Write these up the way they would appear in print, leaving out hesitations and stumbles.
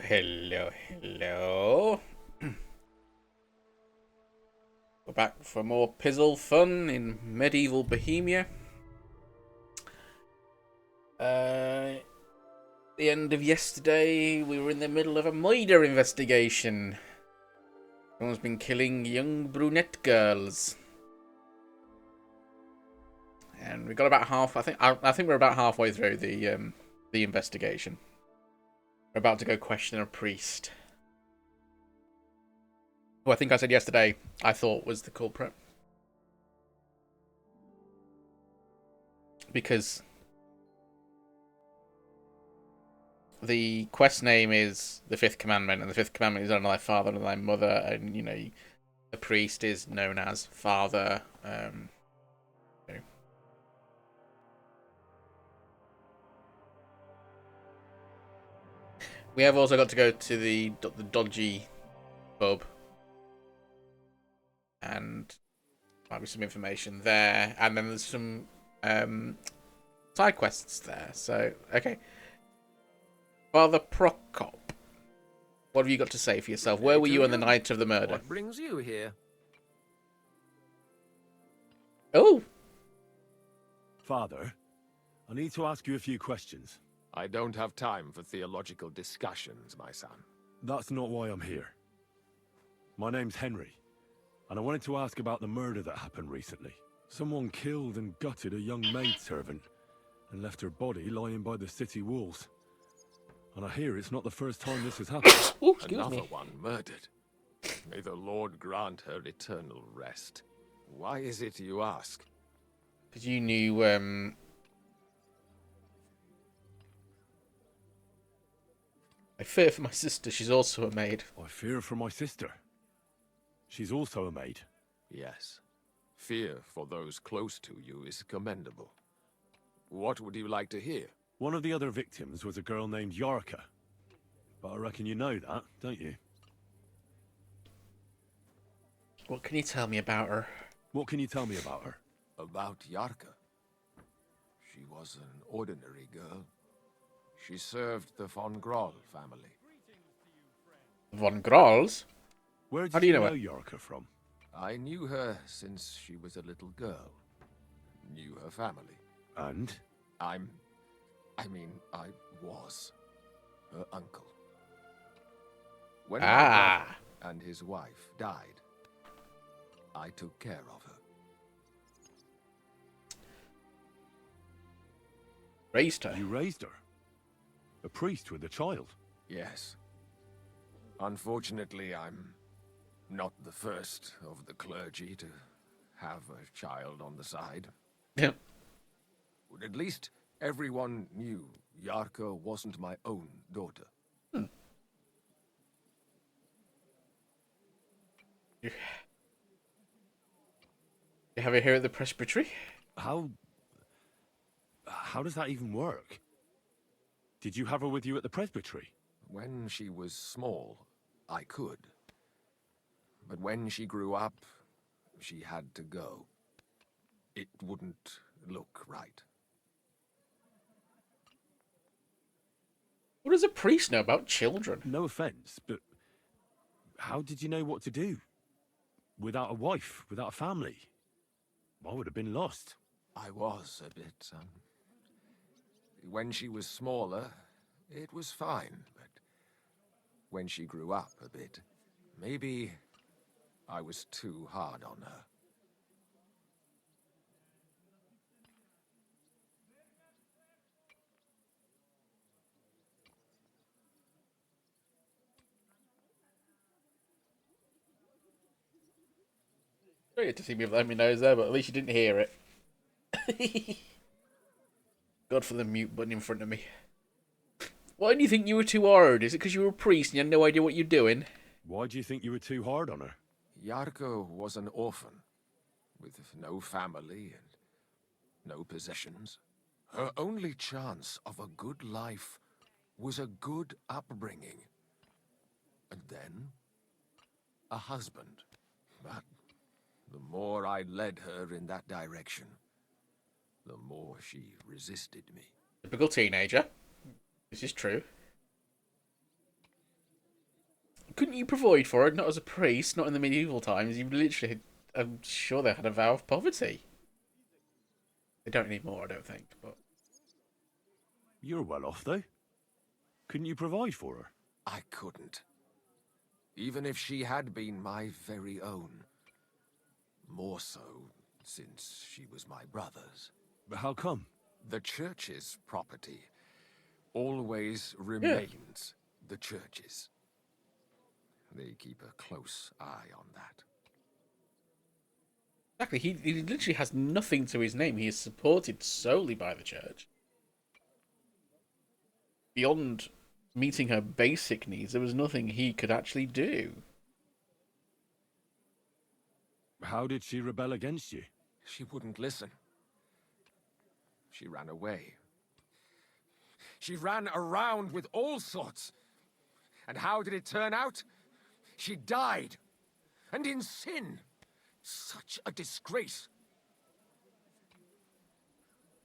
Hello. We're back for more pizzle fun in medieval Bohemia. The end of yesterday, we were in the middle of a murder investigation. Someone's been killing young brunette girls. And we got about half. I think we're about halfway through the investigation. We're about to go question a priest, who I think I said yesterday I thought was the culprit. Because the quest name is the Fifth Commandment, and the Fifth Commandment is honor thy father and thy mother, and, the priest is known as Father. We have also got to go to the dodgy pub, and might be some information there, and then there's some side quests there. So, okay. Father Prokop, what have you got to say for yourself? Where were you on the night of the murder? What brings you here? Oh! Father, I need to ask you a few questions. I don't have time for theological discussions, my son. That's not why I'm here. My name's Henry, and I wanted to ask about the murder that happened recently. Someone killed and gutted a young maidservant and left her body lying by the city walls. And I hear it's not the first time this has happened. Ooh, Another one murdered. May the Lord grant her eternal rest. Why is it you ask? Because you knew, I fear for my sister. She's also a maid. I fear for my sister. She's also a maid. Yes. Fear for those close to you is commendable. What would you like to hear? One of the other victims was a girl named Yarka. But I reckon you know that, don't you? What can you tell me about her? What can you tell me about her? About Yarka. She was an ordinary girl. She served the von Groll family. Von Grolls? Where How did do you you know know it? Yarka from? I knew her since she was a little girl. Knew her family. And? I was her uncle. When my brother and his wife died, I took care of her. Raised her? You raised her? A priest with a child? Yes. Unfortunately, I'm not the first of the clergy to have a child on the side. Yep. But at least everyone knew Yarka wasn't my own daughter. You have her here at the presbytery? How does that even work? Did you have her with you at the presbytery? When she was small, I could. But when she grew up, she had to go. It wouldn't look right. What does a priest know about children? No offense, but how did you know what to do? Without a wife, without a family? I would have been lost. I was a bit, When she was smaller, it was fine, but when she grew up a bit, maybe I was too hard on her. Great to see me let me know there, but at least you didn't hear it. God for the mute button in front of me. Why do you think you were too hard? Is it because you were a priest and you had no idea what you're doing? Why do you think you were too hard on her? Yarko was an orphan, with no family and no possessions. Her only chance of a good life was a good upbringing. And then, a husband. But the more I led her in that direction, the more she resisted me. Typical teenager. This is true. couldn't you provide for her? Not as a priest, not in the medieval times. You literally, I'm sure they had a vow of poverty. They don't anymore, I don't think. But You're well off, though. Couldn't you provide for her? I couldn't. Even if she had been my very own. More so, since she was my brother's. But how come? The church's property always remains the church's. They keep a close eye on that. exactly, he literally has nothing to his name. He is supported solely by the church. Beyond meeting her basic needs, there was nothing he could actually do. How did she rebel against you? She wouldn't listen. She ran away. She ran around with all sorts. And how did it turn out? She died. And in sin. Such a disgrace.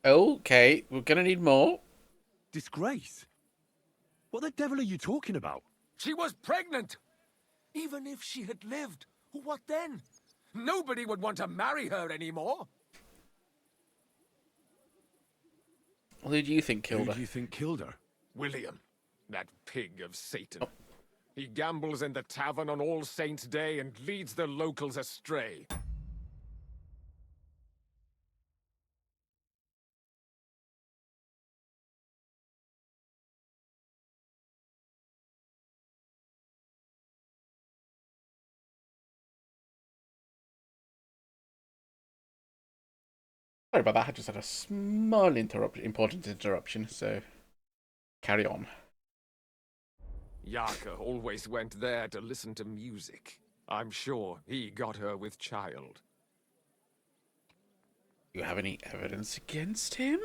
Okay, we're gonna need more. Disgrace? What the devil are you talking about? She was pregnant. Even if she had lived, what then? Nobody would want to marry her anymore. Well, who do you think killed Who her? do you think killed her? William, that pig of Satan. He gambles in the tavern on All Saints' Day and leads the locals astray. Sorry about that. I just had a small important interruption. So carry on. Yaka always went there to listen to music. I'm sure he got her with child. Do you have any evidence against him?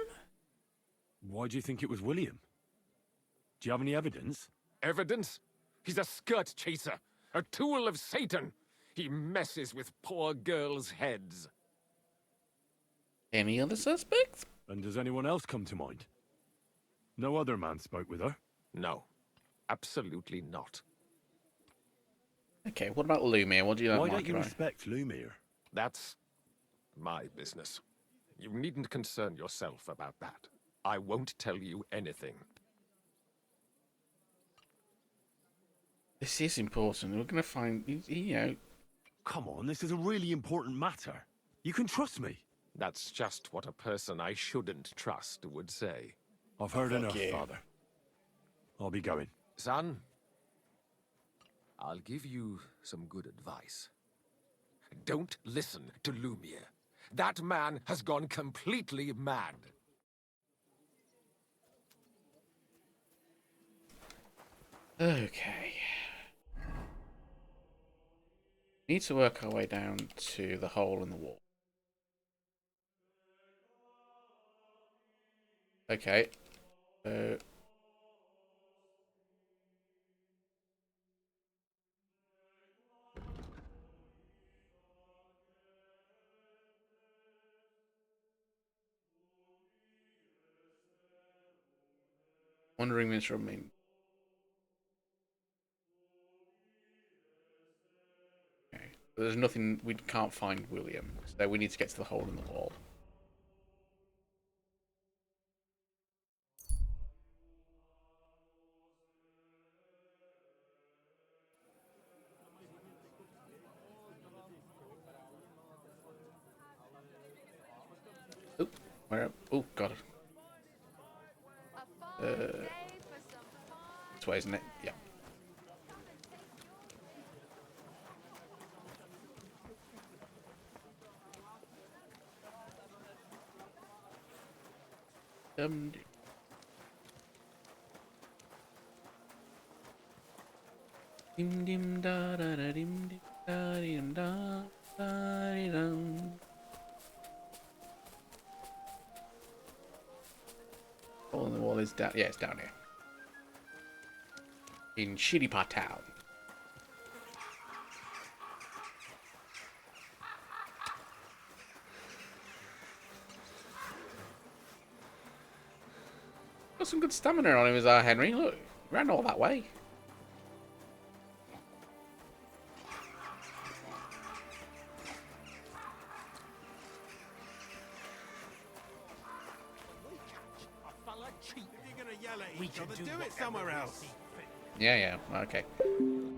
Why do you think it was William? Do you have any evidence? Evidence? He's a skirt chaser, a tool of Satan. He messes with poor girls' heads. Any other suspects? And does anyone else come to mind? No other man spoke with her? No, absolutely not. Okay, what about Lumia? What do you Why like don't you about? respect Lumir? That's my business. You needn't concern yourself about that. I won't tell you anything. This is important. We're gonna find, you know. Come on, this is a really important matter. You can trust me. That's just what a person I shouldn't trust would say. I've heard Fuck enough, you. Father. I'll be going. Son, I'll give you some good advice. Don't listen to Lumia. That man has gone completely mad. Okay. Need to work our way down to the hole in the wall. Okay. So wandering minstrel mean. Okay. There's nothing, we can't find William, so we need to get to the hole in the wall. Oh, where? Oh, God. This way, isn't it? Yeah. Dim dim da da da dim dim da dim da da dum. Hole in the wall is down. Yeah, it's down here. In Shitty Pot Town. Got some good stamina on him, as Henry. Look, he ran all that way. We can do it somewhere else. Yeah, okay.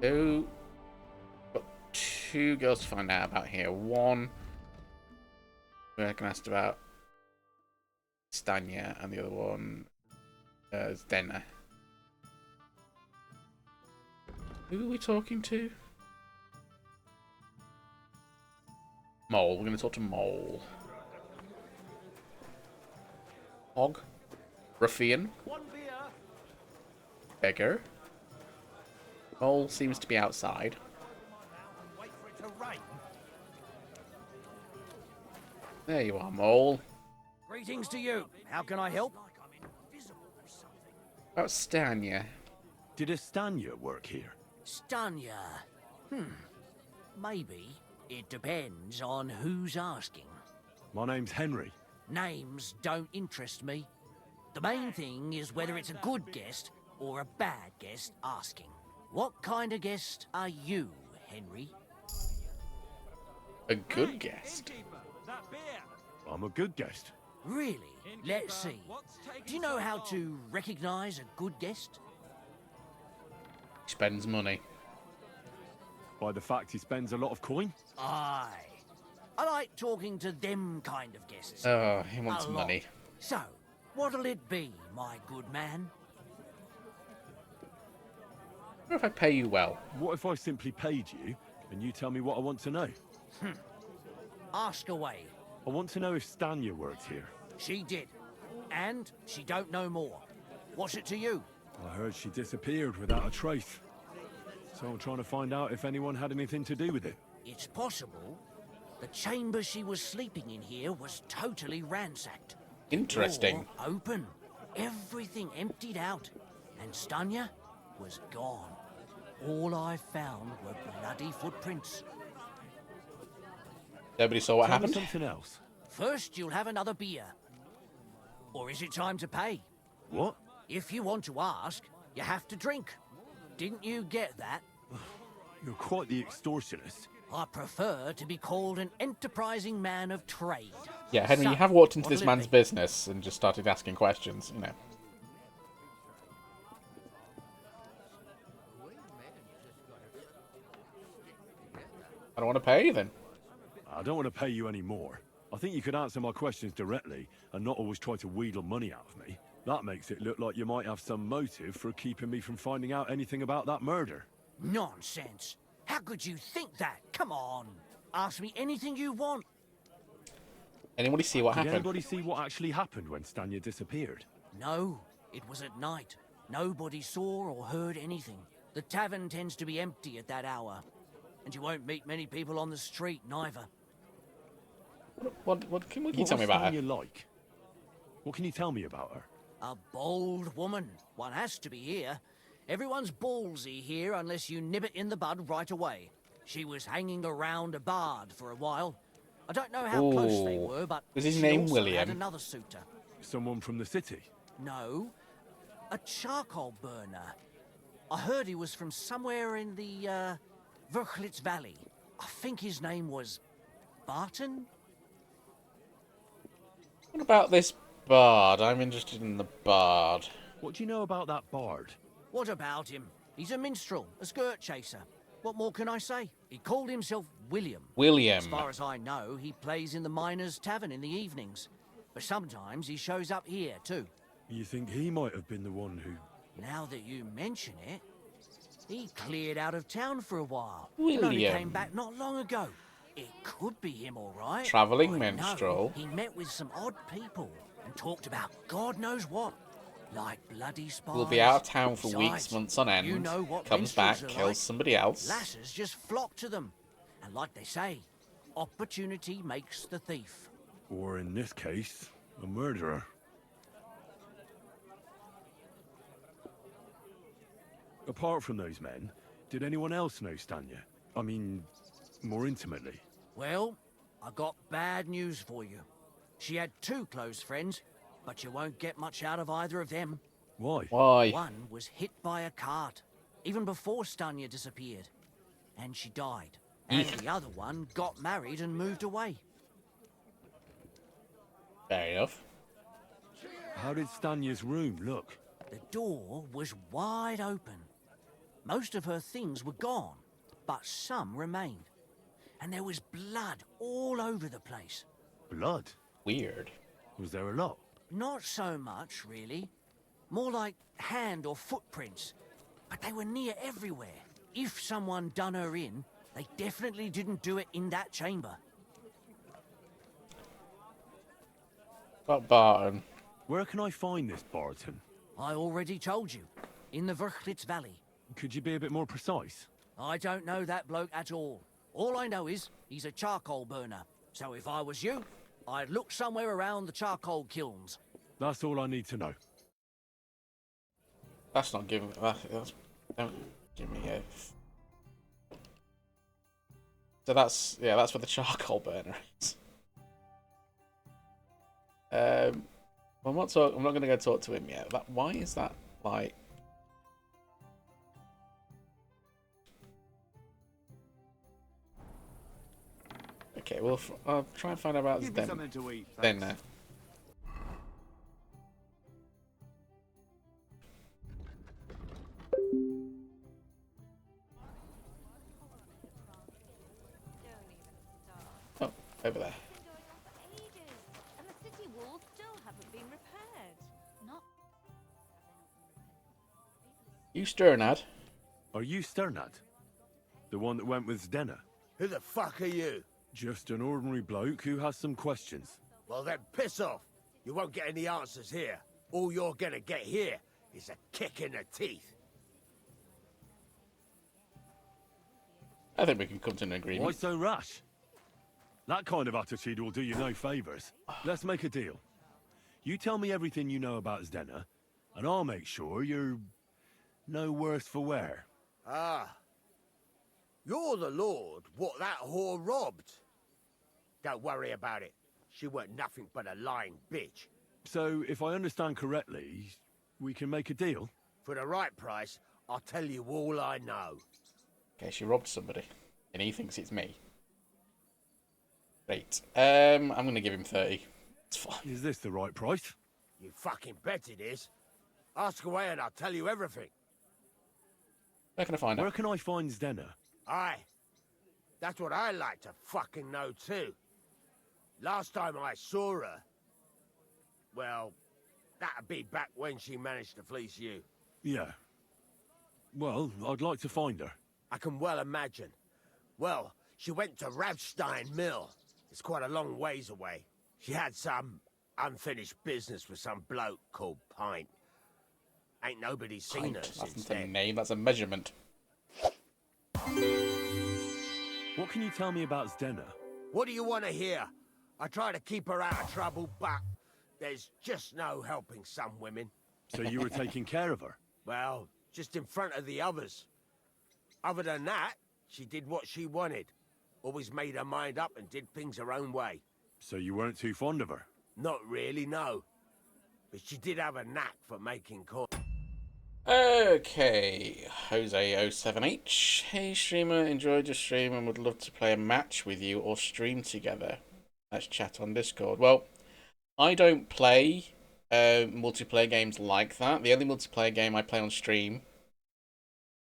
So, got 2 girls to find out about here. One, I can ask about Stanya, and the other one is Denna. Who are we talking to? Mole. We're going to talk to Mole. Hog. Ruffian. Beggar. Mole seems to be outside. There you are, Mole. Greetings to you. How can I help? About Stanya. Did a Stanya work here? Stanya. Maybe. It depends on who's asking. My name's Henry. Names don't interest me. The main thing is whether it's a good guest or a bad guest asking. What kind of guest are you, Henry? A good guest. I'm a good guest. Really? Let's see. Do you know how to recognize a good guest? Spends money. By the fact he spends a lot of coin? Aye. I like talking to them kind of guests. Oh, he wants A lot. money. So, what'll it be, my good man? What if I pay you well? What if I simply paid you and you tell me what I want to know? Ask away. I want to know if Stanya worked here. She did. And she don't know more. What's it to you? I heard she disappeared without a trace. So I'm trying to find out if anyone had anything to do with it. It's possible. The chamber she was sleeping in here was totally ransacked. Interesting. Door open. Everything emptied out. And Stanya was gone. All I found were bloody footprints. Nobody saw what Tell me happened? something else. First, you'll have another beer. Or is it time to pay? What? If you want to ask, you have to drink. Didn't you get that? You're quite the extortionist. I prefer to be called an enterprising man of trade. Yeah, Henry, So, you have walked into what'll this it man's be? business and just started asking questions, you know. I don't want to pay you then. I don't want to pay you any more. I think you could answer my questions directly and not always try to wheedle money out of me. That makes it look like you might have some motive for keeping me from finding out anything about that murder. Nonsense. How could you think that? Come on. Ask me anything you want. Anybody see what Did happened? anybody see what actually happened when Stanya disappeared? No, it was at night. Nobody saw or heard anything. The tavern tends to be empty at that hour. And you won't meet many people on the street, neither. What can you What tell me was about her? Stanya like? What can you tell me about her? A bold woman. One has to be here. Everyone's ballsy here unless you nib it in the bud right away. She was hanging around a bard for a while. I don't know how close they Ooh. were, but Was his she name also William? had another suitor. Someone from the city? No, a charcoal burner. I heard he was from somewhere in the Verchlitz Valley. I think his name was Barton? What about this bard? I'm interested in the bard. What do you know about that bard? What about him? He's a minstrel, a skirt chaser. What more can I say? He called himself William. William. As far as I know, he plays in the miners' tavern in the evenings. But sometimes he shows up here, too. You think he might have been the one who... Now that you mention it, he cleared out of town for a while. And only William. came back not long ago. It could be him, all right. Travelling I know minstrel. He met with some odd people and talked about God knows what. Like bloody spies. Will be out of town for weeks, Besides, months on end. You know what Comes back, minstrels are kills like. somebody else. Lasses just flock to them. And like they say, opportunity makes the thief. Or in this case, a murderer. Apart from those men, did anyone else know Stanya? I mean, more intimately. Well, I got bad news for you. She had 2 close friends, but you won't get much out of either of them. Why? Why? One was hit by a cart, even before Stanya disappeared. And she died. And Eek. the other one got married and moved away. Fair enough. How did Stanya's room look? The door was wide open. Most of her things were gone, but some remained. And there was blood all over the place. Blood? Weird. Was there a lot? Not so much, really. More like hand or footprints. But they were near everywhere. If someone done her in, they definitely didn't do it in that chamber. Got Barton. Where can I find this Barton? I already told you. In the Verchlitz Valley. Could you be a bit more precise? I don't know that bloke at all. All I know is he's a charcoal burner. So if I was you, I'd look somewhere around the charcoal kilns. That's all I need to know. That's not giving. That's don't give me a. So that's that's where the charcoal burner is. I'm not going to go talk to him yet. Why is that like? Okay, well, I'll try and find out about Give me them. something to eat. Then Thanks. Oh, over there. Going on for ages, and the city walls still haven't been repaired. Not. You Sternad? Are you Sternad? The one that went with Zdenna? Who the fuck are you? Just an ordinary bloke who has some questions. Well then, piss off. You won't get any answers here. All you're gonna get here is a kick in the teeth. I think we can come to an Why agreement. so rash? That kind of attitude will do you no favors. Let's make a deal. You tell me everything you know about Zdenna, and I'll make sure you're no worse for wear. Ah. You're the lord what that whore robbed. Don't worry about it. She weren't nothing but a lying bitch. So, if I understand correctly, we can make a deal? For the right price, I'll tell you all I know. Okay, she robbed somebody, and he thinks it's me. Great. I'm gonna give him 30. It's fine. Is this the right price? You fucking bet it is. Ask away and I'll tell you everything. Where can I find Where her? can I find Zdenna? Aye. That's what I like to fucking know too. Last time I saw her... Well, that'd be back when she managed to fleece you. Yeah. Well, I'd like to find her. I can well imagine. Well, she went to Ravstein Mill. It's quite a long ways away. She had some unfinished business with some bloke called Pint. Ain't nobody seen her That's since not a then. name, that's a measurement. What can you tell me about Zdenna? What do you want to hear? I try to keep her out of trouble, but there's just no helping some women. So you were taking care of her? Well, just in front of the others. Other than that, she did what she wanted. Always made her mind up and did things her own way. So you weren't too fond of her? Not really, no. But she did have a knack for making coin. Okay, Jose07H. Hey streamer, enjoyed your stream and would love to play a match with you or stream together. Let's chat on Discord. Well, I don't play multiplayer games like that. The only multiplayer game I play on stream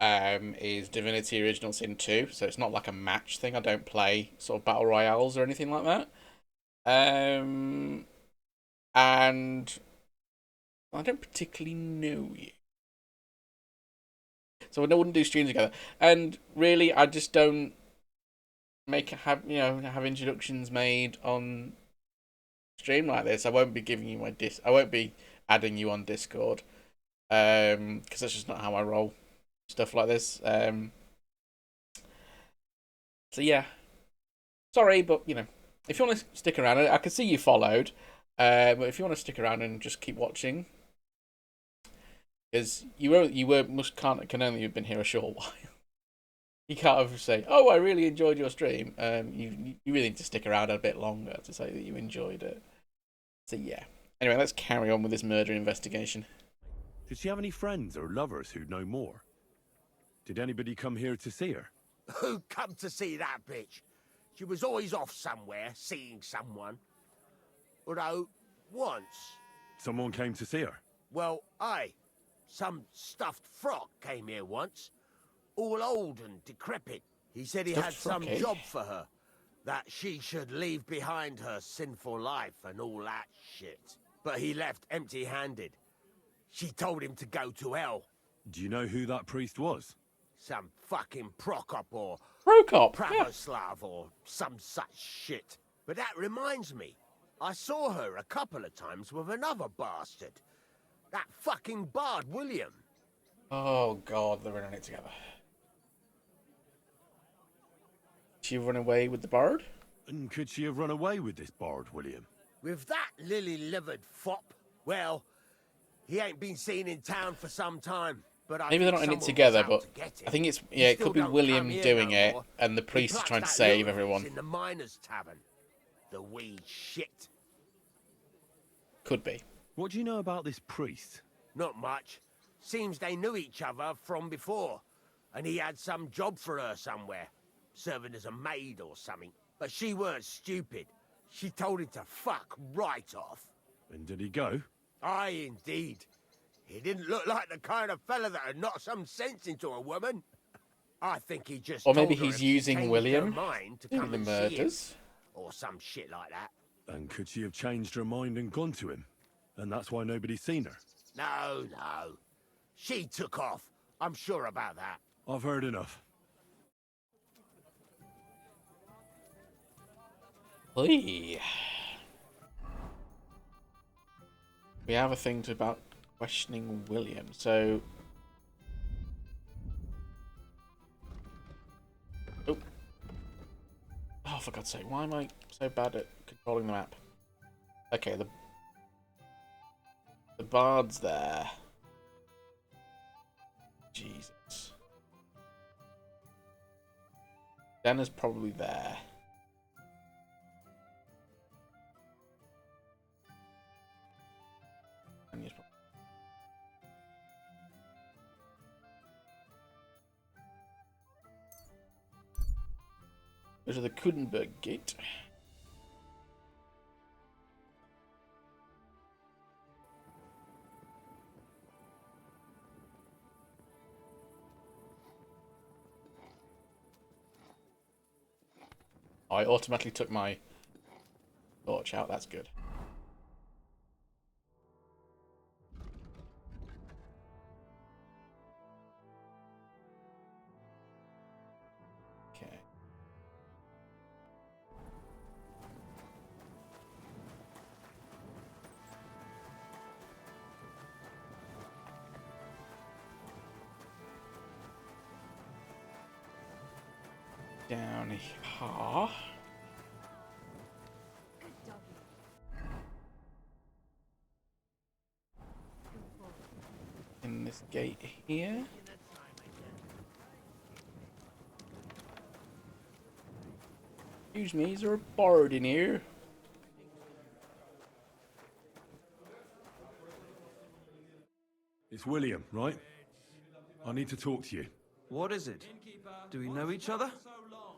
is Divinity Original Sin 2, so it's not like a match thing. I don't play sort of battle royales or anything like that. And I don't particularly know you. So I wouldn't do streams together. And really, I just don't have introductions made on stream like this. I won't be giving you my I won't be adding you on Discord. Because that's just not how I roll stuff like this. So yeah. Sorry, but if you want to stick around, I can see you followed. But if you want to stick around and just keep watching, because can only have been here a short while. You can't ever say, "Oh, I really enjoyed your stream." You really need to stick around a bit longer to say that you enjoyed it. So yeah. Anyway, let's carry on with this murder investigation. Did she have any friends or lovers who'd know more? Did anybody come here to see her? Who come to see that bitch? She was always off somewhere, seeing someone. Although, once... Someone came to see her? Well, aye. Some stuffed frock came here once, all old and decrepit. He said he Stuffed had some frock, eh? job for her, that she should leave behind her sinful life and all that shit. But he left empty-handed. She told him to go to hell. Do you know who that priest was? Some fucking Prokop or Prokop. Yeah. Pravoslav or some such shit. But that reminds me, I saw her a couple of times with another bastard. That fucking bard, William. Oh god, they're running it together. She run away with the bard? And could she have run away with this bard, William? With that lily-livered fop, well, he ain't been seen in town for some time. But I Maybe they're think not in it someone together, was out but to get him. I think it's He it still could be don't William come here doing no it, more. and the He priest is plucked trying to that save Deliverance everyone. in the miners' tavern. The wee shit. Could be. What do you know about this priest? Not much. Seems they knew each other from before, and he had some job for her somewhere, serving as a maid or something. But she weren't stupid. She told him to fuck right off. And did he go? Aye, indeed. He didn't look like the kind of fella that would knock some sense into a woman. I think he just Or maybe told her he's if she using changed her William mind to in come the and see him, murders. or some shit like that. And could she have changed her mind and gone to him? And that's why nobody's seen her? No, no. She took off. I'm sure about that. I've heard enough. Hey. We have a thing about questioning William, so... Oh. Oh, for God's sake, why am I so bad at controlling the map? Okay, the bard's there. Jesus. Denna's probably there. Anya's probably... Go to the Kudenberg gate. I automatically took my torch out, that's good. Okay. Down here. In this gate here. Excuse me, is there a bard in here? It's William, right? I need to talk to you. What is it? Do we know each other?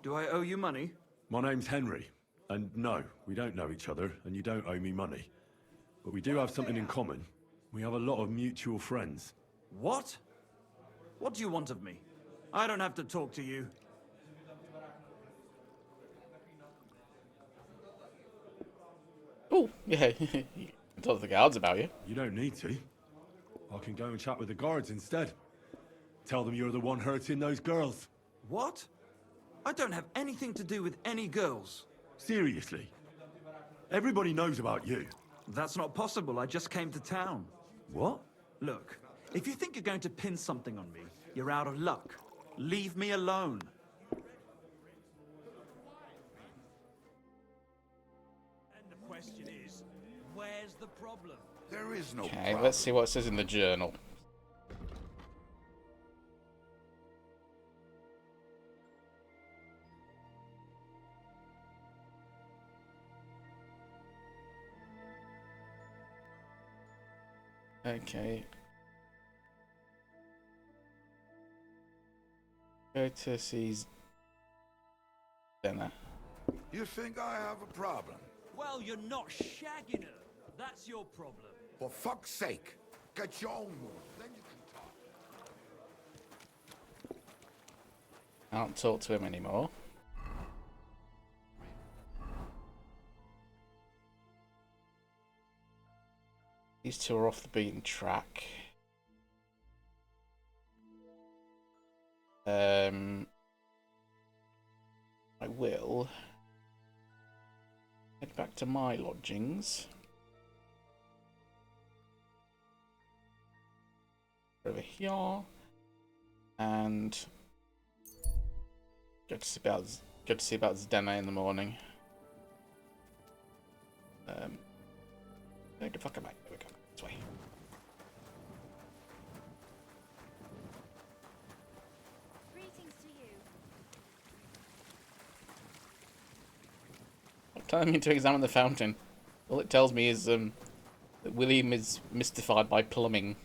Do I owe you money? My name's Henry. And no, we don't know each other, and you don't owe me money. But we do have something in common. We have a lot of mutual friends. What? What do you want of me? I don't have to talk to you. Oh, yeah. You can tell the guards about you. You don't need to. I can go and chat with the guards instead. Tell them you're the one hurting those girls. What? I don't have anything to do with any girls. Seriously. Everybody knows about you. That's not possible. I just came to town. What? Look, if you think you're going to pin something on me, you're out of luck. Leave me alone. And the question is, where's the problem? There is no Okay, problem. let's see what it says in the journal. Okay. Go to see dinner. You think I have a problem? Well, you're not shagging her. That's your problem. For fuck's sake, get your own move. Then you can Can't talk to him anymore. These two are off the beaten track. I will head back to my lodgings. Over here. And go to see about Zdena in the morning. Where the fuck am I? There we go. This way. Greetings to you. Stop telling me to examine the fountain. All it tells me is that William is mystified by plumbing.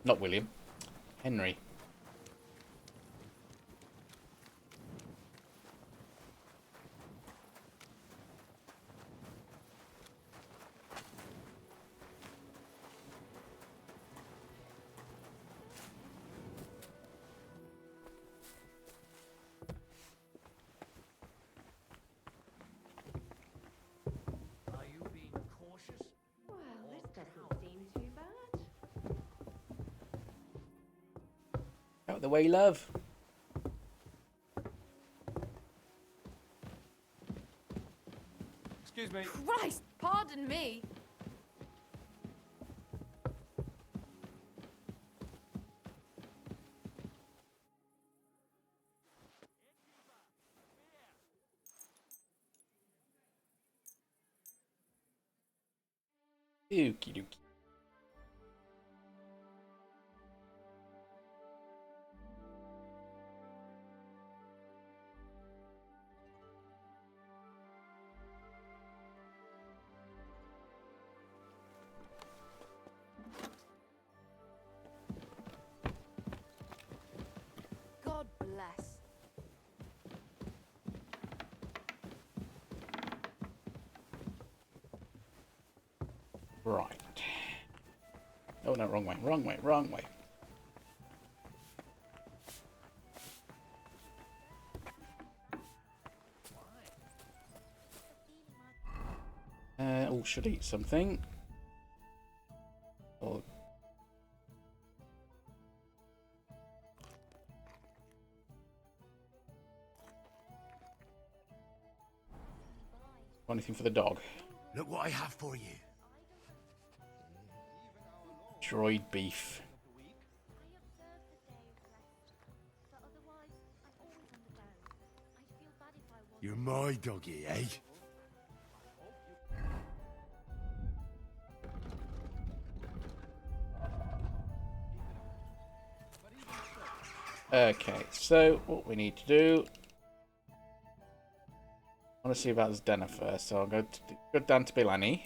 Not William. Henry. Are you being cautious? Well, this doesn't seem too bad. Out the way, love. Excuse me. Christ, pardon me. Okie dokie. God bless. Right. Oh no, wrong way, wrong way, wrong way. Oh, should eat something. Or anything for the dog. Look what I have for you. Droid beef. I observe the day of rest, but otherwise, I'm always on the go. I'd feel bad if I wasn't. You're my doggy, eh? Okay, so what we need to do. I want to see about this dinner first, so I'll go down to Bilani.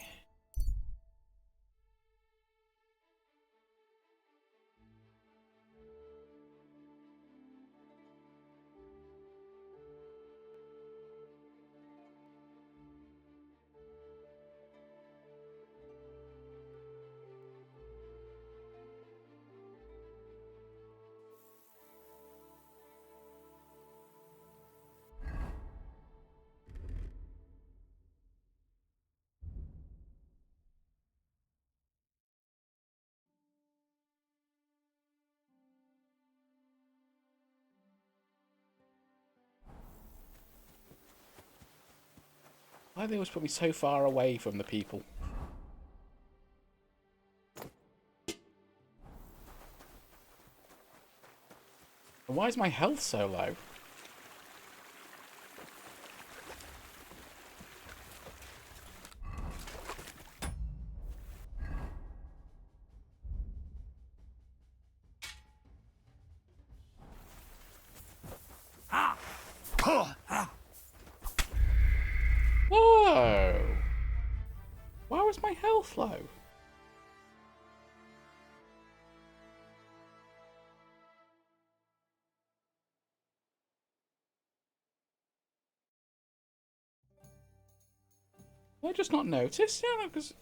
Why do they always put me so far away from the people? And why is my health so low? Whoa! Why was my health low? Did I just not notice? Yeah, because...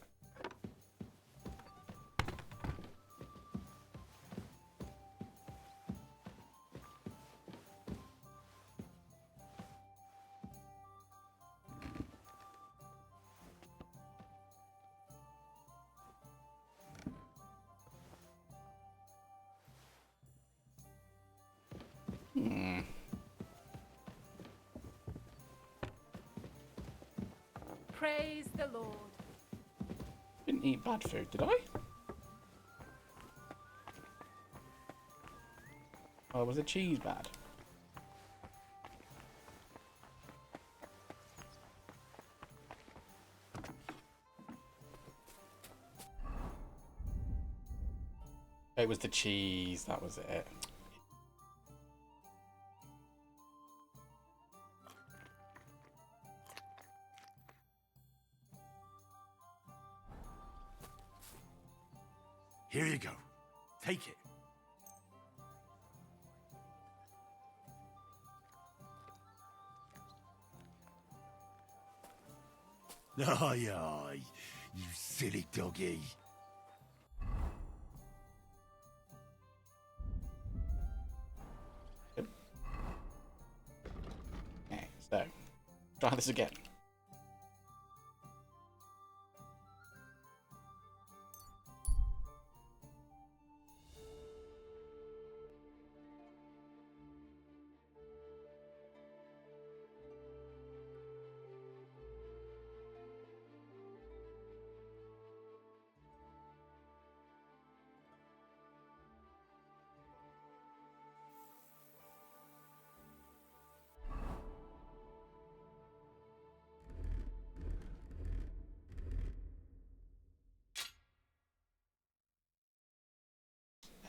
Praise the Lord. Didn't eat bad food, did I? Oh, was the cheese bad? It was the cheese, that was it. Here you go. Take it. Aye, aye, you silly doggy. Okay, so try this again.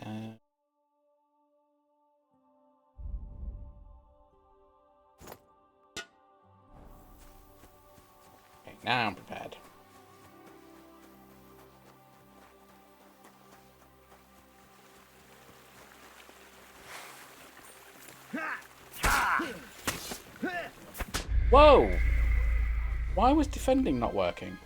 Uh, okay, now I'm prepared. Whoa! Why was defending not working?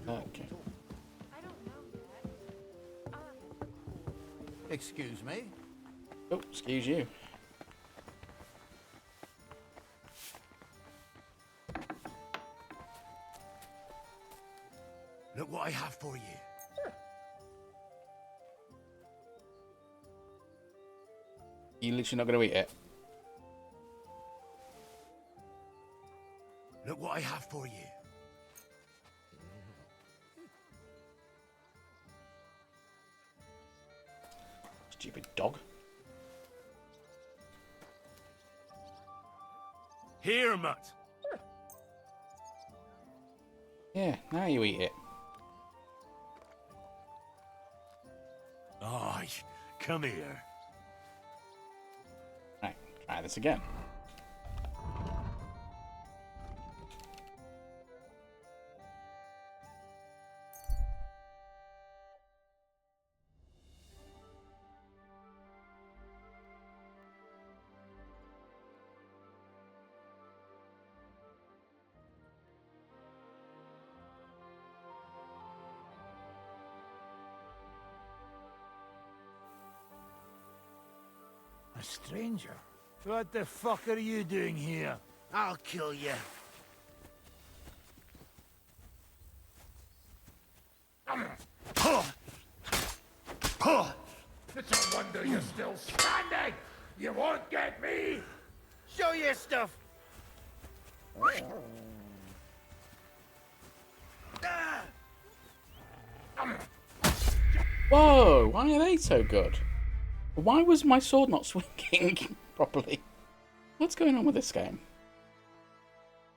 Okay. I don't know yet. Excuse me? Oh, excuse you. Look what I have for you. You literally not going to eat it? Look what I have for you. Stupid dog. Here, mutt. Yeah, now you eat it. Aye, come here. Right, try this again. A stranger? What the fuck are you doing here? I'll kill you. It's a wonder you're still standing! You won't get me! Show your stuff! Whoa, why are they so good? Why was my sword not swinging properly? What's going on with this game?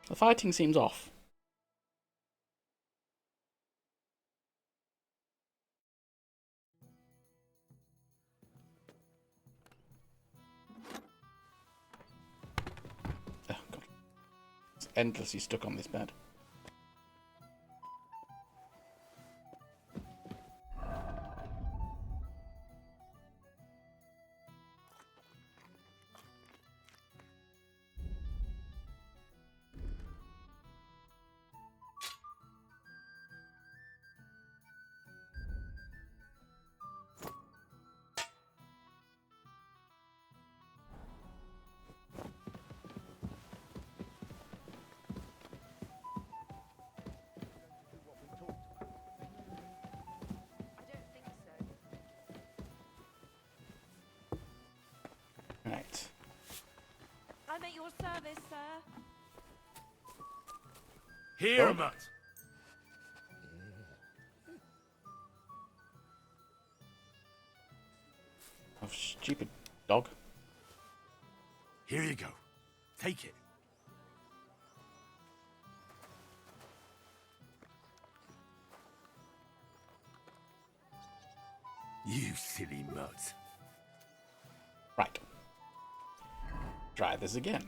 The fighting seems off. endlessly stuck on this bed. Right. I'm at your service, sir. Here, Oh. Mutt. Oh, stupid dog. Here you go. Take it. You silly mutt. Right. Try this again.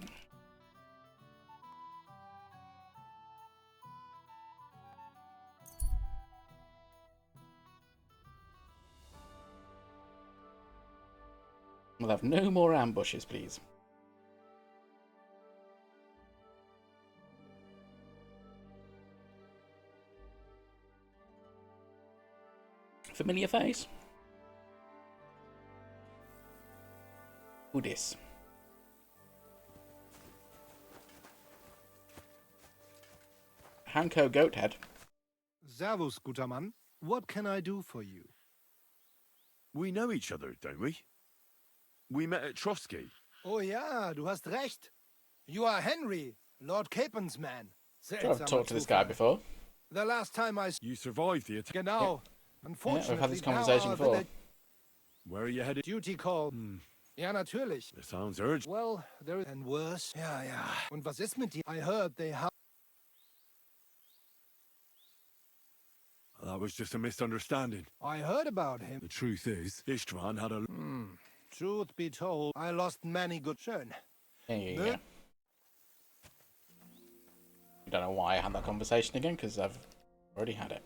We'll have no more ambushes, please. Familiar face? Who this? Hanko Goathead. Servus, guter Mann. What can I do for you? We know each other, don't we? We met at Trotsky. Oh ja, du hast recht. You are Henry, Lord Capen's man. Sure, I've talked to this guy before. The last time I... You survived the attack. Genau. Yeah, Unfortunately, we've had this now conversation our before. village Where are you headed? duty call. Ja, natürlich. That sounds urgent. Well, there is... And worse. Ja, ja. Und was ist mit dir? I heard they have... That was just a misunderstanding. I heard about him. The truth is, Istvan had a... Truth be told, I lost many good... Schön. There you Ne? go. I don't know why I had that conversation again, because I've already had it.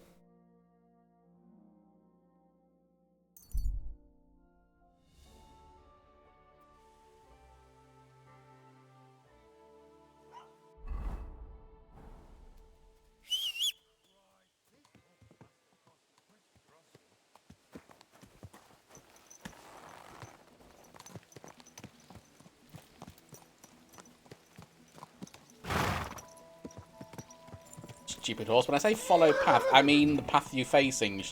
Stupid horse. When I say follow path, I mean the path you're facing.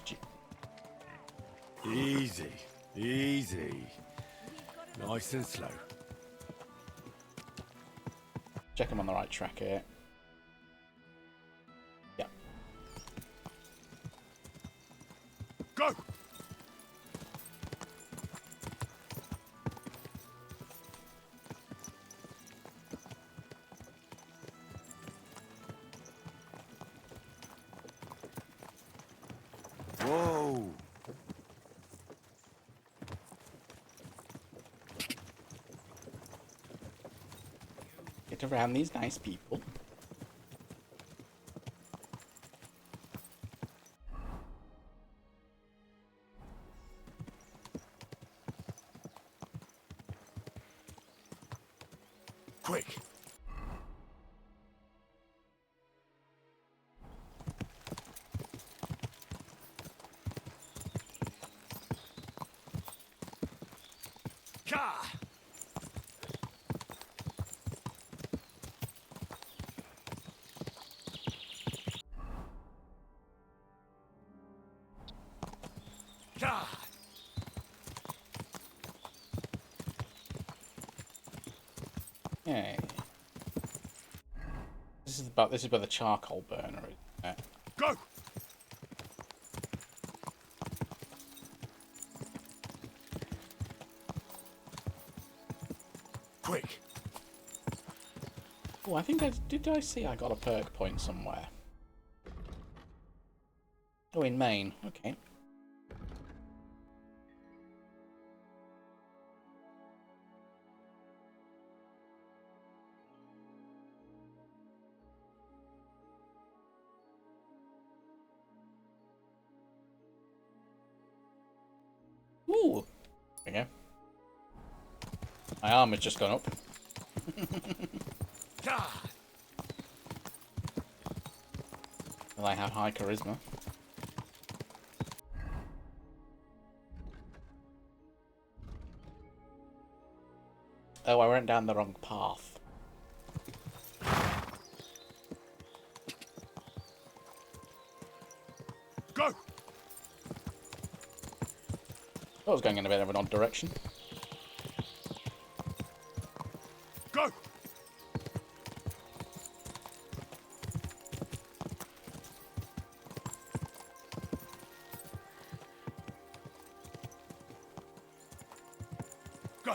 Easy. Easy. Nice and slow. Check I'm on the right track here. Yeah. Go! Whoa! Get around these nice people. Quick! Ka! Ka! Yay. This is where the charcoal burner is. Go! Quick! Oh, I think did I see I got a perk point somewhere? Oh, in Maine. Okay. My armor's just gone up. Well, I have high charisma. Oh, I went down the wrong path. Go! I was going in a bit of an odd direction. Go! Go!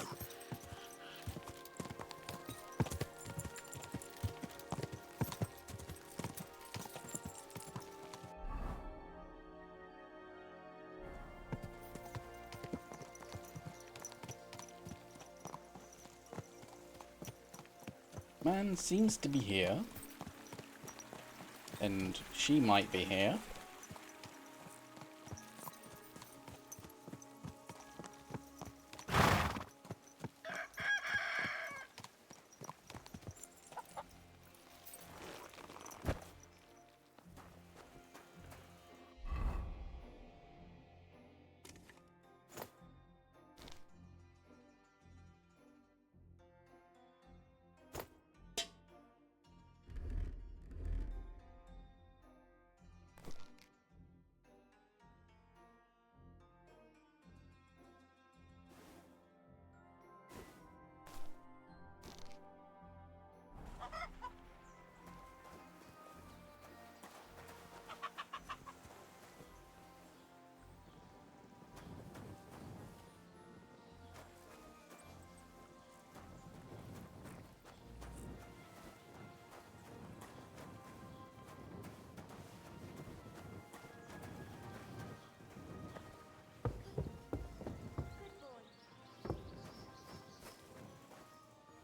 Man seems to be here. And she might be here.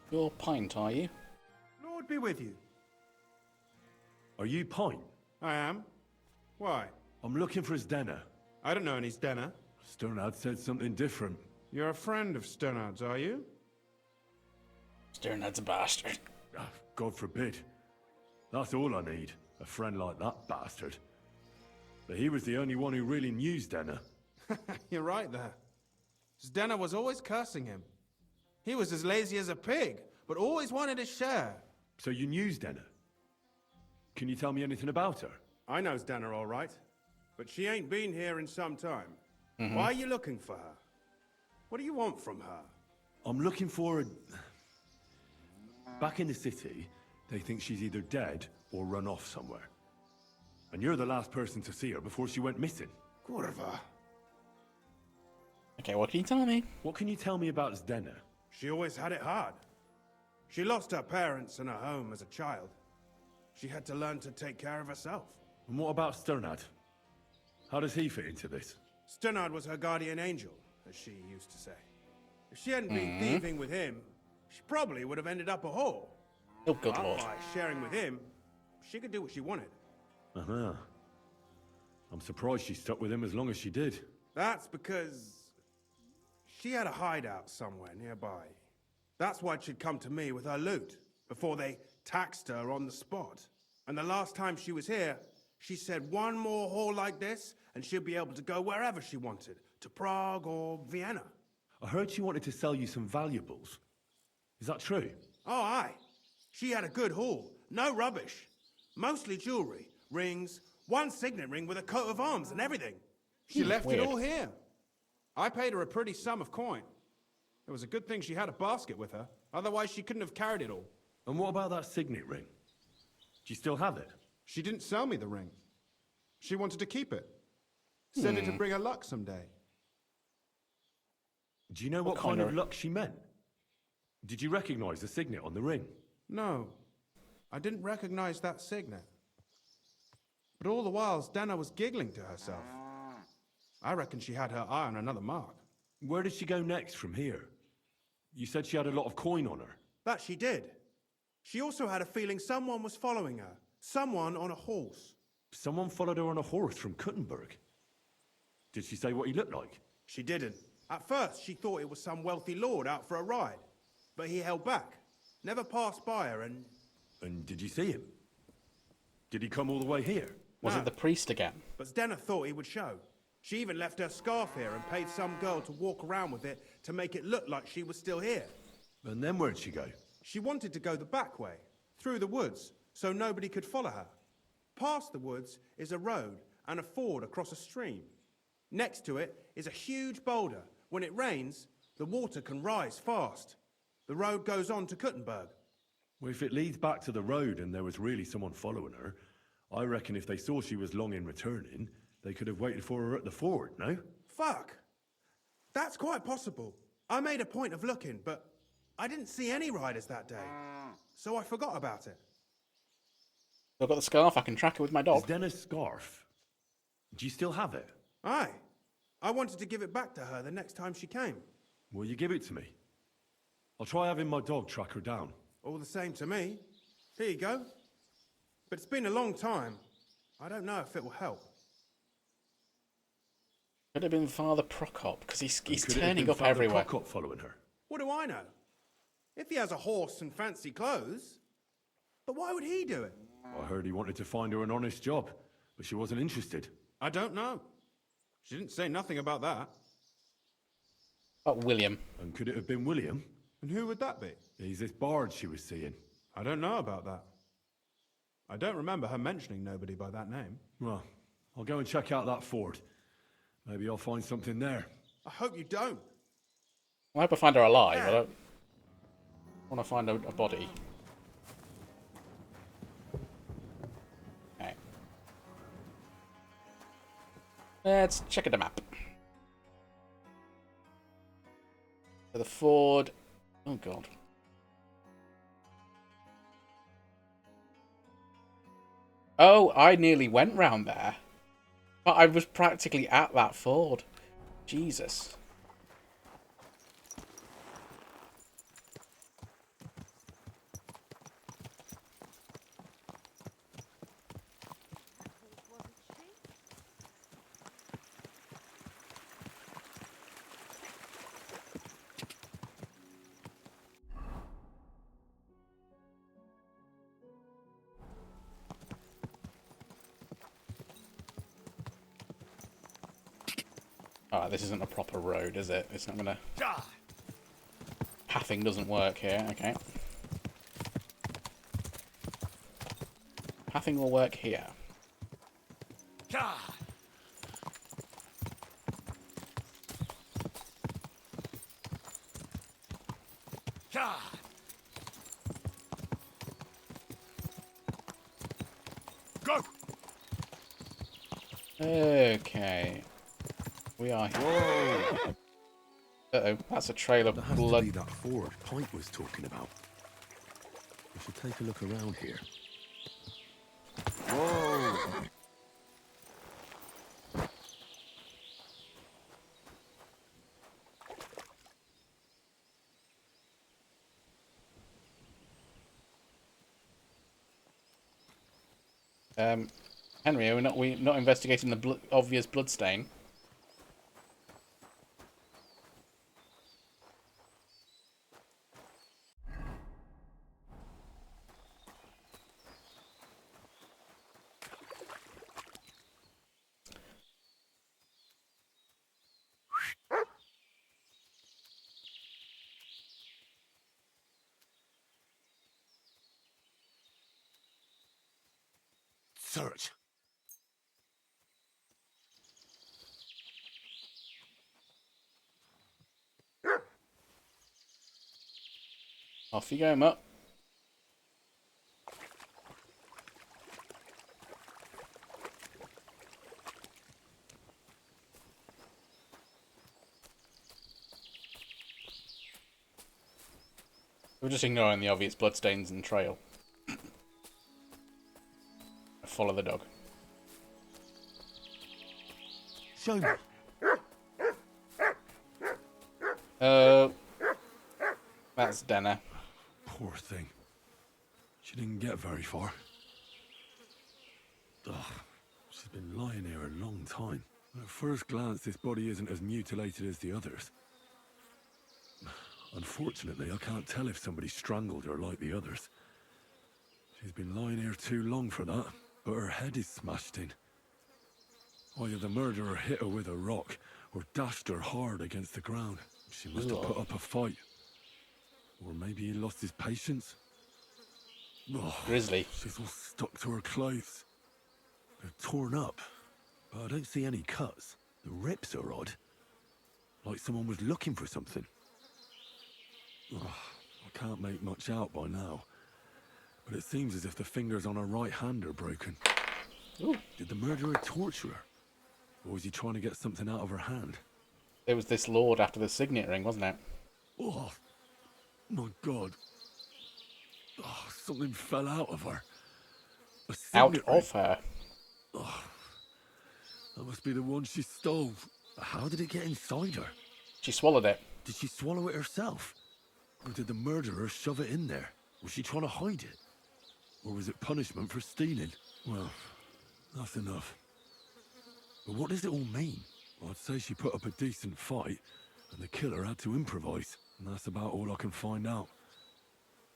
You're Pint, are you? Lord be with you. Are you Pint? I am. Why? I'm looking for his Denner. I don't know any Stenner. Sternad said something different. You're a friend of Sternard's, are you? Sternad's a bastard. Ah, God forbid. That's all I need. A friend like that bastard. But he was the only one who really knew Denner. You're right there. Stenner was always cursing him. He was as lazy as a pig, but always wanted his share. So you knew Denner? Can you tell me anything about her? I know Stenner all right, but she ain't been here in some time. Why are you looking for her? What do you want from her? I'm looking for... Back in the city, they think she's either dead or run off somewhere. And you're the last person to see her before she went missing. Kurva. Okay, what can you tell me? What can you tell me about Zdenna? She always had it hard. She lost her parents and her home as a child. She had to learn to take care of herself. And what about Sternad? How does he fit into this? Sternard was her guardian angel, as she used to say. If she hadn't been thieving with him, she probably would have ended up a whore. Oh, good But lord. by sharing with him, she could do what she wanted. Uh-huh. I'm surprised she stuck with him as long as she did. That's because she had a hideout somewhere nearby. That's why she'd come to me with her loot, before they taxed her on the spot. And the last time she was here, she said one more haul like this, and she'd be able to go wherever she wanted, to Prague or Vienna. I heard she wanted to sell you some valuables. Is that true? Oh, aye. She had a good haul. No rubbish. Mostly jewelry, rings, one signet ring with a coat of arms and everything. She left weird. it all here. I paid her a pretty sum of coin. It was a good thing she had a basket with her. Otherwise, she couldn't have carried it all. And what about that signet ring? Do you still have it? She didn't sell me the ring. She wanted to keep it. Said it'd bring her luck someday. Do you know what kind of luck she meant? Did you recognize the signet on the ring? No, I didn't recognize that signet. But all the while, Dana was giggling to herself. I reckon she had her eye on another mark. Where did she go next from here? You said she had a lot of coin on her. That she did. She also had a feeling someone was following her. Someone on a horse. Someone followed her on a horse from Kuttenberg. Did she say what he looked like? She didn't. At first, she thought it was some wealthy lord out for a ride. but he held back. Never passed by her and... And did you see him? Did he come all the way here? Was No. it the priest again? But Stenna thought he would show. She even left her scarf here and paid some girl to walk around with it to make it look like she was still here. And then where'd she go? She wanted to go the back way, through the woods, so nobody could follow her. Past the woods is a road and a ford across a stream. Next to it is a huge boulder. When it rains, the water can rise fast. The road goes on to Kuttenberg. Well, if it leads back to the road and there was really someone following her, I reckon if they saw she was long in returning, they could have waited for her at the ford, no? Fuck! That's quite possible. I made a point of looking, but I didn't see any riders that day. So I forgot about it. I've got the scarf, I can track it with my Is dog. Denna's scarf? Do you still have it? Aye. I wanted to give it back to her the next time she came. Will you give it to me? I'll try having my dog track her down. All the same to me. Here you go. But it's been a long time. I don't know if it will help. Could have been Father Prokop, because he's Could it have turning been up Father everywhere. Prokop following her? What do I know? If he has a horse and fancy clothes. But why would he do it? I heard he wanted to find her an honest job, but she wasn't interested. I don't know. She didn't say nothing about that. About William. And could it have been William? And who would that be? He's this bard she was seeing. I don't know about that. I don't remember her mentioning nobody by that name. Well, I'll go and check out that ford. Maybe I'll find something there. I hope you don't. I hope I find her alive. I don't want to find a body. Okay. Let's check out the map. So the ford. Oh god. Oh, I nearly went round there. But I was practically at that ford. Jesus. Alright, this isn't a proper road, is it? It's not gonna... Pathing doesn't work here, okay. Pathing will work here. Go! Okay. We are here. Whoa! Uh-oh, that's a trail of That has blood. to be that ford Pint was talking about. We should take a look around here. Whoa! Henry, are we not investigating the obvious blood stain? Search. Off you go, Mutt. We're just ignoring the obvious bloodstains and trail. Follow the dog. Show me. That's Denna. Poor thing. She didn't get very far. Ugh, she's been lying here a long time. At first glance, this body isn't as mutilated as the others. Unfortunately, I can't tell if somebody strangled her like the others. She's been lying here too long for that, but her head is smashed in. Either the murderer hit her with a rock, or dashed her hard against the ground. She must have put up a fight. Or maybe he lost his patience. Oh, Grisly. she's all stuck to her clothes. They're torn up, but I don't see any cuts. The rips are odd. Like someone was looking for something. Oh, I can't make much out by now. But it seems as if the fingers on her right hand are broken. Ooh. Did the murderer torture her? Or was he trying to get something out of her hand? There was this lord after the signet ring, wasn't it? Oh, my God. Oh, something fell out of her. A Out signet ring. of her. Oh, that must be the one she stole. How did it get inside her? She swallowed it. Did she swallow it herself? Or did the murderer shove it in there? Was she trying to hide it? Or was it punishment for stealing? Well, that's enough. But what does it all mean? I'd say she put up a decent fight, and the killer had to improvise, and that's about all I can find out.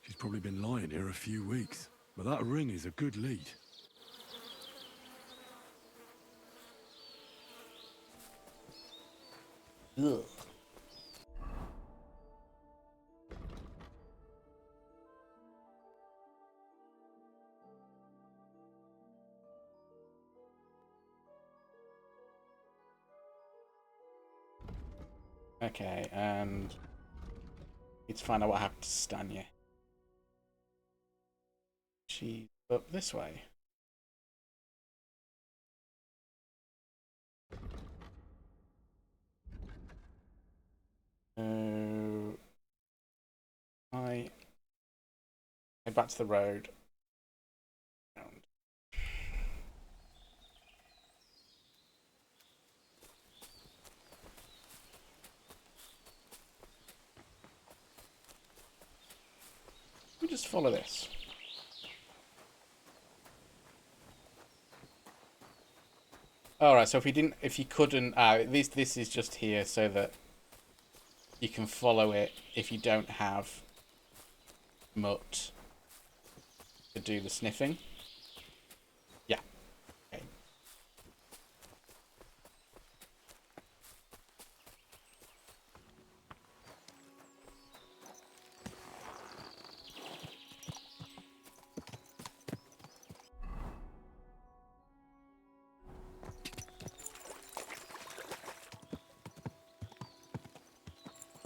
She's probably been lying here a few weeks, but that ring is a good lead. Ugh. Okay, and need to find out what happened to Stanya. She's up this way. So I head back to the road. Round. We just follow this. All right. So if you couldn't, this is just here so that you can follow it if you don't have Mutt to do the sniffing. Yeah. Okay.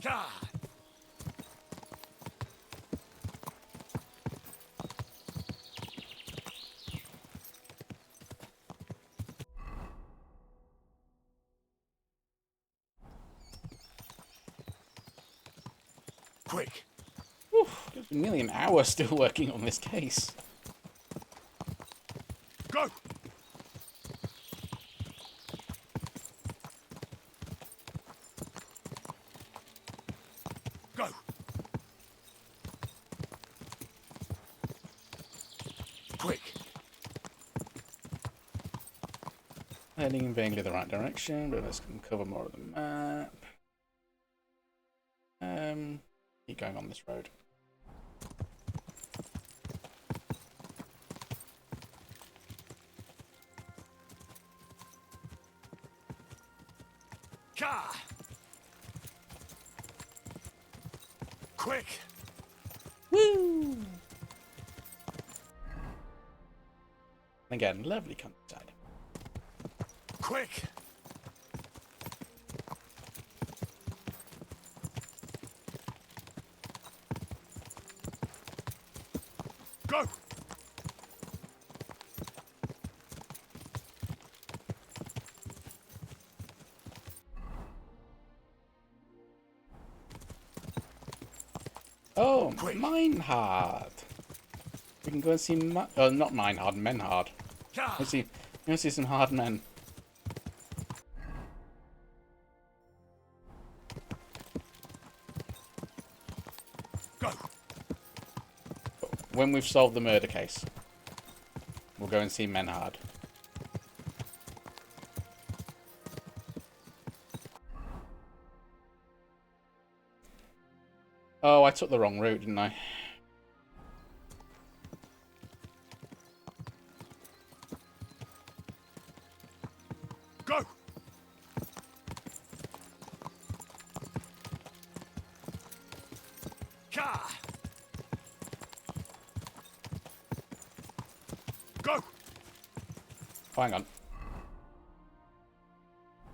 God! Quick! Whew, there's nearly an hour still working on this case. Go! Go! Quick! Heading vaguely the right direction, but let's cover more of the map. Keep going on this road. Car! Quick! Woo! Again, lovely countryside. Quick! Go! Oh, Quick. Meinhard. We can go and see. Oh, not Meinhard, Menhard. Car! Let's see some hard men. Go! When we've solved the murder case, we'll go and see Menhard. Oh, I took the wrong route, didn't I? Go! Ka! Go! Oh, hang on.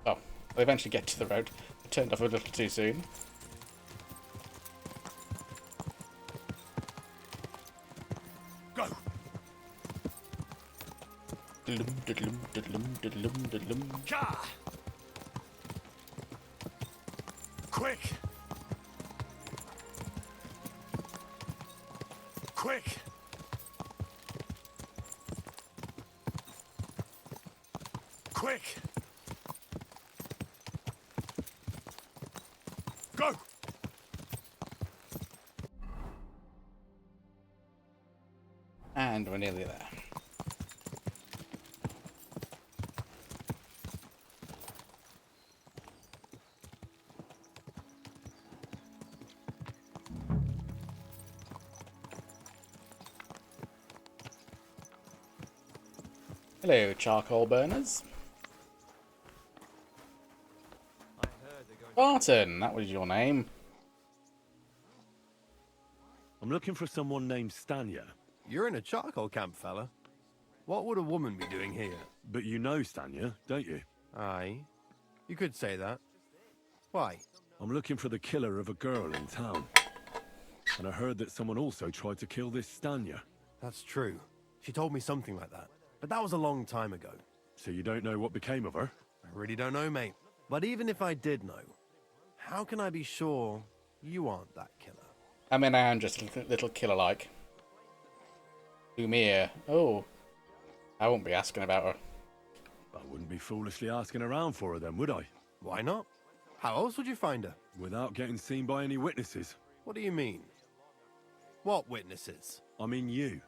Oh, I eventually get to the road. I turned off a little too soon. Go! Ka! Quick! Quick! Quick! Go! And we're nearly there. Hello, charcoal burners. Barton, that was your name. I'm looking for someone named Stanya. You're in a charcoal camp, fella. What would a woman be doing here? But you know Stanya, don't you? Aye. You could say that. Why? I'm looking for the killer of a girl in town. And I heard that someone also tried to kill this Stanya. That's true. She told me something like that. But that was a long time ago. So you don't know what became of her? I really don't know, mate. But even if I did know, how can I be sure you aren't that killer? I mean, I am just a little killer-like. Lumia. Oh. I won't be asking about her. I wouldn't be foolishly asking around for her then, would I? Why not? How else would you find her? Without getting seen by any witnesses. What do you mean? What witnesses? I mean you.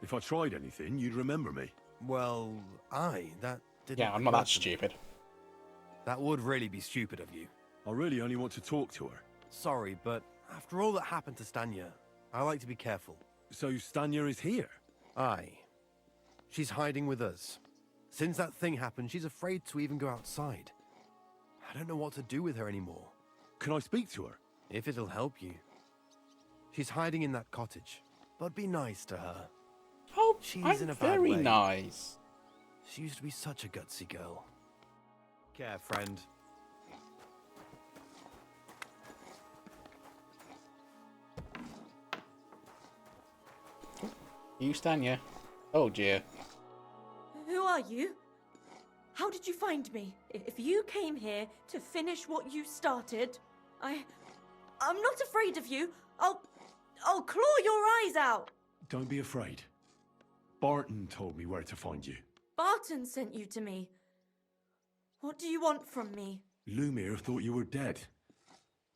If I tried anything, you'd remember me. Well, that didn't... Yeah, I'm not that stupid. That would really be stupid of you. I really only want to talk to her. Sorry, but after all that happened to Stanya, I like to be careful. So Stanya is here? Aye. She's hiding with us. Since that thing happened, she's afraid to even go outside. I don't know what to do with her anymore. Can I speak to her? If it'll help you. She's hiding in that cottage, but be nice to her. Oh, She's I'm in a bad very way. nice. She used to be such a gutsy girl. Care, friend. You, Stanya. Oh, dear. Who are you? How did you find me? If you came here to finish what you started, I'm not afraid of you. I'll claw your eyes out. Don't be afraid. Barton told me where to find you. Barton sent you to me. What do you want from me? Lumir thought you were dead.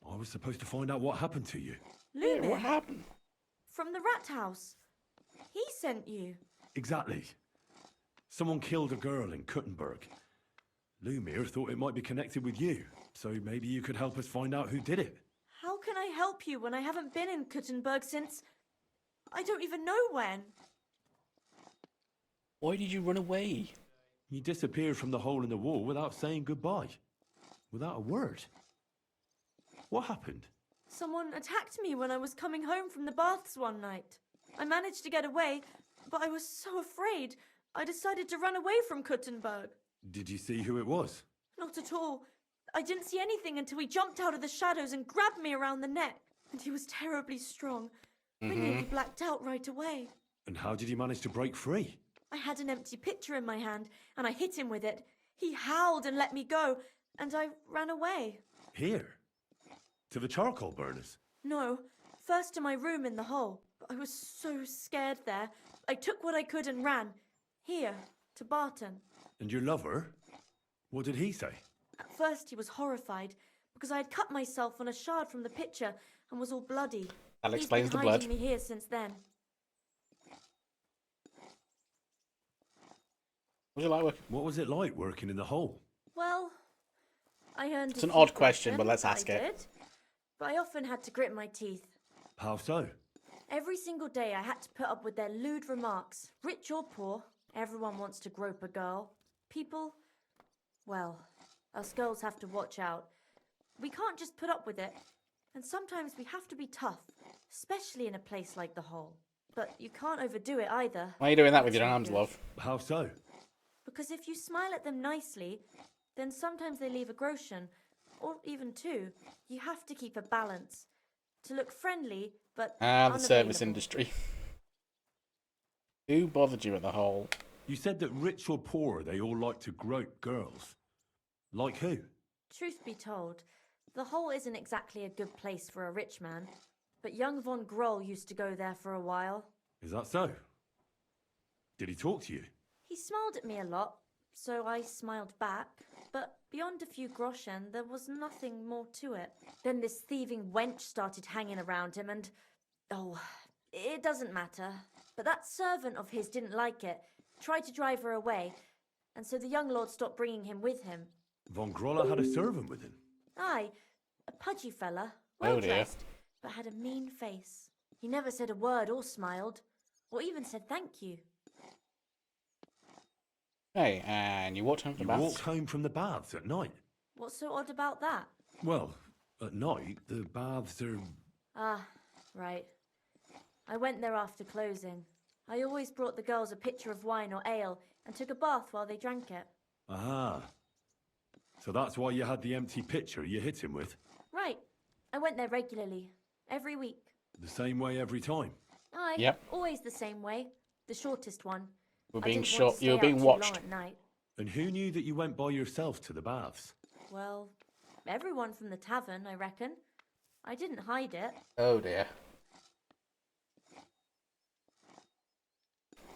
I was supposed to find out what happened to you. Lumir? What happened? From the rat house. He sent you. Exactly. Someone killed a girl in Kuttenberg. Lumir thought it might be connected with you, so maybe you could help us find out who did it. How can I help you when I haven't been in Kuttenberg since... I don't even know when. Why did you run away? You disappeared from the hole in the wall without saying goodbye. Without a word. What happened? Someone attacked me when I was coming home from the baths one night. I managed to get away, but I was so afraid, I decided to run away from Kuttenberg. Did you see who it was? Not at all. I didn't see anything until he jumped out of the shadows and grabbed me around the neck. And he was terribly strong. I nearly blacked out right away. And how did you manage to break free? I had an empty pitcher in my hand, and I hit him with it. He howled and let me go, and I ran away. Here? To the charcoal burners? No, first to my room in the hole. But I was so scared there. I took what I could and ran. Here, to Barton. And your lover? What did he say? At first he was horrified, because I had cut myself on a shard from the pitcher and was all bloody. That He's explains been the blood. hiding me here since then. What was it like working in the hole? Well, I earned It's a an few odd question, but questions, let's ask I it. did. but I often had to grit my teeth. How so? Every single day I had to put up with their lewd remarks. Rich or poor, everyone wants to grope a girl. People, well, us girls have to watch out. We can't just put up with it. And sometimes we have to be tough, especially in a place like the Hole. But you can't overdo it either. Why are you doing that with your arms, love? How so? Because if you smile at them nicely, then sometimes they leave a groschen, or even two. You have to keep a balance. To look friendly, but the service unavailable. industry. Who bothered you at the Hole? You said that rich or poor, they all like to grope girls. Like who? Truth be told, the Hole isn't exactly a good place for a rich man, but young von Groll used to go there for a while. Is that so? Did he talk to you? He smiled at me a lot, so I smiled back, but beyond a few groschen, there was nothing more to it. Then this thieving wench started hanging around him and... oh, it doesn't matter. But that servant of his didn't like it, tried to drive her away, and so the young lord stopped bringing him with him. Von Grolla had a servant with him? Aye, a pudgy fella, Oh, well dear. dressed, but had a mean face. He never said a word or smiled, or even said thank you. Hey, and you walked home from the You baths? walked home from the baths at night? What's so odd about that? Well, at night, the baths are... Ah, right. I went there after closing. I always brought the girls a pitcher of wine or ale and took a bath while they drank it. Ah. So that's why you had the empty pitcher you hit him with? Right. I went there regularly, every week. The same way every time? Aye, Yep. always the same way. The shortest one. We're I being didn't want shot. to You were stay out being too long watched. at night. And who knew that you went by yourself to the baths? Well, everyone from the tavern, I reckon. I didn't hide it. Oh dear.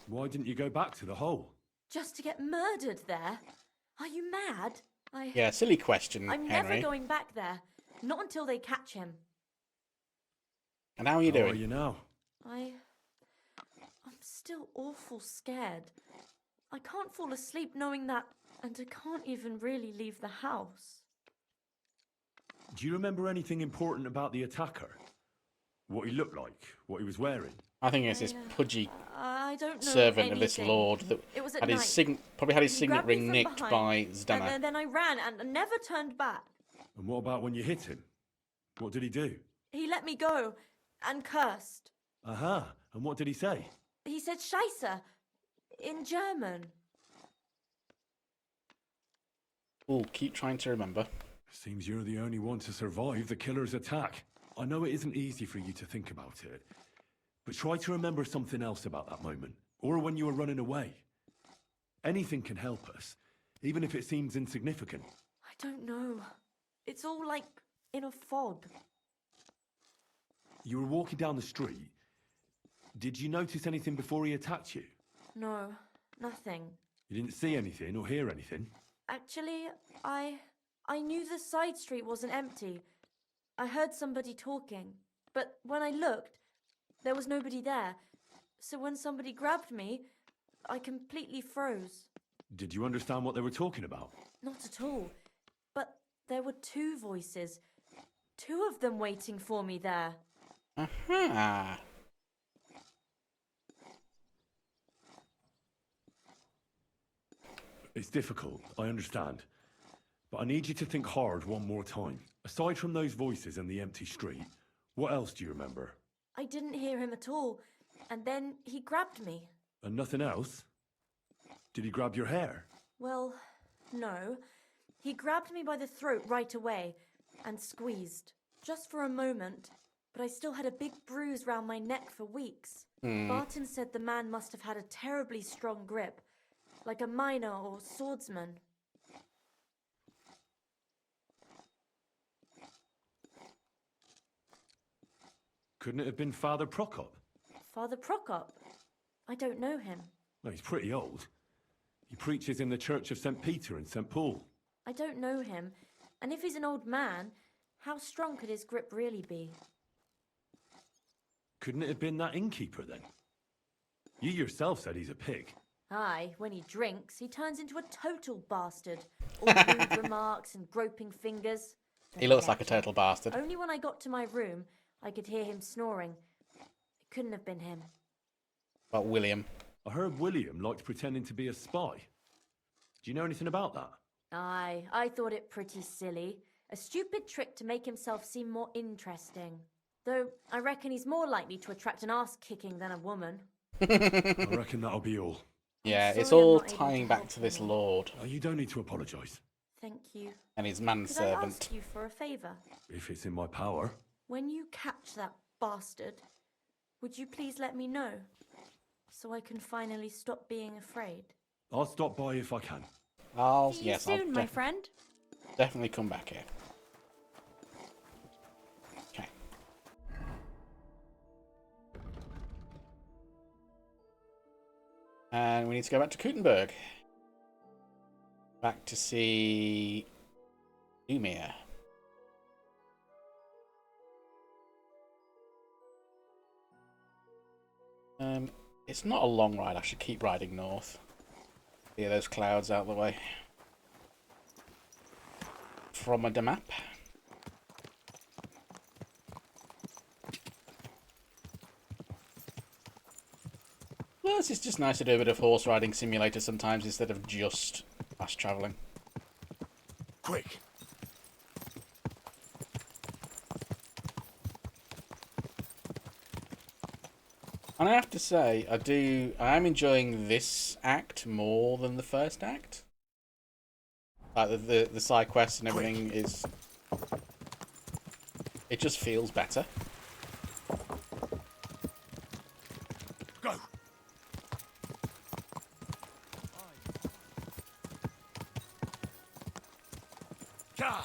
Why didn't you go back to the hole? Just to get murdered there? Are you mad? Yeah, silly question, I'm Henry. never going back there. Not until they catch him. And how are you How doing? are you now? I'm still awful scared. I can't fall asleep knowing that, and I can't even really leave the house. Do you remember anything important about the attacker? What he looked like? What he was wearing? I think it's this pudgy I don't know servant of this anything. lord that It was at had his night. probably had his He signet grabbed me ring from nicked behind, by And Zdemmer. then I ran and never turned back. And what about when you hit him? What did he do? He let me go and cursed. Aha. And what did he say? He said Scheisse in German. Oh, keep trying to remember. Seems you're the only one to survive the killer's attack. I know it isn't easy for you to think about it, but try to remember something else about that moment, or when you were running away. Anything can help us, even if it seems insignificant. I don't know. It's all like in a fog. You were walking down the street. Did you notice anything before he attacked you? No, nothing. You didn't see anything or hear anything? Actually, I knew the side street wasn't empty. I heard somebody talking, but when I looked, there was nobody there. So when somebody grabbed me, I completely froze. Did you understand what they were talking about? Not at all. But there were two voices. Two of them waiting for me there. Aha. It's difficult, I understand. But I need you to think hard one more time. Aside from those voices and the empty street, what else do you remember? I didn't hear him at all, and then he grabbed me. And nothing else? Did he grab your hair? Well, no. He grabbed me by the throat right away and squeezed. Just for a moment, but I still had a big bruise round my neck for weeks. Barton said the man must have had a terribly strong grip, like a miner or swordsman. Couldn't it have been Father Prokop? Father Prokop? I don't know him. No, he's pretty old. He preaches in the Church of St. Peter and St. Paul. I don't know him. And if he's an old man, how strong could his grip really be? Couldn't it have been that innkeeper then? You yourself said he's a pig. Aye, when he drinks, he turns into a total bastard. All rude remarks and groping fingers. He looks like a total bastard. Only when I got to my room, I could hear him snoring. It couldn't have been him. But William. I heard William liked pretending to be a spy. Do you know anything about that? I thought it pretty silly. A stupid trick to make himself seem more interesting. Though I reckon he's more likely to attract an ass-kicking than a woman. I reckon that'll be all. Yeah, it's sorry I'm all not able to tying back help to this you. lord Oh, you don't need to apologise. Thank you. and his Could I manservant. ask you for a favour? If it's in my power. When you catch that bastard, would you please let me know? So I can finally stop being afraid. I'll stop by if I can. See you soon, my friend. Definitely come back here. Okay. And we need to go back to Gutenberg. Back to see Umir. It's not a long ride. I should keep riding north. Clear those clouds out of the way. From the map. Well, it's just nice to do a bit of horse riding simulator sometimes instead of just fast travelling. Quick! And I have to say, I am enjoying this act more than the first act. Like the side quests and everything is, it just feels better. Go! God!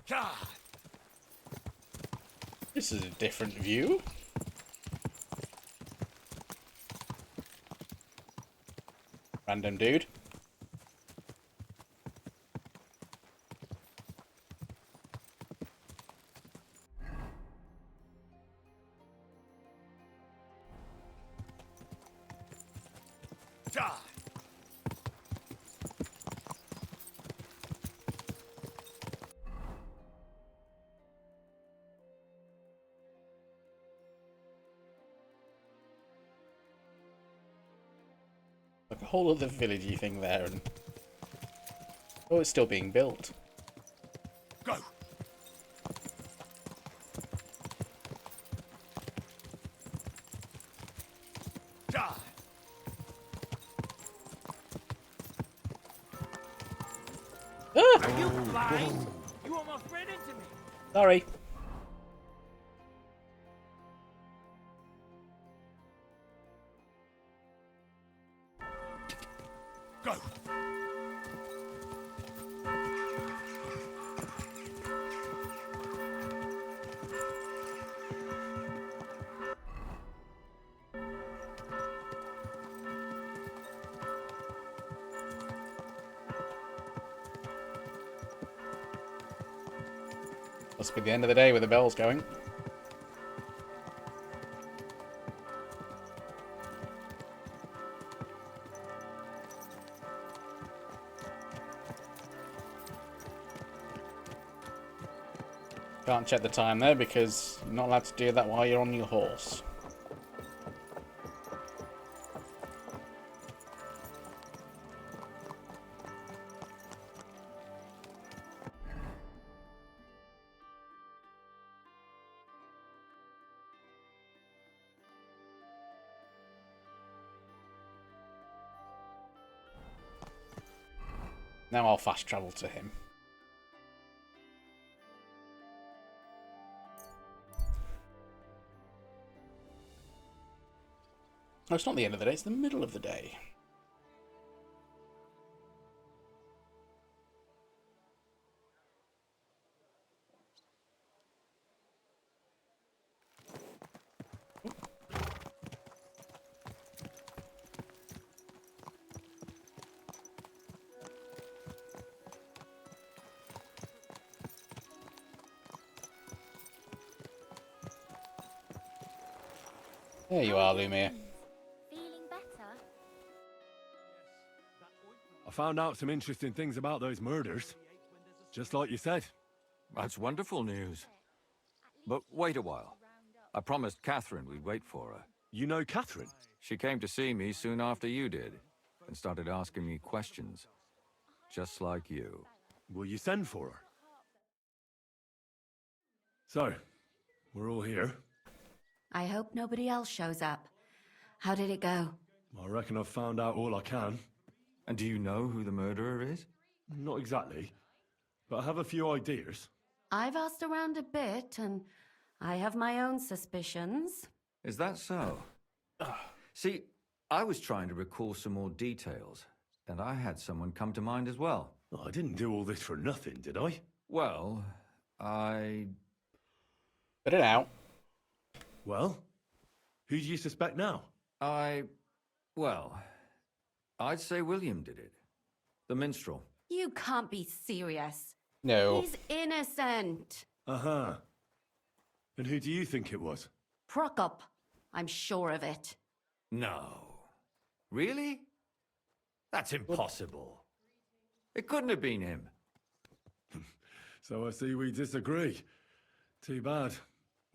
God! This is a different view. Random dude. God! Like a whole other villagey thing there, and oh, it's still being built. Go! God! Ah! Are you blind? You almost ran into me! Sorry. Go! Must be the end of the day with the bells going. Can't check the time there because you're not allowed to do that while you're on your horse. Now I'll fast travel to him. No, it's not the end of the day, it's the middle of the day. There you are, Lumia. Feeling better? I found out some interesting things about those murders. Just like you said. That's wonderful news. But wait a while. I promised Catherine we'd wait for her. You know Catherine? She came to see me soon after you did, and started asking me questions. Just like you. Will you send for her? So, we're all here. I hope nobody else shows up. How did it go? I reckon I've found out all I can. And do you know who the murderer is? Not exactly, but I have a few ideas. I've asked around a bit, and I have my own suspicions. Is that so? See, I was trying to recall some more details, and I had someone come to mind as well. I didn't do all this for nothing, did I? Well, I... Put it out. Well, who do you suspect now? Well, I'd say William did it. The minstrel. You can't be serious. No. He's innocent. Uh-huh. And who do you think it was? Prokop. I'm sure of it. No. Really? That's impossible. It couldn't have been him. So I see we disagree. Too bad.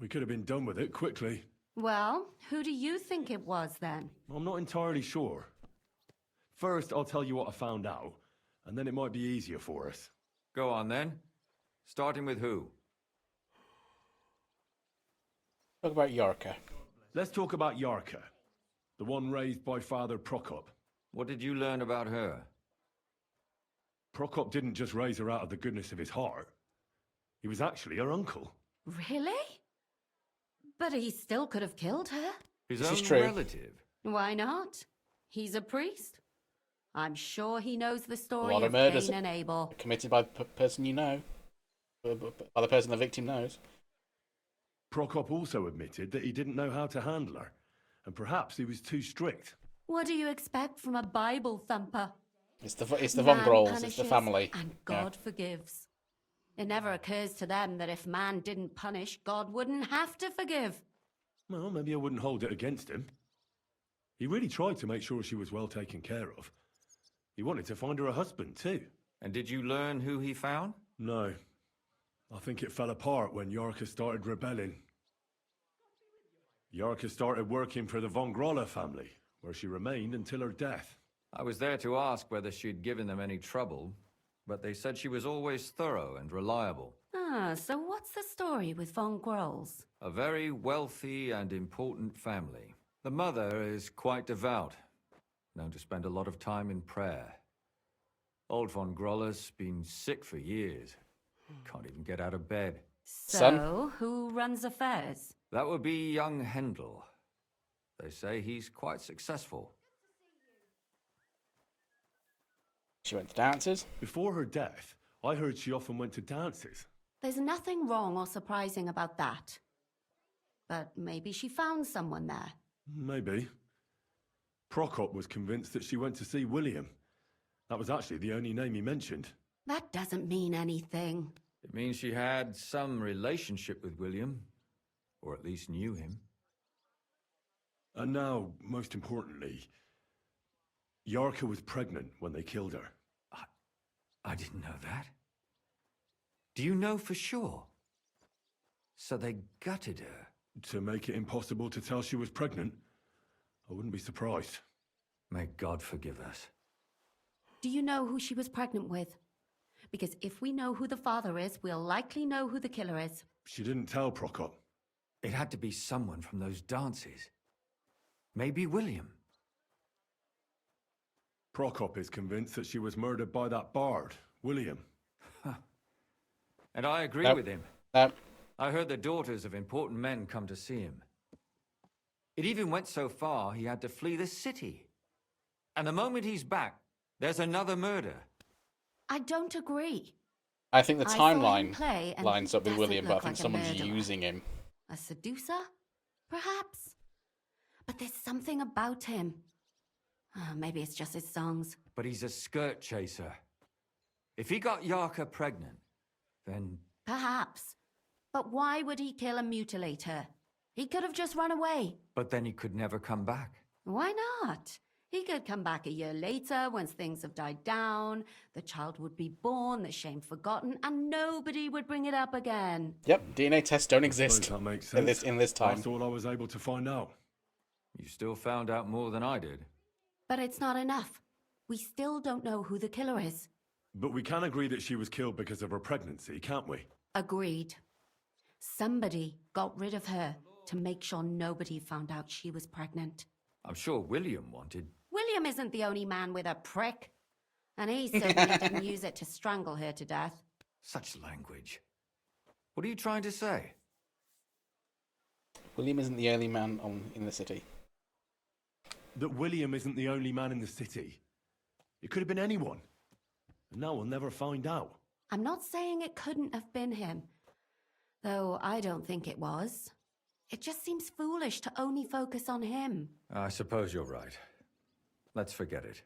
We could have been done with it quickly. Well, who do you think it was then? I'm not entirely sure. First, I'll tell you what I found out, and then it might be easier for us. Go on then. Starting with who? Talk about Yarka. Let's talk about Yarka, the one raised by Father Prokop. What did you learn about her? Prokop didn't just raise her out of the goodness of his heart. He was actually her uncle. Really? But he still could have killed her. His This is own true. relative. Why not? He's a priest. I'm sure he knows the A story lot of of murders Cain and Abel. committed by the person you know. By the person the victim knows. Prokop also admitted that he didn't know how to handle her, and perhaps he was too strict. What do you expect from a Bible thumper? It's the Von Man Grolls, it's the punishes family. And Yeah. God forgives. It never occurs to them that if man didn't punish, God wouldn't have to forgive. Well, maybe I wouldn't hold it against him. He really tried to make sure she was well taken care of. He wanted to find her a husband, too. And did you learn who he found? No. I think it fell apart when Yarka started rebelling. Yarka started working for the Von Grolla family, where she remained until her death. I was there to ask whether she'd given them any trouble, but they said she was always thorough and reliable. Ah, so what's the story with Von Grolls? A very wealthy and important family. The mother is quite devout, known to spend a lot of time in prayer. Old Von Grolla's been sick for years. Can't even get out of bed. So, Son? who runs affairs? That would be young Hendel. They say he's quite successful. She went to dances. Before her death, I heard she often went to dances. There's nothing wrong or surprising about that. But maybe she found someone there. Maybe. Prokop was convinced that she went to see William. That was actually the only name he mentioned. That doesn't mean anything. It means she had some relationship with William, or at least knew him. And now, most importantly, Yarka was pregnant when they killed her. I didn't know that. Do you know for sure? So they gutted her? To make it impossible to tell she was pregnant? I wouldn't be surprised. May God forgive us. Do you know who she was pregnant with? Because if we know who the father is, we'll likely know who the killer is. She didn't tell Prokop. It had to be someone from those dances. Maybe William. Prokop is convinced that she was murdered by that bard, William. And I agree Nope. with him. Nope. I heard the daughters of important men come to see him. It even went so far he had to flee the city. And the moment he's back, there's another murder. I don't agree. I think the I saw him timeline play, and lines he up with doesn't William, but I look think like a someone's murderer. using him. A seducer? Perhaps. But there's something about him. Maybe it's just his songs. But he's a skirt chaser. If he got Yarka pregnant, then... Perhaps. But why would he kill and mutilate her? He could have just run away. But then he could never come back. Why not? He could come back a year later once things have died down, the child would be born, the shame forgotten, and nobody would bring it up again. Yep, DNA tests don't exist That makes sense. in this time. That's all I was able to find out. You still found out more than I did. But it's not enough. We still don't know who the killer is. But we can agree that she was killed because of her pregnancy, can't we? Agreed. Somebody got rid of her to make sure nobody found out she was pregnant. I'm sure William wanted... William isn't the only man with a prick. And he certainly didn't use it to strangle her to death. Such language. What are you trying to say? William isn't the only man in the city. That William isn't the only man in the city. It could have been anyone. And now we'll never find out. I'm not saying it couldn't have been him. Though I don't think it was. It just seems foolish to only focus on him. I suppose you're right. Let's forget it.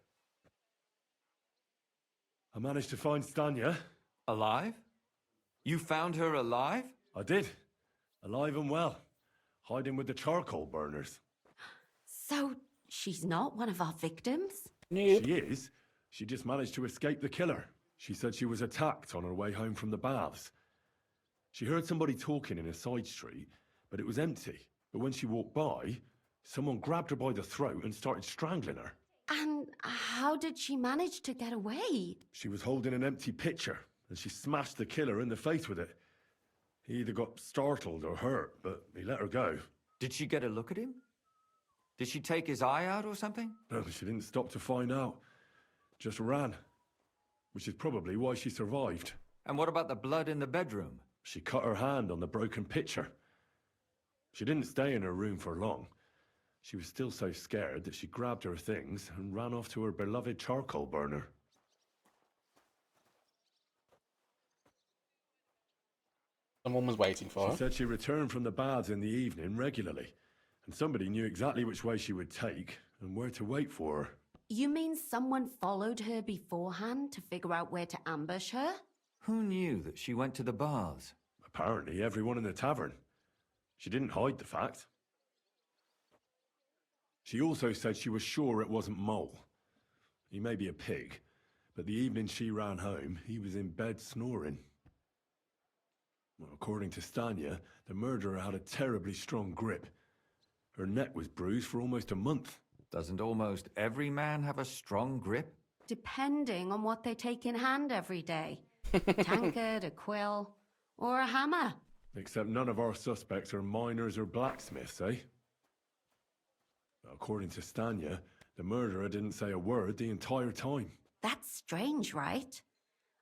I managed to find Stanya. Alive? You found her alive? I did. Alive and well. Hiding with the charcoal burners. So, she's not one of our victims? She is. She just managed to escape the killer. She said she was attacked on her way home from the baths. She heard somebody talking in a side street, but it was empty. But when she walked by, someone grabbed her by the throat and started strangling her. And how did she manage to get away? She was holding an empty pitcher, and she smashed the killer in the face with it. He either got startled or hurt, but he let her go. Did she get a look at him? Did she take his eye out or something? No, she didn't stop to find out. Just ran. Which is probably why she survived. And what about the blood in the bedroom? She cut her hand on the broken pitcher. She didn't stay in her room for long. She was still so scared that she grabbed her things and ran off to her beloved charcoal burner. Someone was waiting for her. She said she returned from the baths in the evening regularly, and somebody knew exactly which way she would take and where to wait for her. You mean someone followed her beforehand to figure out where to ambush her? Who knew that she went to the baths? Apparently everyone in the tavern. She didn't hide the fact. She also said she was sure it wasn't Mole. He may be a pig, but the evening she ran home, he was in bed snoring. Well, according to Stanya, the murderer had a terribly strong grip. Her neck was bruised for almost a month. Doesn't almost every man have a strong grip? Depending on what they take in hand every day. A tankard, a quill, or a hammer. Except none of our suspects are miners or blacksmiths, eh? According to Stanya, the murderer didn't say a word the entire time. That's strange, right?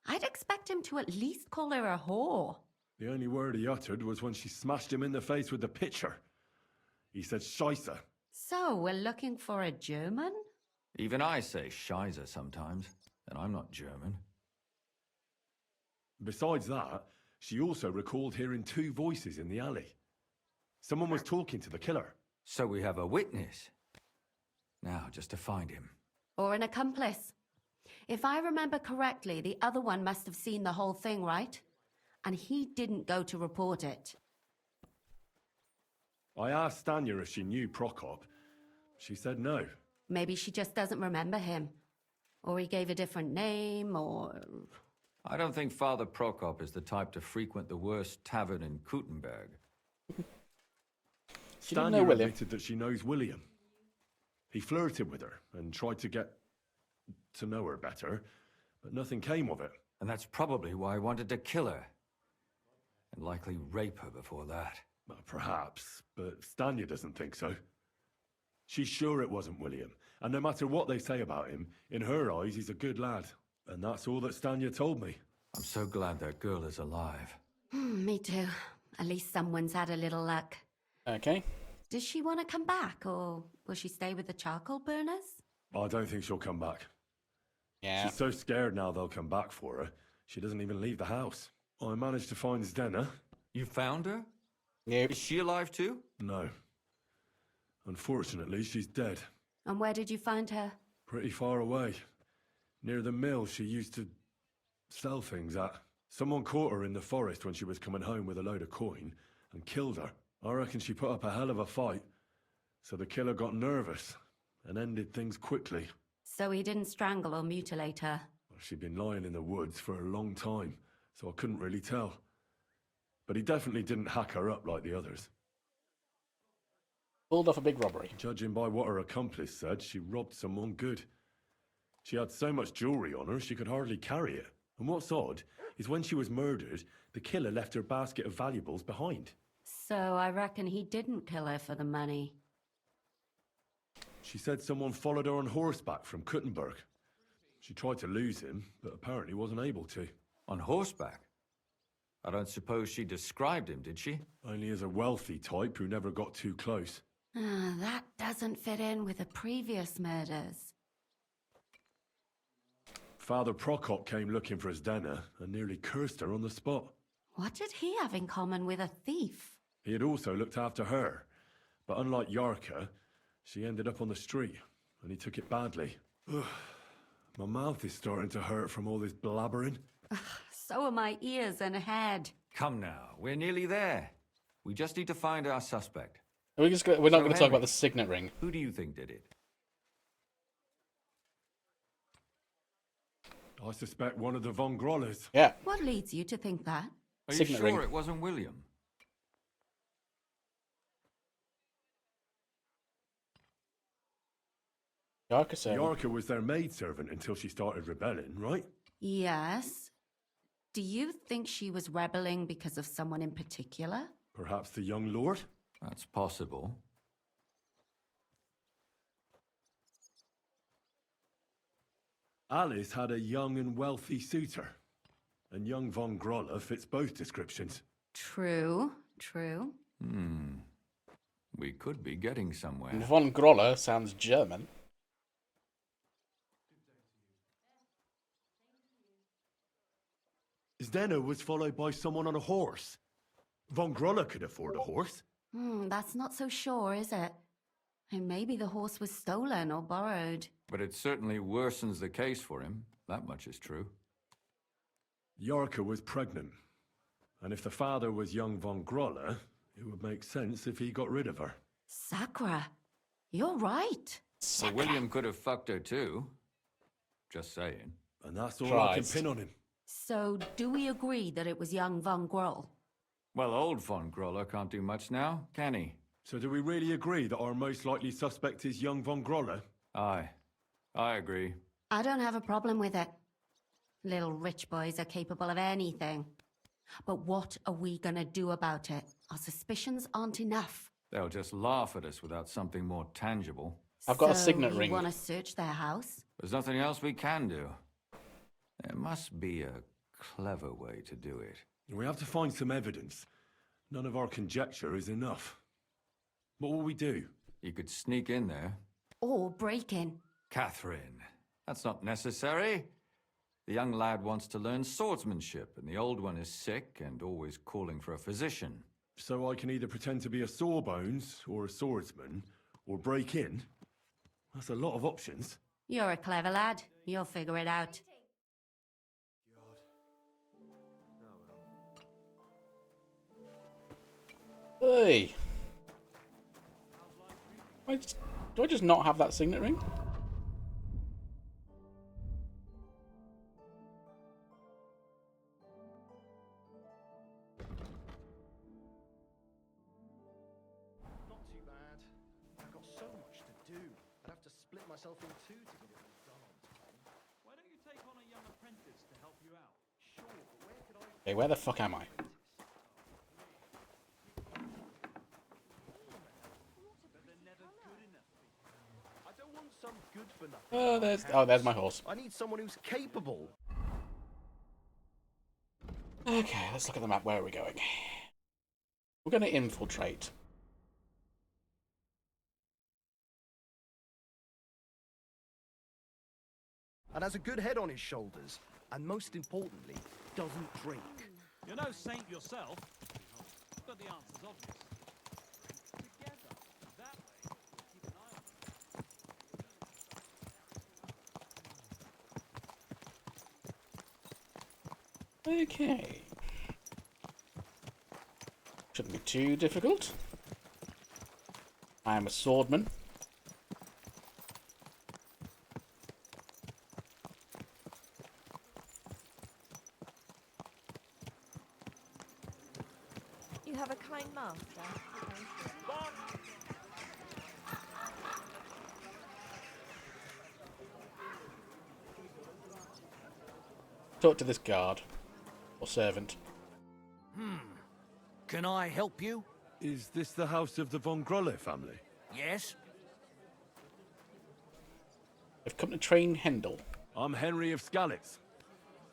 I'd expect him to at least call her a whore. The only word he uttered was when she smashed him in the face with the pitcher. He said Scheisse. So, we're looking for a German? Even I say Scheiße sometimes, and I'm not German. Besides that, she also recalled hearing two voices in the alley. Someone was talking to the killer. So we have a witness. Now, just to find him. Or an accomplice. If I remember correctly, the other one must have seen the whole thing, right? And he didn't go to report it. I asked Stanya if she knew Prokop. She said no. Maybe she just doesn't remember him. Or he gave a different name, or... I don't think Father Prokop is the type to frequent the worst tavern in Kuttenberg. Stanya admitted that she knows William. He flirted with her and tried to get to know her better, but nothing came of it. And that's probably why I wanted to kill her. And likely rape her before that. Well, perhaps, but Stanya doesn't think so. She's sure it wasn't William, and no matter what they say about him, in her eyes he's a good lad. And that's all that Stanya told me. I'm so glad that girl is alive. Me too. At least someone's had a little luck. Okay. Does she want to come back, or will she stay with the charcoal burners? I don't think she'll come back. Yeah. She's so scared now they'll come back for her, she doesn't even leave the house. I managed to find Zdena. You found her? Yep. Is she alive too? No. Unfortunately, she's dead. And where did you find her? Pretty far away. Near the mill she used to sell things at. Someone caught her in the forest when she was coming home with a load of coin and killed her. I reckon she put up a hell of a fight, so the killer got nervous and ended things quickly. So he didn't strangle or mutilate her? She'd been lying in the woods for a long time, so I couldn't really tell. But he definitely didn't hack her up like the others. Pulled off a big robbery. Judging by what her accomplice said, she robbed someone good. She had so much jewelry on her, she could hardly carry it. And what's odd is when she was murdered, the killer left her basket of valuables behind. So I reckon he didn't kill her for the money. She said someone followed her on horseback from Kuttenberg. She tried to lose him, but apparently wasn't able to. On horseback? I don't suppose she described him, did she? Only as a wealthy type who never got too close. That doesn't fit in with the previous murders. Father Prokop came looking for Zdena and nearly cursed her on the spot. What did he have in common with a thief? He had also looked after her, but unlike Yarka, she ended up on the street, and he took it badly. Ugh. My mouth is starting to hurt from all this blabbering. So are my ears and head. Come now, we're nearly there. We just need to find our suspect. We're not going to talk about the signet ring. Who do you think did it? I suspect one of the Von Grollers. Yeah. What leads you to think that? Are you sure it wasn't William? Yarka was their maidservant until she started rebelling, right? Yes. Do you think she was rebelling because of someone in particular? Perhaps the young lord? That's possible. Alice had a young and wealthy suitor, and young Von Groller fits both descriptions. True. We could be getting somewhere. And Von Groller sounds German. Zdena was followed by someone on a horse. Von Groller could afford a horse. That's not so sure, is it? And maybe the horse was stolen or borrowed. But it certainly worsens the case for him. That much is true. Yarka was pregnant. And if the father was young Von Groller, it would make sense if he got rid of her. Sakra, you're right. So William could have fucked her too. Just saying. And that's all I can pin on him. So, do we agree that it was young Von Groll? Well, old Von Groller can't do much now, can he? So do we really agree that our most likely suspect is young Von Groller? Aye. I agree. I don't have a problem with it. Little rich boys are capable of anything. But what are we gonna do about it? Our suspicions aren't enough. They'll just laugh at us without something more tangible. I've got a signet you ring. Want to search their house? There's nothing else we can do. There must be a clever way to do it. We have to find some evidence. None of our conjecture is enough. What will we do? You could sneak in there. Or break in. Catherine, that's not necessary. The young lad wants to learn swordsmanship, and the old one is sick and always calling for a physician. So I can either pretend to be a sawbones, or a swordsman, or break in? That's a lot of options. You're a clever lad. You'll figure it out. Hey! Do I just not have that signet ring? Not too bad. I've got so much to do. I'd have to split myself in two to get it all done on time. Why don't you take on a young apprentice to help you out? Sure, but where could I... Okay, where the fuck am I? I don't want some good for nothing. There's my horse. I need someone who's capable. Okay, let's look at the map. Where are we going? We're going to infiltrate. And has a good head on his shoulders. And most importantly, doesn't drink. You're no saint yourself, but the answer's obvious. Together, that way, we'll keep an eye on Okay. Shouldn't be too difficult. I am a swordman. You have a kind master. Talk to this guard. Or servant. Can I help you? Is this the house of the von Grolle family? Yes? I've come to train Hendel. I'm Henry of Skalitz.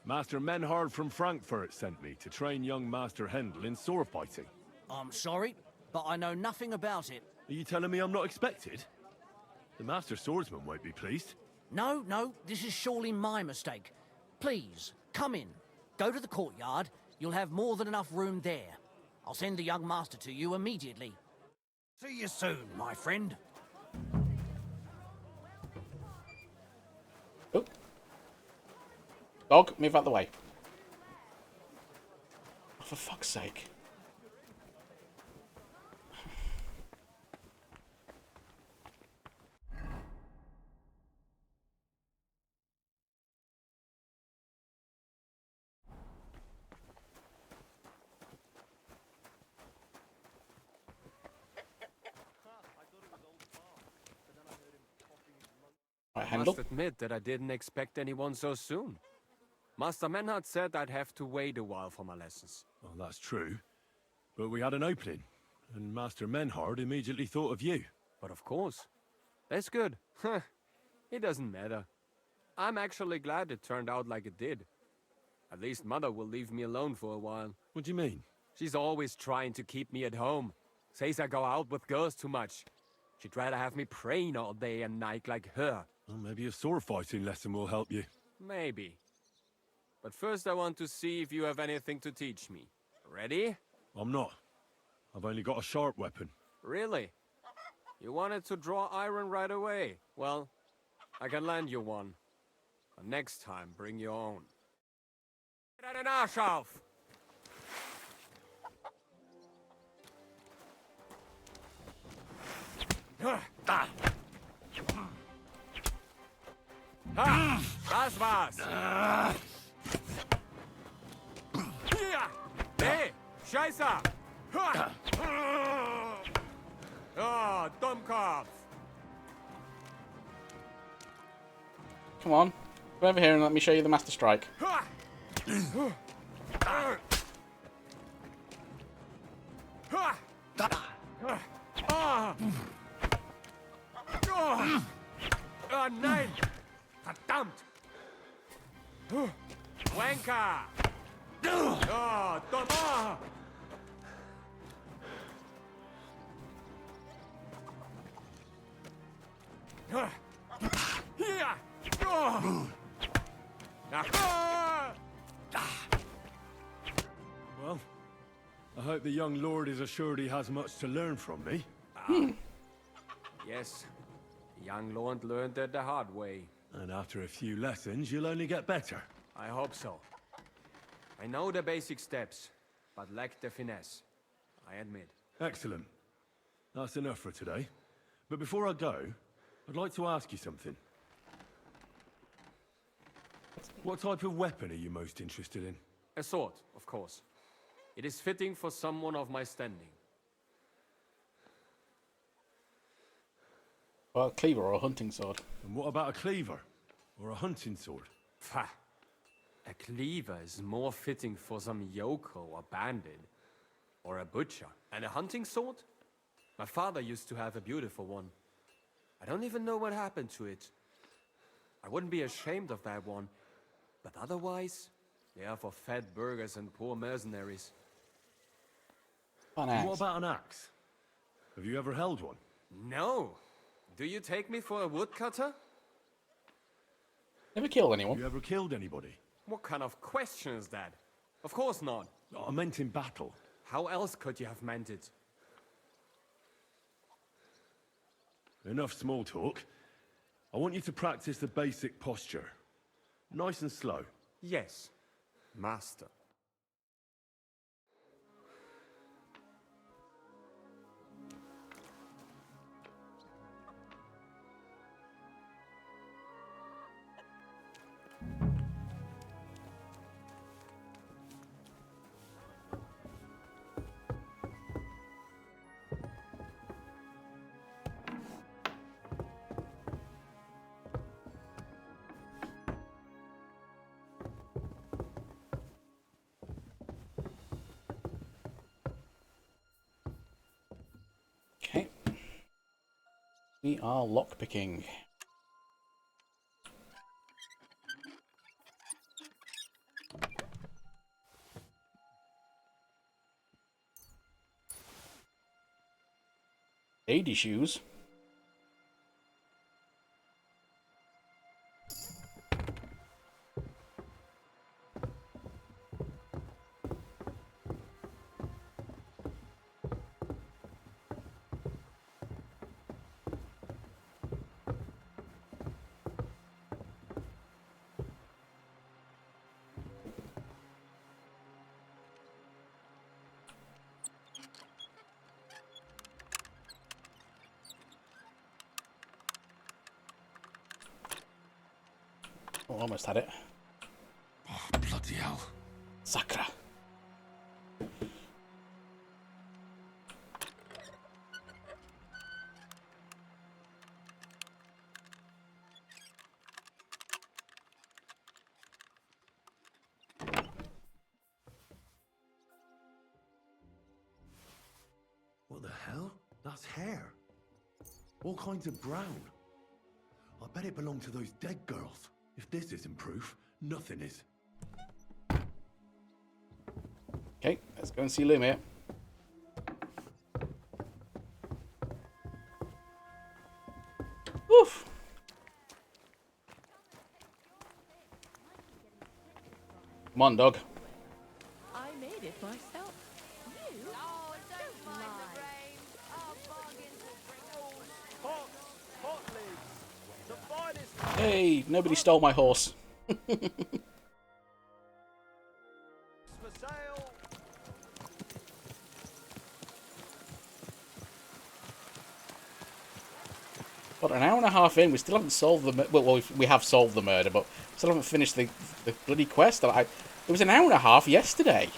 Master Menhard from Frankfurt sent me to train young Master Hendel in sword fighting. I'm sorry, but I know nothing about it. Are you telling me I'm not expected? The Master Swordsman won't be pleased. No, this is surely my mistake. Please, come in. Go to the courtyard. You'll have more than enough room there. I'll send the young master to you immediately. See you soon, my friend. Oh. Dog, move out the way. Oh, for fuck's sake. Right, I must Hendel. admit that I didn't expect anyone so soon. Master Menhard said I'd have to wait a while for my lessons. Well, that's true. But we had an opening, and Master Menhard immediately thought of you. But of course. That's good. It doesn't matter. I'm actually glad it turned out like it did. At least Mother will leave me alone for a while. What do you mean? She's always trying to keep me at home. Says I go out with girls too much. She'd rather have me praying all day and night like her. Well, maybe a sword fighting lesson will help you. Maybe. But first I want to see if you have anything to teach me. Ready? I'm not. I've only got a sharp weapon. Really? You wanted to draw iron right away. Well, I can lend you one. But next time, bring your own. Get an Arsch auf! Ha! Das war's! Hier! Hey! Scheiße! Oh, Dummkopf! Come on. Come over here and let me show you the Master Strike. Oh nein! Verdammt! Wanker! Oh, dumm! Oh. Hier! Oh. Well, I hope the young lord is assured he has much to learn from me. Yes, the young lord learned it the hard way. And after a few lessons, you'll only get better. I hope so. I know the basic steps, but lack the finesse. I admit. Excellent. That's enough for today. But before I go, I'd like to ask you something. What type of weapon are you most interested in? A sword, of course. It is fitting for someone of my standing. Well, a cleaver or a hunting sword. And what about a cleaver? Or a hunting sword? Pah. A cleaver is more fitting for some yokel or bandit. Or a butcher. And a hunting sword? My father used to have a beautiful one. I don't even know what happened to it. I wouldn't be ashamed of that one. But otherwise, they are for fat burghers and poor mercenaries. An axe. What about an axe? Have you ever held one? No. Do you take me for a woodcutter? Never killed anyone. You ever killed anybody? What kind of question is that? Of course not. I meant in battle. How else could you have meant it? Enough small talk. I want you to practice the basic posture. Nice and slow. Yes, master. We are lockpicking. Lady shoes. Oh, almost had it. Oh, bloody hell. Sakra. What the hell? That's hair. All kinds of brown. I bet it belonged to those dead girls. If this isn't proof, nothing is. Okay, let's go and see Lumia. Woof. Come on, dog. I made it myself. You? Oh, don't mind the rain. Our bargains will bring us Hot lids. The finest. Hey, nobody stole my horse. For sale. But an hour and a half in, we still haven't solved the... Well, we have solved the murder, but still haven't finished the bloody quest. It was an hour and a half yesterday.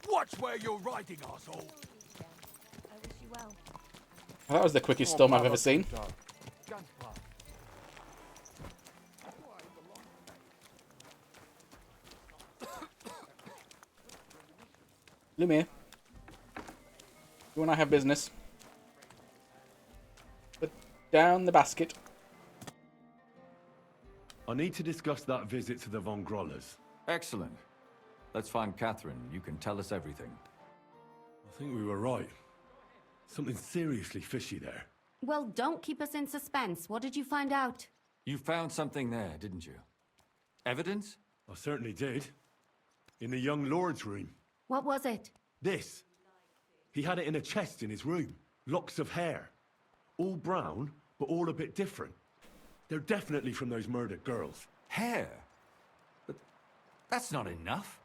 Watch where you're riding, arsehole. I wish you well. That was the quickest storm I've ever seen. Lumia. You and I have business. Put down the basket. I need to discuss that visit to the Von Grollers. Excellent. Let's find Catherine. You can tell us everything. I think we were right. Something seriously fishy there. Well, don't keep us in suspense. What did you find out? You found something there, didn't you? Evidence? I certainly did. In the young lord's room. What was it? This. He had it in a chest in his room. Locks of hair. All brown, but all a bit different. They're definitely from those murdered girls. Hair? But that's not enough.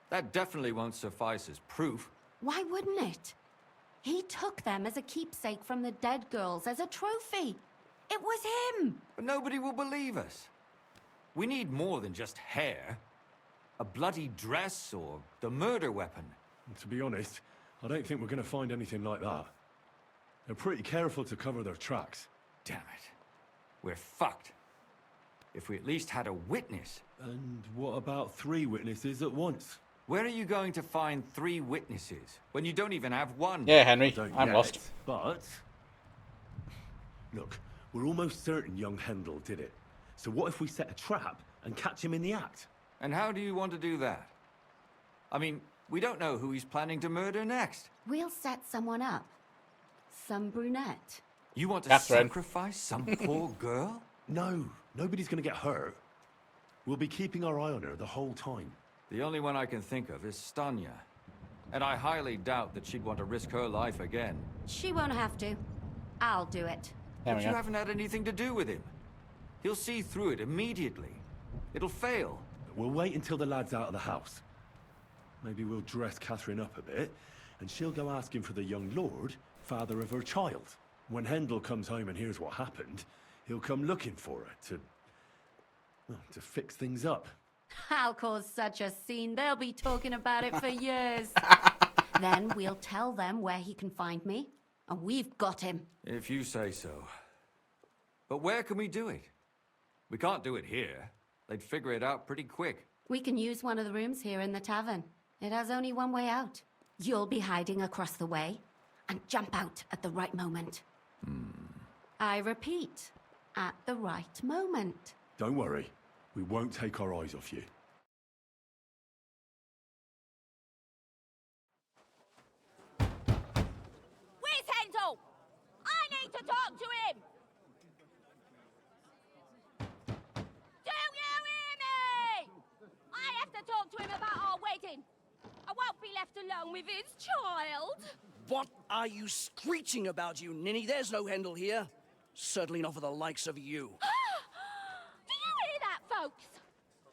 That definitely won't suffice as proof. Why wouldn't it? He took them as a keepsake from the dead girls, as a trophy. It was him! But nobody will believe us. We need more than just hair. A bloody dress or the murder weapon. And to be honest, I don't think we're going to find anything like that. They're pretty careful to cover their tracks. Damn it. We're fucked. If we at least had a witness. And what about 3 witnesses at once? Where are you going to find 3 witnesses when you don't even have one? Yeah, Henry, I'm lost. But look, we're almost certain young Hendel did it. So what if we set a trap and catch him in the act? And how do you want to do that? I mean, we don't know who he's planning to murder next. We'll set someone up. Some brunette. You want to Catherine. sacrifice some poor girl? No, nobody's going to get hurt. We'll be keeping our eye on her the whole time. The only one I can think of is Stanya. And I highly doubt that she'd want to risk her life again. She won't have to. I'll do it. There But we you go. haven't had anything to do with him. He'll see through it immediately. It'll fail. We'll wait until the lad's out of the house. Maybe we'll dress Catherine up a bit, and she'll go asking for the young lord, father of her child. When Hendel comes home and hears what happened, he'll come looking for her to fix things up. I'll cause such a scene, they'll be talking about it for years. Then we'll tell them where he can find me, and we've got him. If you say so. But where can we do it? We can't do it here. They'd figure it out pretty quick. We can use one of the rooms here in the tavern. It has only one way out. You'll be hiding across the way and jump out at the right moment. I repeat, at the right moment. Don't worry. We won't take our eyes off you. Where's Handel? I need to talk to him! Do you hear me? I have to talk to him about our wedding. I won't be left alone with his child. What are you screeching about, you ninny? There's no Hendel here. Certainly not for the likes of you. Do you hear that, folks?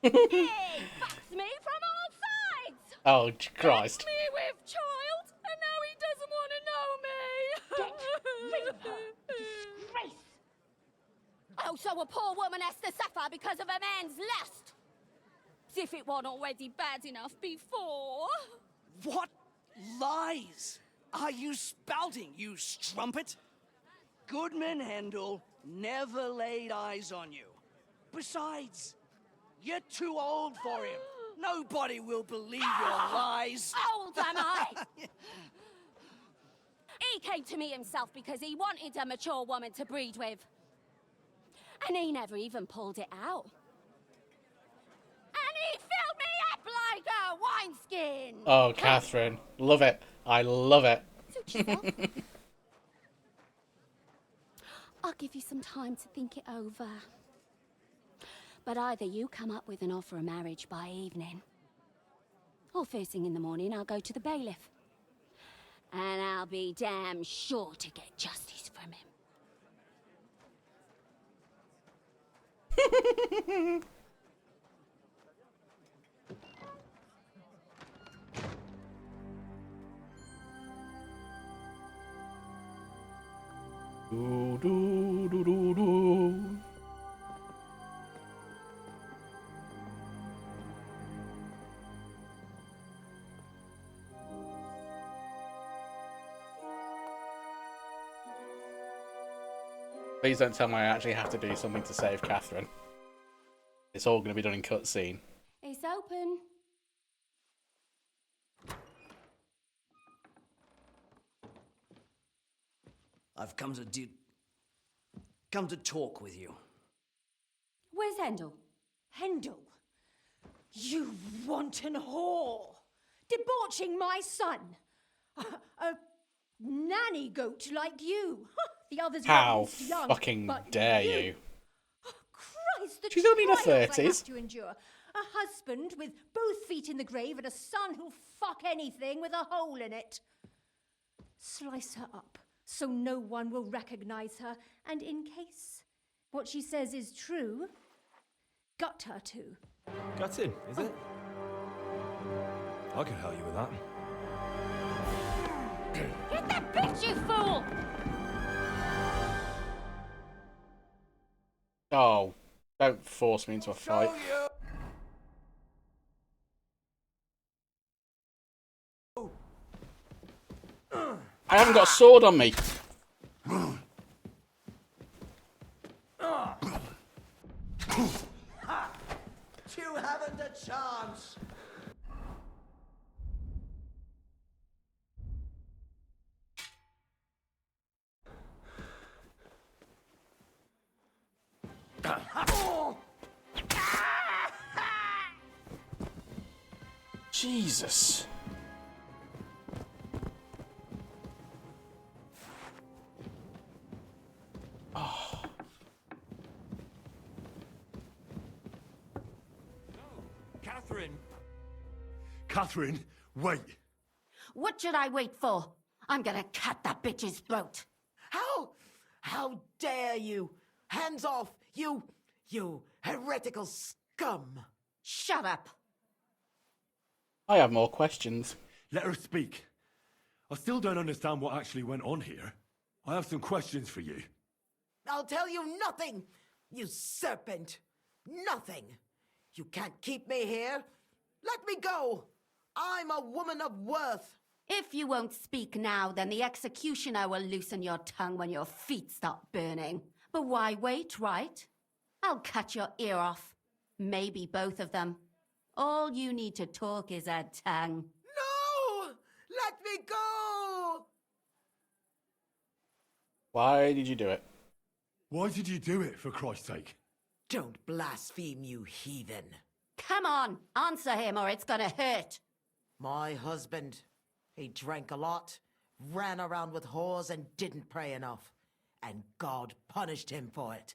He fucks me from all sides. Oh, Christ. Me with child, and now he doesn't want to know me. Get rid of her. Disgrace. Oh, so a poor woman has to suffer because of a man's lust. As if it wasn't already bad enough before. What lies are you spouting, you strumpet? Goodman Hendel never laid eyes on you. Besides, you're too old for him. Nobody will believe your lies. Old am I? He came to me himself because he wanted a mature woman to breed with. And he never even pulled it out. And he filled me up like a wineskin. Oh, Catherine. Love it. I love it. I'll give you some time to think it over. But either you come up with an offer of marriage by evening, or first thing in the morning I'll go to the bailiff. And I'll be damn sure to get justice from him. Do, do, do, do, do. Please don't tell me I actually have to do something to save Catherine. It's all going to be done in cutscene. It's open. I've come to talk with you. Where's Hendel? Hendel? You wanton whore! Debauching my son! A nanny goat like you! The others were How at least young, fucking but dare you? Christ, the She's only in her trials I 30s. have to endure. A husband with both feet in the grave and a son who'll fuck anything with a hole in it. Slice her up so no one will recognize her, and in case what she says is true, gut her too. Gutting, is it? I can help you with that. Get that bitch, you fool! Oh, don't force me into a fight. I haven't got a sword on me. You haven't a chance. Jesus. Oh. Catherine! Catherine, wait! What should I wait for? I'm gonna cut that bitch's throat. How dare you? Hands off, you heretical scum! Shut up! I have more questions. Let her speak. I still don't understand what actually went on here. I have some questions for you. I'll tell you nothing, you serpent! Nothing! You can't keep me here! Let me go! I'm a woman of worth! If you won't speak now, then the executioner will loosen your tongue when your feet start burning. But why wait, right? I'll cut your ear off. Maybe both of them. All you need to talk is a tongue. No! Let me go! Why did you do it? Why did you do it, for Christ's sake? Don't blaspheme, you heathen. Come on, answer him or it's gonna hurt. My husband, he drank a lot, ran around with whores and didn't pray enough. And God punished him for it.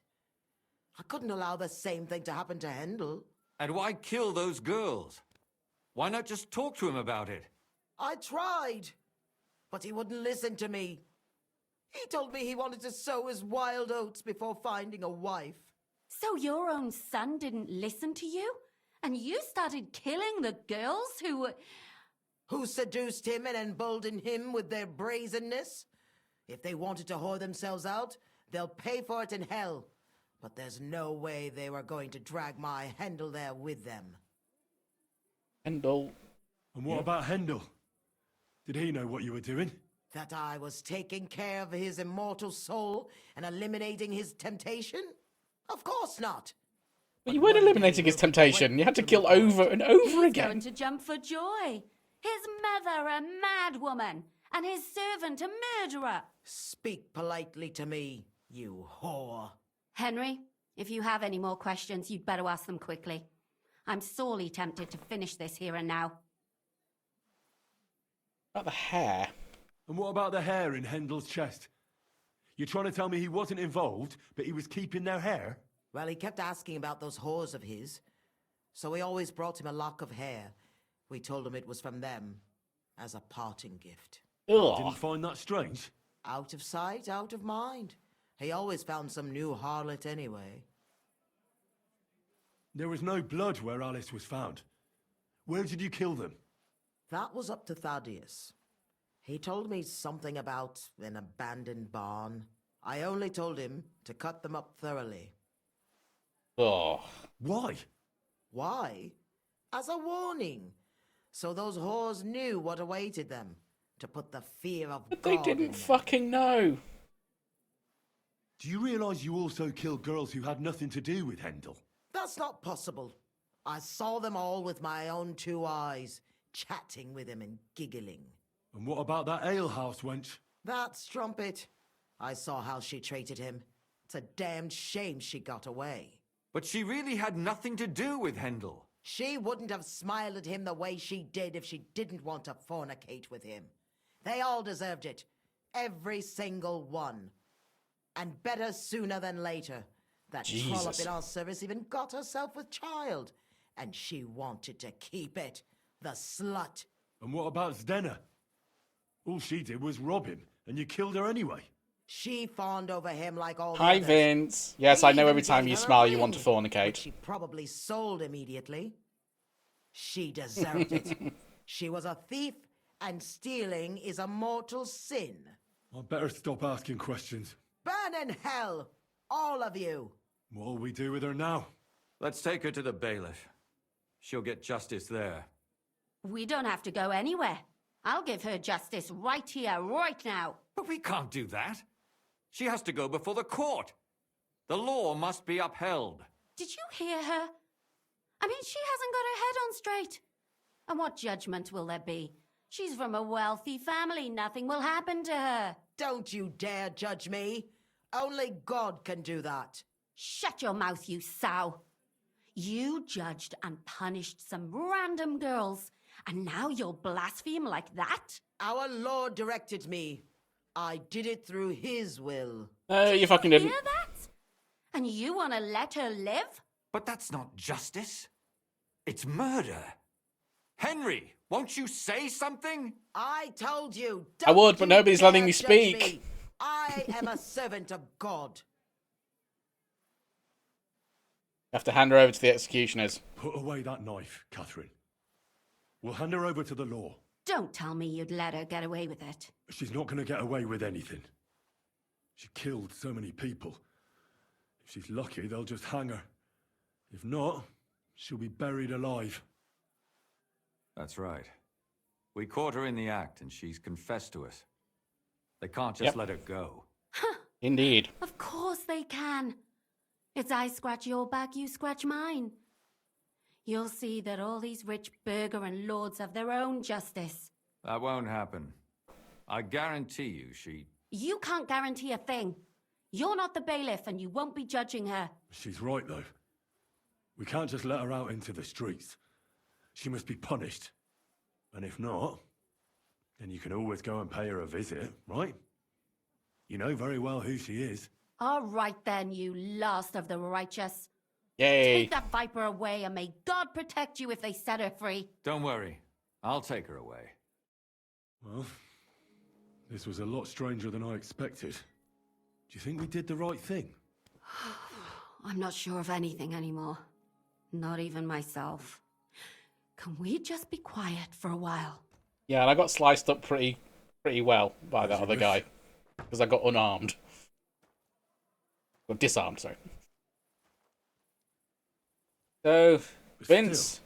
I couldn't allow the same thing to happen to Hendel. And why kill those girls? Why not just talk to him about it? I tried, but he wouldn't listen to me. He told me he wanted to sow his wild oats before finding a wife. So your own son didn't listen to you? And you started killing the girls who seduced him and emboldened him with their brazenness? If they wanted to whore themselves out, they'll pay for it in hell. But there's no way they were going to drag my Hendel there with them. Hendel. And what about Hendel? Did he know what you were doing? That I was taking care of his immortal soul and eliminating his temptation? Of course not. But you weren't eliminating his temptation. You had to kill over and over He's again. going to jump for joy. His mother a mad woman, and his servant a murderer. Speak politely to me, you whore. Henry, if you have any more questions, you'd better ask them quickly. I'm sorely tempted to finish this here and now. About the hair. And what about the hair in Hendel's chest? You're trying to tell me he wasn't involved, but he was keeping their hair? Well, he kept asking about those whores of his, so we always brought him a lock of hair. We told him it was from them, as a parting gift. Ugh. Didn't find that strange? Out of sight, out of mind. He always found some new harlot anyway. There was no blood where Alice was found. Where did you kill them? That was up to Thaddeus. He told me something about an abandoned barn. I only told him to cut them up thoroughly. Oh. Why? Why? As a warning. So those whores knew what awaited them. To put the fear of But God they in didn't them. fucking know. Do you realise you also killed girls who had nothing to do with Hendel? That's not possible. I saw them all with my own 2 eyes, chatting with him and giggling. And what about that alehouse wench? That strumpet. I saw how she treated him. It's a damned shame she got away. But she really had nothing to do with Hendel. She wouldn't have smiled at him the way she did if she didn't want to fornicate with him. They all deserved it. Every single one. And better sooner than later. That trollop in our service even got herself with child. And she wanted to keep it. The slut. And what about Zdenna? All she did was rob him, and you killed her anyway. She fawned over him like all the Hi, others. Vince. Yes, He I know even every time gave you her a smile you want to ring, which fornicate. she probably sold immediately. She deserved it. She was a thief, and stealing is a mortal sin. I'd better stop asking questions. Burn in hell, all of you. What'll we do with her now? Let's take her to the bailiff. She'll get justice there. We don't have to go anywhere. I'll give her justice right here, right now. But we can't do that. She has to go before the court. The law must be upheld. Did you hear her? I mean, she hasn't got her head on straight. And what judgment will there be? She's from a wealthy family. Nothing will happen to her. Don't you dare judge me. Only God can do that. Shut your mouth, you sow. You judged and punished some random girls, and now you'll blaspheme like that? Our Lord directed me. I did it through His will. You fucking didn't. Hear that? And you want to let her live? But that's not justice. It's murder. Henry, won't you say something? I told you. I would, but don't you nobody's letting dare me judge speak. me. I am a servant of God. You have to hand her over to the executioners. Put away that knife, Catherine. We'll hand her over to the law. Don't tell me you'd let her get away with it. She's not going to get away with anything. She killed so many people. If she's lucky, they'll just hang her. If not, she'll be buried alive. That's right. We caught her in the act, and she's confessed to us. They can't just let her go. Indeed. Of course they can. It's I scratch your back, you scratch mine. You'll see that all these rich burgher and lords have their own justice. That won't happen. I guarantee you she... You can't guarantee a thing. You're not the bailiff, and you won't be judging her. She's right, though. We can't just let her out into the streets. She must be punished. And if not, then you can always go and pay her a visit, right? You know very well who she is. All right then, you last of the righteous. Yay. Take that viper away, and may God protect you if they set her free. Don't worry. I'll take her away. Well, this was a lot stranger than I expected. Do you think we did the right thing? I'm not sure of anything anymore. Not even myself. Can we just be quiet for a while? Yeah, and I got sliced up pretty well by that other guy. Because I got unarmed. Or disarmed, sorry. So, Vince,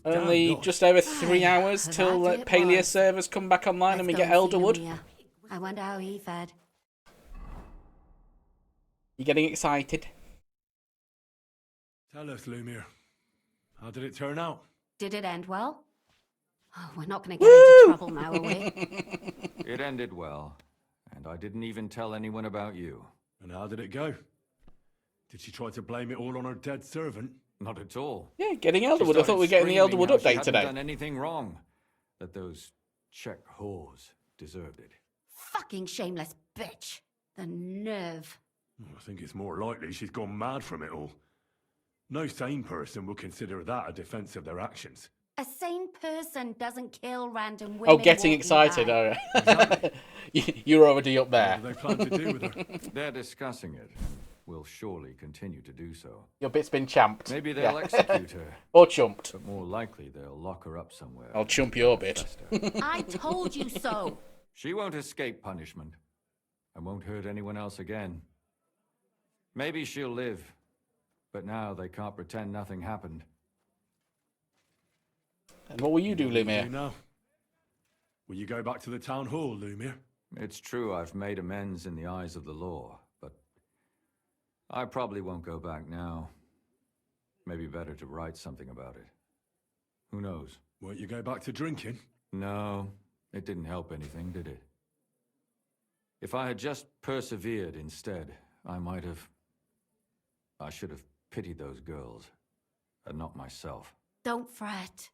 only just over 3 hours till Palea servers come back online and we get Elderwood. I wonder how he fared. You getting excited? Tell us, Lumiere. How did it turn out? Did it end well? Oh, we're not going to get into trouble now, are we? It ended well, and I didn't even tell anyone about you. And how did it go? Did she try to blame it all on her dead servant? Not at all. Yeah, getting Elderwood. I thought we were getting the Elderwood update today. She hadn't done anything wrong. That those Czech whores deserved it. Fucking shameless bitch. The nerve. I think it's more likely she's gone mad from it all. No sane person would consider that a defense of their actions. A sane person doesn't kill random women. Oh, getting excited. All right. You're already up there. What do they plan to do with her? They're discussing it. Will surely continue to do so. Your bit's been champed. Maybe they'll execute her. Or chumped. But more likely they'll lock her up somewhere. I'll chump your bit. I told you so. She won't escape punishment. And won't hurt anyone else again. Maybe she'll live. But now they can't pretend nothing happened. And what will you do, Lumiere? Now? Will you go back to the town hall, Lumiere? It's true I've made amends in the eyes of the law, but I probably won't go back now. Maybe better to write something about it. Who knows? Won't you go back to drinking? No, it didn't help anything, did it? If I had just persevered instead, I should have pitied those girls, and not myself. Don't fret.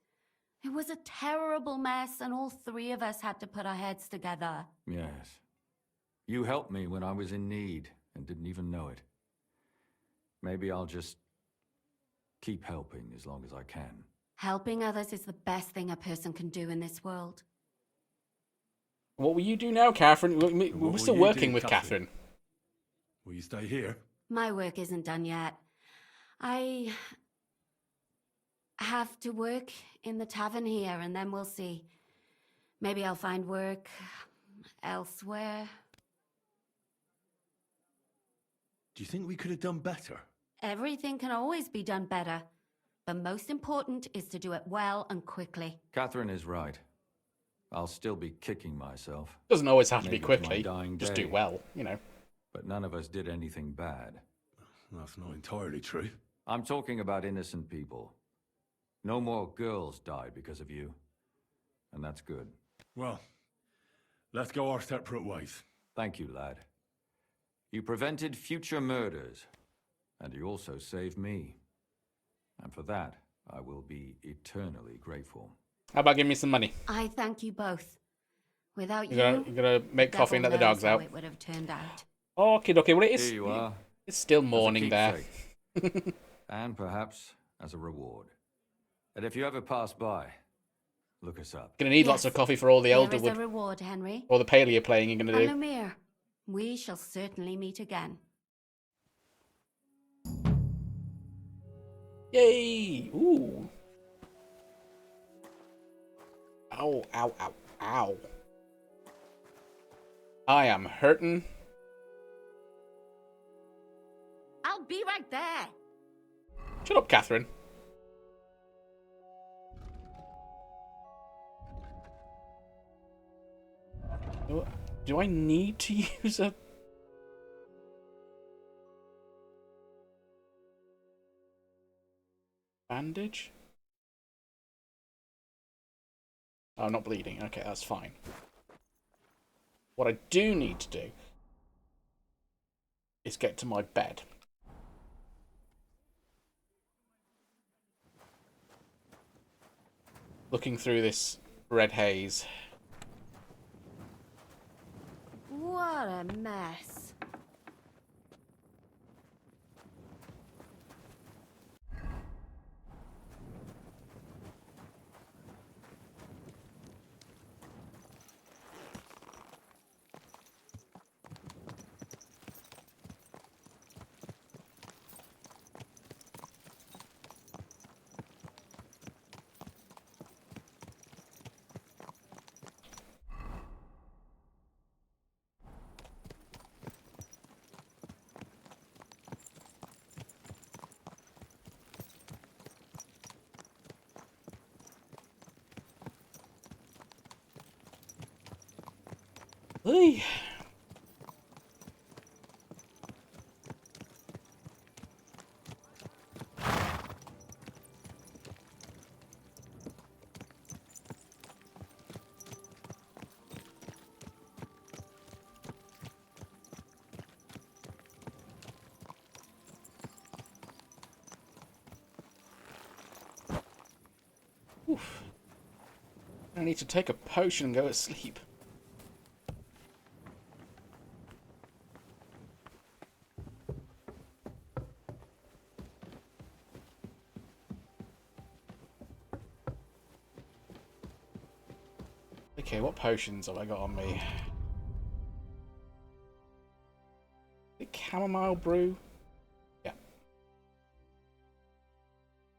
It was a terrible mess, and all three of us had to put our heads together. Yes. You helped me when I was in need, and didn't even know it. Maybe I'll just keep helping as long as I can. Helping others is the best thing a person can do in this world. What will you do now, Catherine? We're still working with Catherine. Will you stay here? My work isn't done yet. I have to work in the tavern here, and then we'll see. Maybe I'll find work elsewhere. Do you think we could have done better? Everything can always be done better. But most important is to do it well and quickly. Catherine is right. I'll still be kicking myself. Doesn't always have to be Maybe it's quickly. my dying Just day. do well, you know. But none of us did anything bad. That's not entirely true. I'm talking about innocent people. No more girls died because of you. And that's good. Well, let's go our separate ways. Thank you, lad. You prevented future murders. And you also saved me. And for that, I will be eternally grateful. How about giving me some money? I thank you both. Without You're gonna make coffee and let the dogs how out. it would have turned out. Okay, well it is. Here you are. It's still As a morning there. keepsake. And perhaps as a reward. And if you ever pass by, look us up. Gonna need lots of coffee for all the There is Elderwood a reward, Henry. or the Palea playing you're gonna do. Alumir, we shall certainly meet again. Yay! Ooh. Ow, ow, ow, ow. I am hurting. I'll be right there. Shut up, Catherine. Do I need to use a... bandage? Oh, I'm not bleeding. Okay, that's fine. What I do need to do is get to my bed. Looking through this red haze. What a mess. Hey. Oof. I need to take a potion and go to sleep. Okay, what potions have I got on me? Is it chamomile brew? Yeah.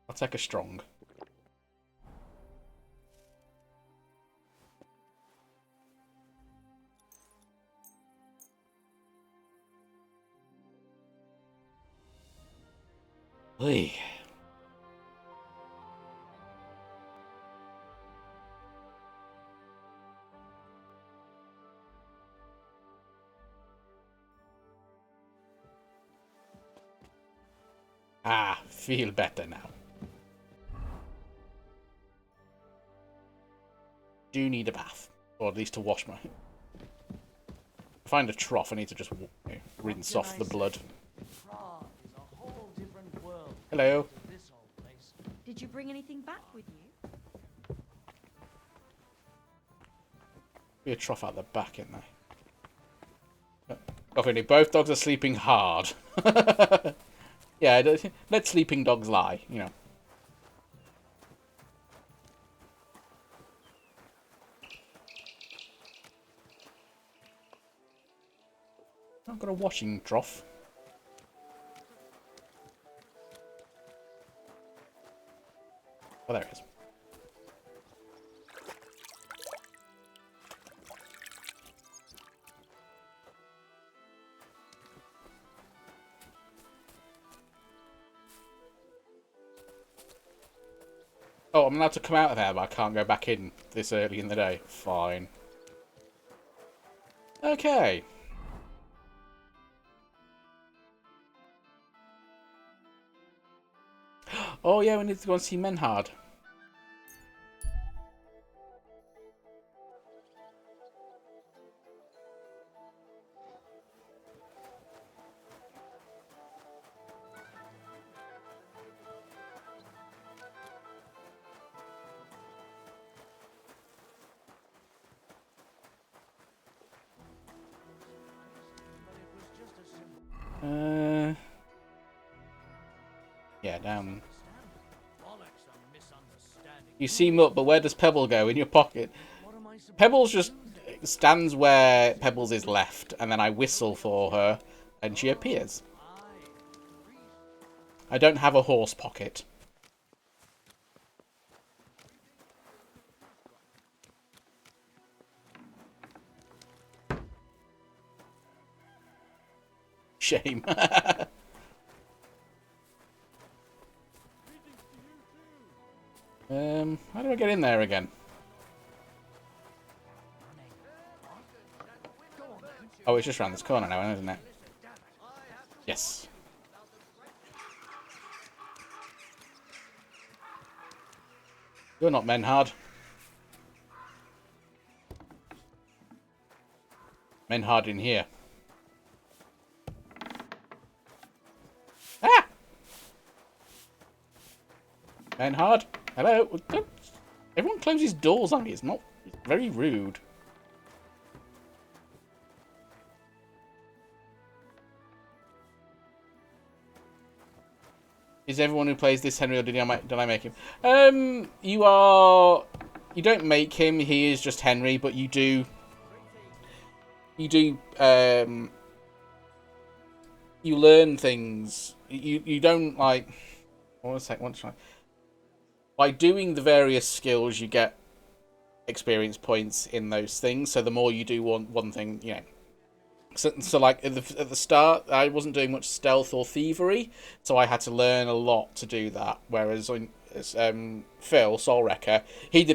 I'll take a strong. Hey. Ah, feel better now. Do need a bath. Or at least to wash my... Find a trough, I need to just rinse off the blood. Hello. Did you bring anything back with you? Be a trough out the back, isn't there? Obviously, both dogs are sleeping hard. Yeah, let sleeping dogs lie, you know. I've got a washing trough. Oh, there it is. Oh, I'm allowed to come out of there, but I can't go back in this early in the day. Fine. Okay. Oh yeah, we need to go and see Menhard. Yeah, down. You seem up, but where does Pebble go? In your pocket. Pebbles just stands where Pebbles is left, and then I whistle for her, and she appears. I don't have a horse pocket. Shame. How do I get in there again? Oh, it's just around this corner now, isn't it? Yes. You're not Menhard. Menhard in here. Ah! Menhard, hello. Don't... Everyone closes doors on me. It's not very rude. Is everyone who plays this Henry, or did I make him? You don't make him. He is just Henry, but you do. You learn things. You don't like. One sec. One try. By doing the various skills, you get experience points in those things. So the more you do one thing, you know. So like at the start, I wasn't doing much stealth or thievery, so I had to learn a lot to do that. Whereas Phil Soulwrecker, he's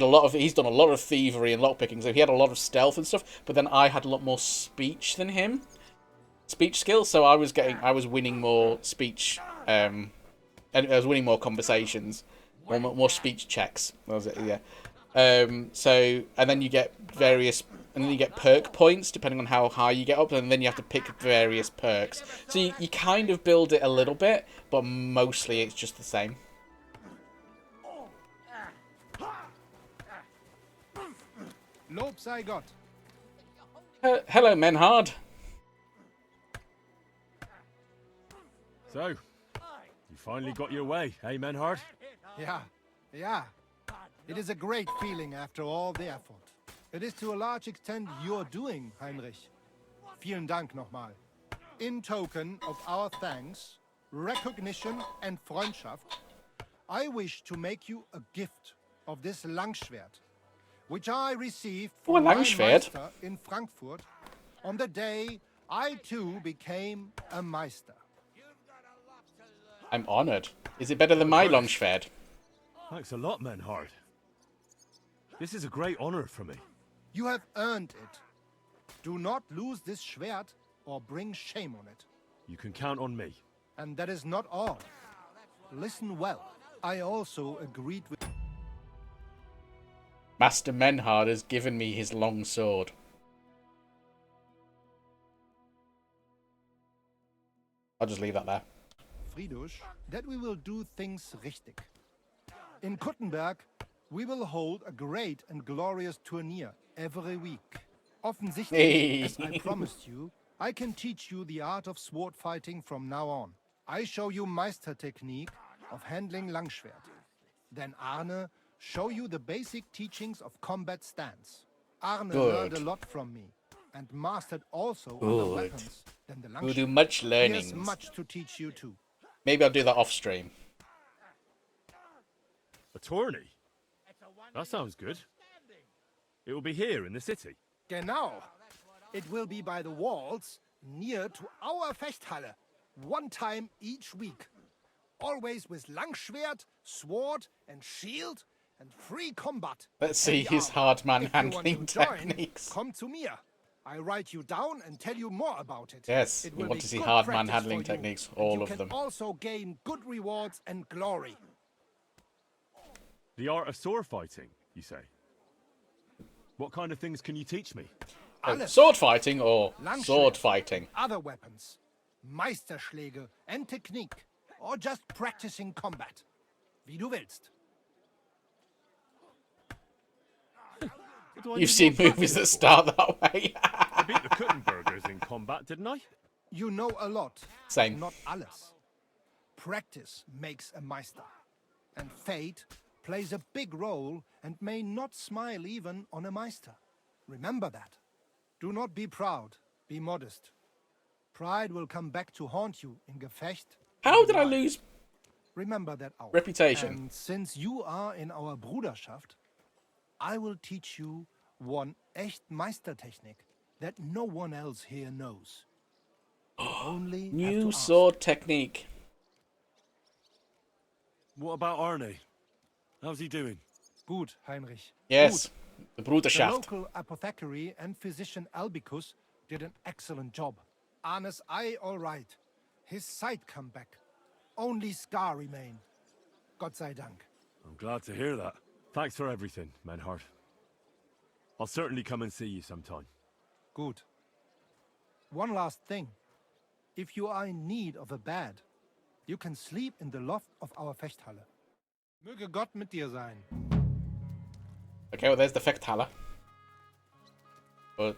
done a lot of thievery and lockpicking, so he had a lot of stealth and stuff. But then I had a lot more speech than him, speech skills. So I was winning more speech, and I was winning more conversations, more speech checks. What was it? Yeah. So and then you get perk points depending on how high you get up, and then you have to pick various perks. So you kind of build it a little bit, but mostly it's just the same. Lob sei Gott. Hello, Menhard. So, you finally got your way, eh, Menhard? Yeah. It is a great feeling after all the effort. It is to a large extent your doing, Heinrich. Vielen Dank nochmal. In token of our thanks, recognition and Freundschaft, I wish to make you a gift of this Langschwert, which I received from my Meister in Frankfurt on the day I too became a Meister. I'm honored. Is it better than my Langschwert? Thanks a lot, Menhard. This is a great honor for me. You have earned it. Do not lose this Schwert or bring shame on it. You can count on me. And that is not all. Listen well. I also agreed with... Master Menhard has given me his long sword. I'll just leave that there. Friedrich, that we will do things richtig. In Kuttenberg, we will hold a great and glorious tourney every week. Offensichtlich, as I promised you, I can teach you the art of sword fighting from now on. I show you Meister technique of handling Langschwert. Then Arne show you the basic teachings of combat stance. Arne learned a lot from me and mastered also other weapons than the Langschwert. We'll do much learning. He has much to teach you too. Maybe I'll do that off stream. A tourney? That sounds good. It will be here in the city. Genau. It will be by the walls, near to our Fechthalle, one time each week. Always with Langschwert, sword and shield and free combat. Let's see his hard man handling techniques. Come to me. I write you down and tell you more about it. Yes, we want to see hard man handling techniques, all of them. You can also gain good rewards and glory. The art of sword fighting, you say? What kind of things can you teach me? Sword fighting or sword fighting? Other weapons, Meisterschläge and technique, or just practicing combat. Wie du willst. You've seen movies that start that way. I beat the Kuttenbergers in combat, didn't I? You know a lot. Same. Not alles. Practice makes a Meister. And fate plays a big role and may not smile even on a Meister. Remember that. Do not be proud. Be modest. Pride will come back to haunt you in Gefecht. How did I lose? Remember that auch. Reputation. And since you are in our Bruderschaft, I will teach you one echt Meistertechnik that no one else here knows. Only New sword technique. What about Arne? How's he doing? Gut, Heinrich. Yes, Gut. the Bruderschaft. The local apothecary and physician Albicus did an excellent job. Arne's eye all right. His sight come back. Only scar remain. Gott sei Dank. I'm glad to hear that. Thanks for everything, Menhart. I'll certainly come and see you sometime. Good. One last thing. If you are in need of a bed, you can sleep in the loft of our Fechthalle. Möge Gott mit dir sein. Okay, well, there's the Fechthalle. But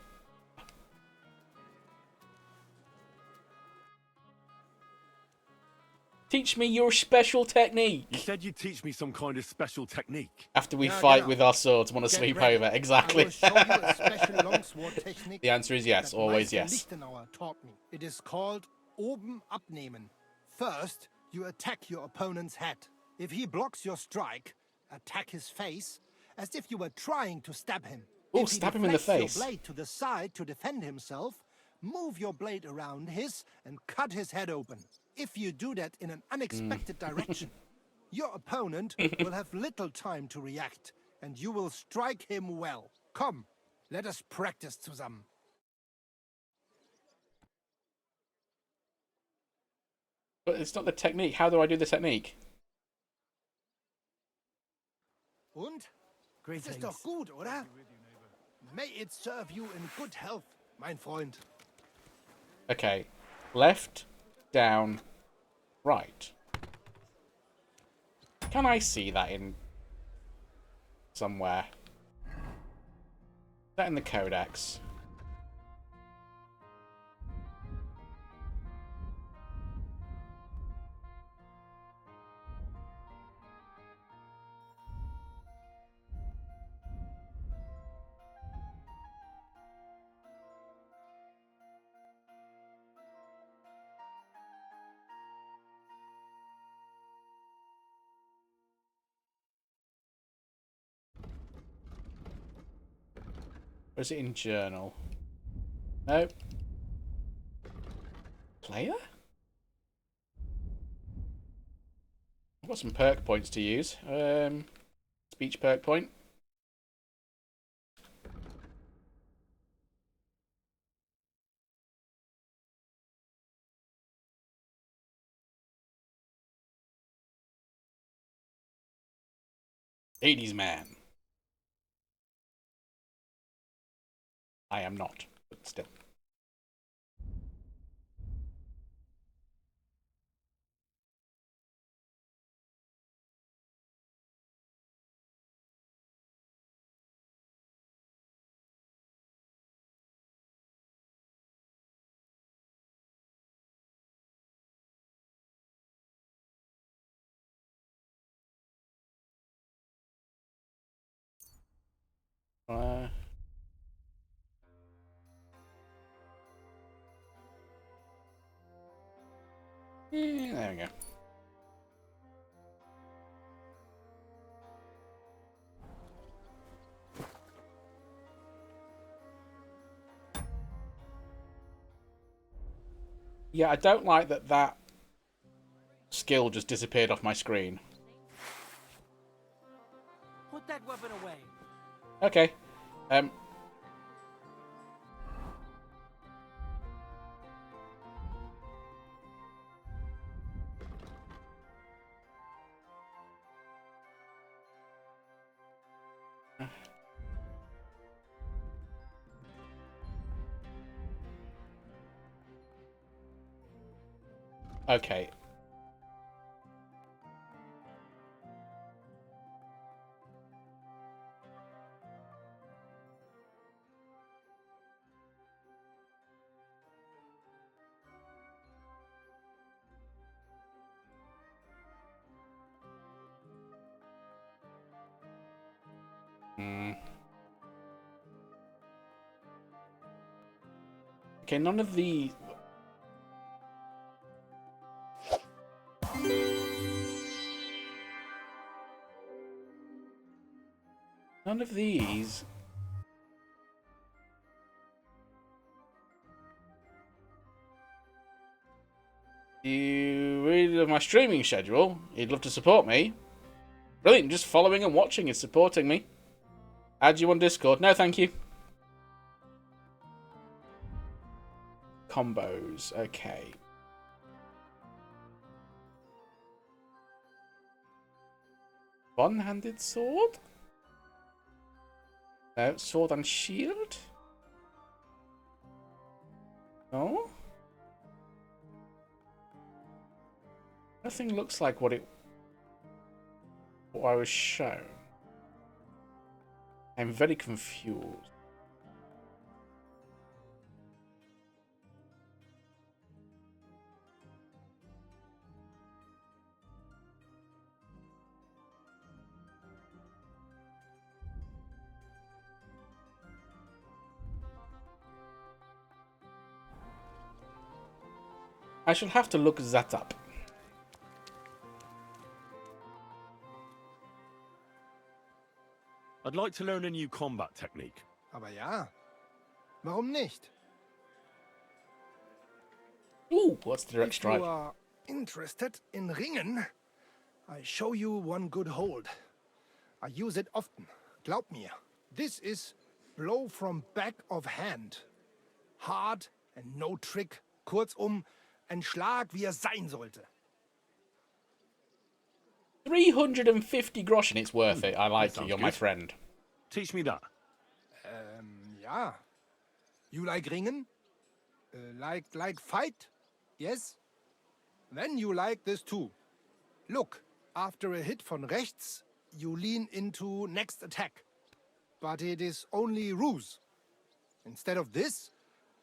teach me your special technique. You said you'd teach me some kind of special technique. After we fight with our swords, want to sleep over. Exactly. The answer is yes, always yes. Lichtenauer taught me. It is called oben abnehmen. First, you attack your opponent's head. If he blocks your strike, attack his face as if you were trying to stab him. Oh, stab him in the face. Your blade to the side to defend himself, move your blade around his and cut his head open. If you do that in an unexpected direction, your opponent will have little time to react, and you will strike him well. Come, let us practice zusammen. But it's not the technique. How do I do the technique? Und? Das ist doch gut, oder? May it serve you in good health, mein Freund. Okay. Left, down, right. Can I see that in somewhere? Is that in the codex? Or is it in journal? No. Player? I've got some perk points to use. Speech perk point. '80s man. I am not, but still. Yeah, there we go. Yeah, I don't like that skill just disappeared off my screen. Put that weapon away. Okay. Okay. Okay, none of the... None of these... You really love my streaming schedule? You'd love to support me? Brilliant, just following and watching is supporting me. Add you on Discord? No, thank you. combos. Okay. One-handed sword? No, sword and shield? No? Nothing looks like what I was shown. I'm very confused. I shall have to look that up. I'd like to learn a new combat technique. Aber ja, warum nicht? Ooh, what's the direct If strike? you are interested in ringen, I show you one good hold. I use it often. Glaub mir. This is blow from back of hand. Hard and no trick. Kurzum, ein Schlag, wie er sein sollte. 350 groschen, it's worth it. I like you, you're my good. friend. Teach me that. Ja. You like ringen? Like fight? Yes? Then you like this too. Look, after a hit von rechts, you lean into next attack. But it is only ruse. Instead of this,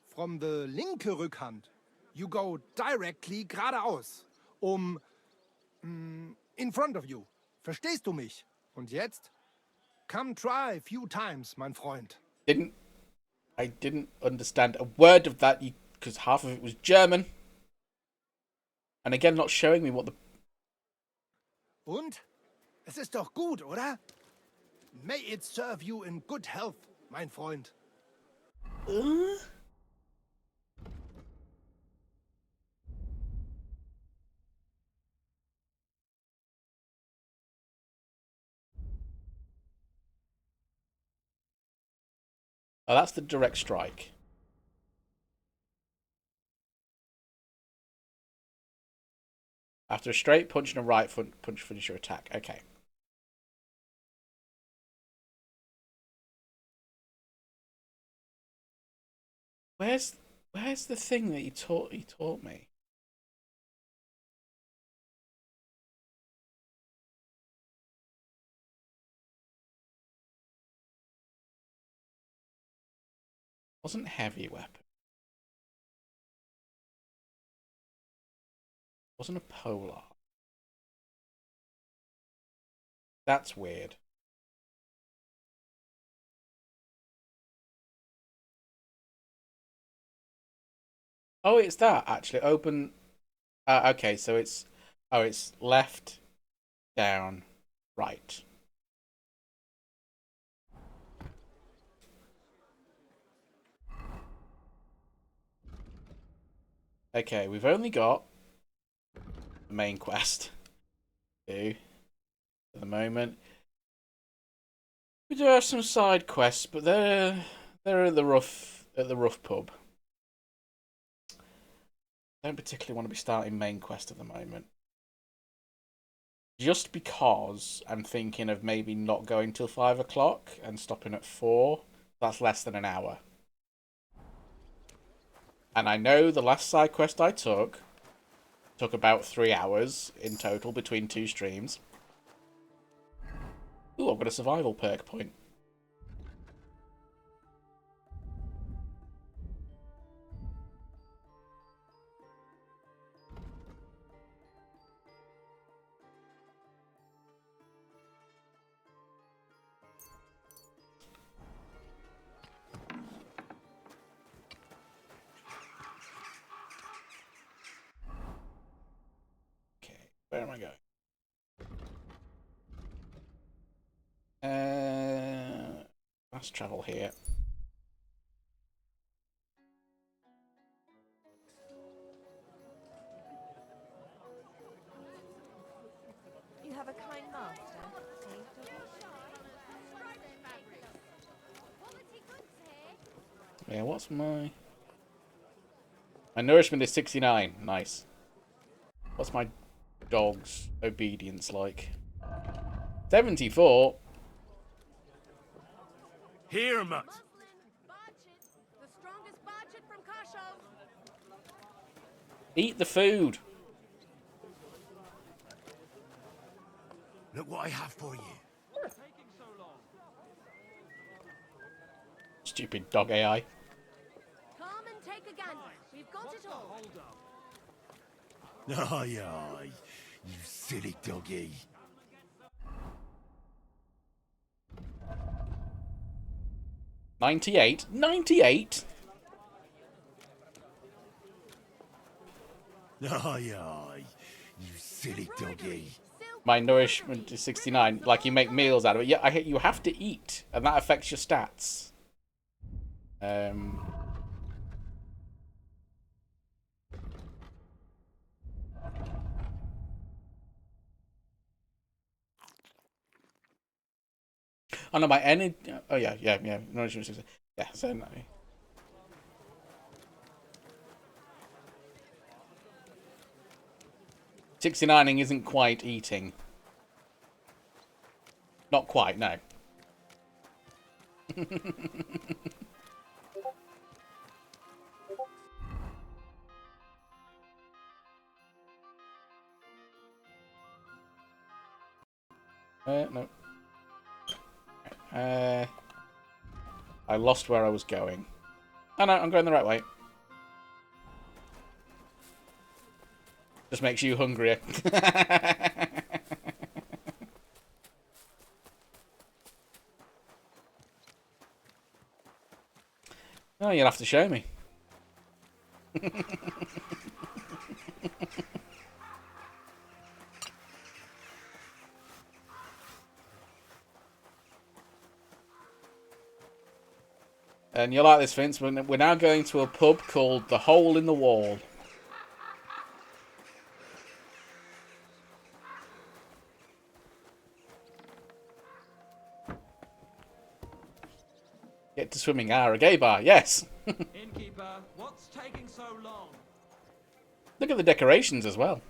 from the linke Rückhand, you go directly geradeaus. In front of you. Verstehst du mich? Und jetzt? Come try a few times, mein Freund. I didn't understand a word of that because half of it was German. And again, not showing me what the... Und? Es ist doch gut, oder? May it serve you in good health, mein Freund. Oh, that's the direct strike. After a straight punch and a right punch, finish your attack. Okay. Where's the thing that he taught me? Wasn't heavy weapon. Wasn't a polar. That's weird. Oh, it's that actually. Open. Okay, so it's left, down, right. Okay, we've only got the main quest to do at the moment. We do have some side quests, but they're at the rough pub. I don't particularly want to be starting main quest at the moment. Just because I'm thinking of maybe not going till 5 o'clock and stopping at 4. That's less than an hour. And I know the last side quest I took about 3 hours in total between 2 streams. Ooh, I've got a survival perk point. Where am I going? Fast travel here. You have a kind master, Yeah, what's my... My nourishment is 69. Nice. What's my dog's obedience like? 74. Here, Mutt. The strongest budget from Kasho. Eat the food. Look what I have for you. Stupid dog AI. Come and take a gander. We've got it all. Aye, aye, you silly doggy. $98. $98? Aye, aye, you silly doggy. My nourishment is 69. Like, you make meals out of it. Yeah, you have to eat, and that affects your stats. Oh no, my energy. Oh yeah. Nourishment 69. Yeah, so no. 69ing isn't quite eating. Not quite, no. No. I lost where I was going. Oh no, I'm going the right way. Just makes you hungrier. Oh, you'll have to show me. And you'll like this, Vince. We're now going to a pub called The Hole in the Wall. Get to swimming hour, a gay bar, yes. Innkeeper, what's taking so long? Look at the decorations as well.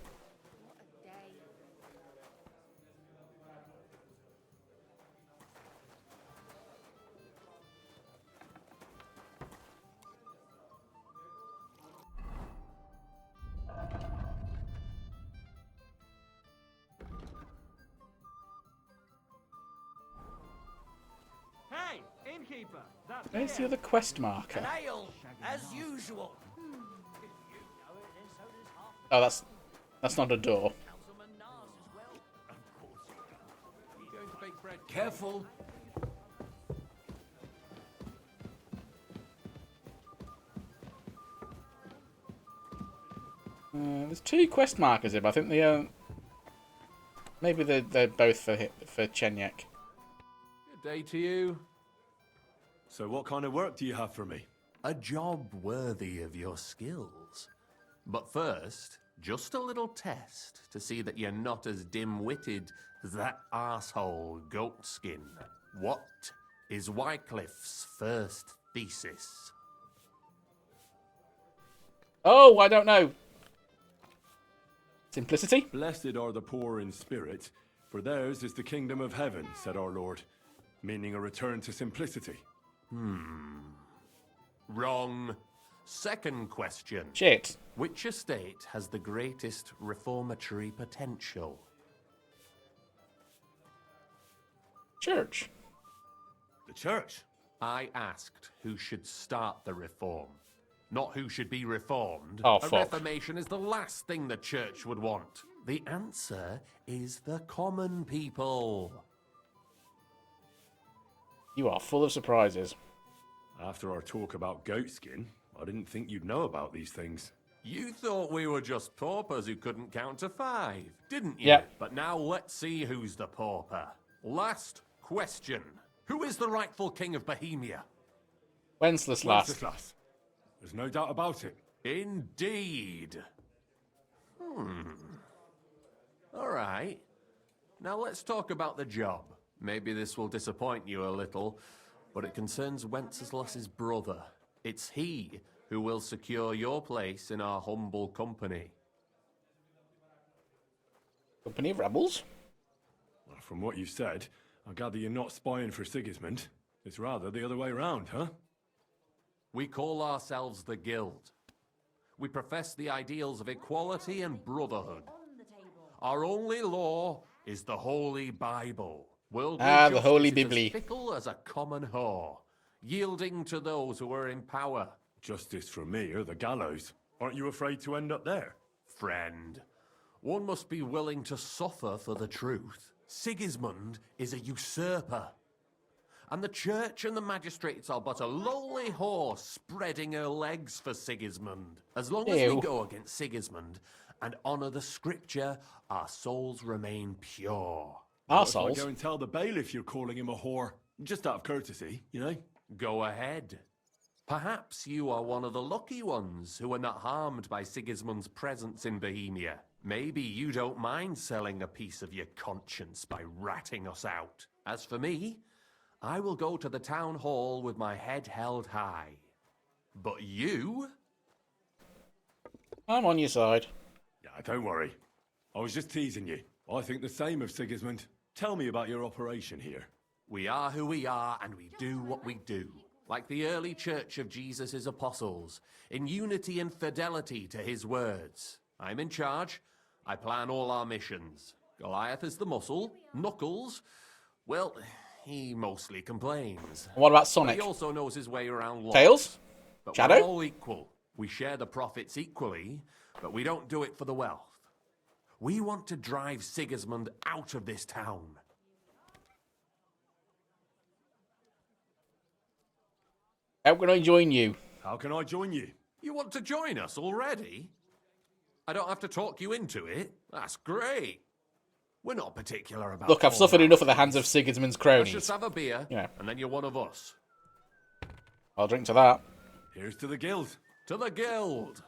Hey, innkeeper, that's Where's the other quest marker? An ale, as usual. Oh, that's not a door. Careful. There's two quest markers here, but I think they maybe they're both for Chenyek. Good day to you. So what kind of work do you have for me? A job worthy of your skills. But first, just a little test to see that you're not as dim-witted as that arsehole Goatskin. What is Wycliffe's first thesis? Oh, I don't know. Simplicity? Blessed are the poor in spirit, for theirs is the kingdom of heaven, said our Lord, meaning a return to simplicity. Wrong. Second question. Shit. Which estate has the greatest reformatory potential? Church. The church? I asked who should start the reform, not who should be reformed. Oh, a fuck. reformation is the last thing the church would want. The answer is the common people. You are full of surprises. After our talk about Goatskin, I didn't think you'd know about these things. You thought we were just paupers who couldn't count to 5, didn't you? Yep. But now let's see who's the pauper. Last question. Who is the rightful king of Bohemia? Wenceslas. Wenceslas. There's no doubt about it. Indeed. All right. Now let's talk about the job. Maybe this will disappoint you a little, but it concerns Wenceslas's brother. It's he who will secure your place in our humble company. Company of rebels? Well, from what you've said, I gather you're not spying for Sigismund. It's rather the other way round, huh? We call ourselves the Guild. We profess the ideals of equality and brotherhood. Our only law is the Holy Bible. Worldly the Holy justice is Bible. as fickle as a common whore, yielding to those who are in power. Justice for me or the gallows. Aren't you afraid to end up there? Friend, one must be willing to suffer for the truth. Sigismund is a usurper. And the church and the magistrates are but a lowly whore spreading her legs for Sigismund. As long as we go against Sigismund and honour the scripture, our souls remain pure. Our If I souls? go and tell the bailiff you're calling him a whore, just out of courtesy, you know? Go ahead. Perhaps you are one of the lucky ones who are not harmed by Sigismund's presence in Bohemia. Maybe you don't mind selling a piece of your conscience by ratting us out. As for me, I will go to the town hall with my head held high. But you? I'm on your side. Yeah, don't worry. I was just teasing you. I think the same of Sigismund. Tell me about your operation here. We are who we are, and we do what we do. Like the early church of Jesus' apostles, in unity and fidelity to his words. I'm in charge. I plan all our missions. Goliath is the muscle. Knuckles, well, he mostly complains. And what about But Sonic? he also knows his way around lots. Tails? But Shadow? we're all equal. We share the profits equally, but we don't do it for the wealth. We want to drive Sigismund out of this town. How can I join you? How can I join you? You want to join us already? I don't have to talk you into it. That's great. We're not particular about... Look, I've suffered enough at the hands of Sigismund's Let's cronies. just have a beer, Yeah. and then you're one of us. I'll drink to that. Here's to the guild. To the guild!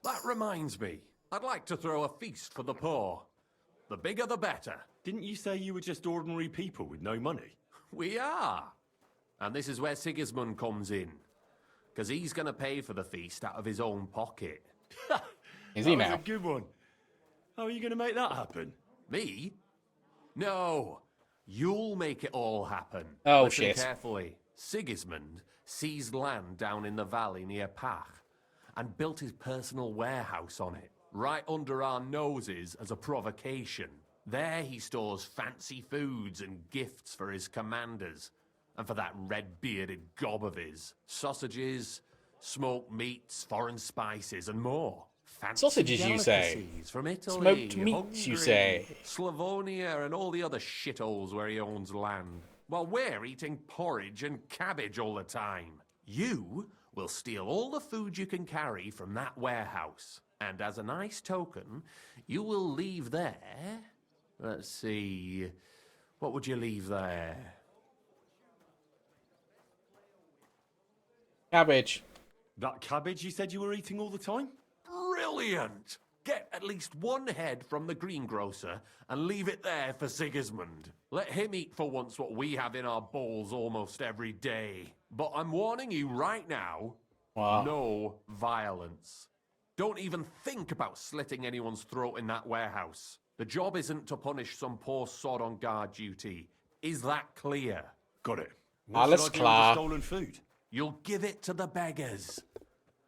That reminds me. I'd like to throw a feast for the poor. The bigger the better. Didn't you say you were just ordinary people with no money? We are. And this is where Sigismund comes in. Because he's going to pay for the feast out of his own pocket. Is he That now? was a good one. How are you going to make that happen? Me? No. You'll make it all happen. Oh, Listen shit. carefully. Sigismund seized land down in the valley near Pach and built his personal warehouse on it, right under our noses as a provocation. There he stores fancy foods and gifts for his commanders, and for that red-bearded gob of his. Sausages, smoked meats, foreign spices, and more. Fancy Sausages, you say? delicacies from Italy, Smoked meats, you Hungary, say? Slavonia, and all the other shitholes where he owns land. While we're eating porridge and cabbage all the time. You will steal all the food you can carry from that warehouse. And as a nice token, you will leave there... Let's see... What would you leave there? Cabbage. That cabbage you said you were eating all the time? Brilliant! Get at least one head from the greengrocer and leave it there for Sigismund. Let him eat for once what we have in our bowls almost every day. But I'm warning you right now, Wow. no violence. Don't even think about slitting anyone's throat in that warehouse. The job isn't to punish some poor sod on guard duty. Is that clear? Got it. Alles should I do with the klar. stolen food? You'll give it to the beggars.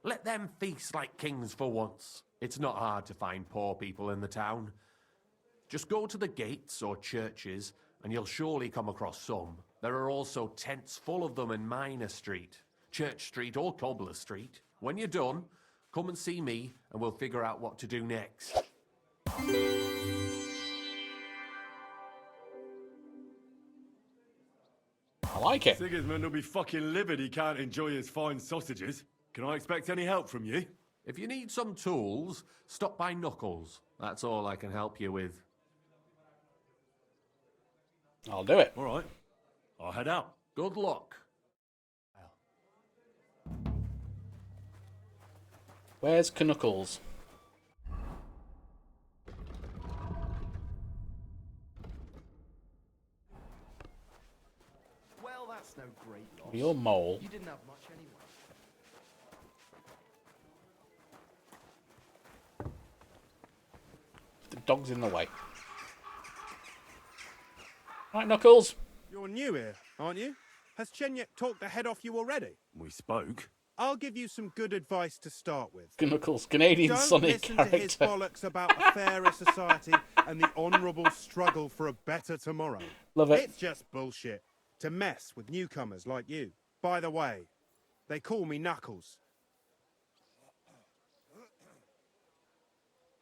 Let them feast like kings for once. It's not hard to find poor people in the town. Just go to the gates or churches and you'll surely come across some. There are also tents full of them in Minor Street, Church Street or Cobbler Street. When you're done, come and see me and we'll figure out what to do next. I like it. Sigismund will be fucking livid he can't enjoy his fine sausages. Can I expect any help from you? If you need some tools, stop by Knuckles. That's all I can help you with. I'll do it. All right. I'll head out. Good luck. Where's Knuckles? Your mole. You didn't have much anyway. The dog's in the way. Right, Knuckles. You're new here, aren't you? Has Chenyek talked the head off you already? We spoke. I'll give you some good advice to start with. Knuckles, Canadian Don't Sonic listen character. to his bollocks about a fairer society and the honourable struggle for a better tomorrow. Love it. It's just bullshit to mess with newcomers like you. By the way, they call me Knuckles.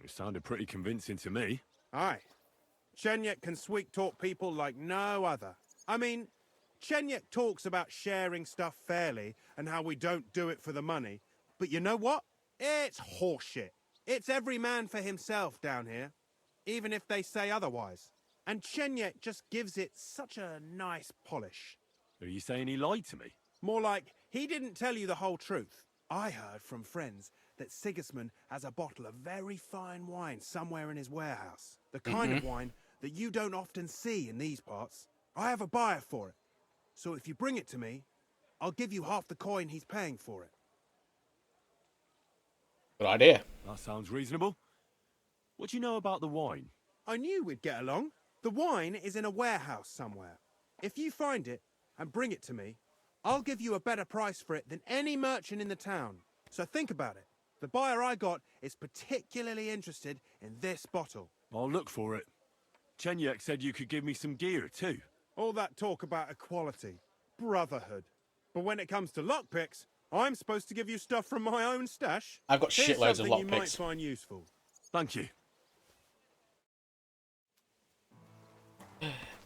It sounded pretty convincing to me. Aye. Chenyek can sweet-talk people like no other. I mean, Chenyek talks about sharing stuff fairly and how we don't do it for the money. But you know what? It's horseshit. It's every man for himself down here, even if they say otherwise. And Chenyek just gives it such a nice polish. Are you saying he lied to me? More like, he didn't tell you the whole truth. I heard from friends that Sigismund has a bottle of very fine wine somewhere in his warehouse. The kind of wine that you don't often see in these parts. I have a buyer for it. So if you bring it to me, I'll give you half the coin he's paying for it. Good idea. That sounds reasonable. What do you know about the wine? I knew we'd get along. The wine is in a warehouse somewhere. If you find it and bring it to me, I'll give you a better price for it than any merchant in the town. So think about it. The buyer I got is particularly interested in this bottle. I'll look for it. Chenyek said you could give me some gear too. All that talk about equality, brotherhood. But when it comes to lockpicks, I'm supposed to give you stuff from my own stash. I've got Here's shitloads of something you might lockpicks. find useful. Thank you.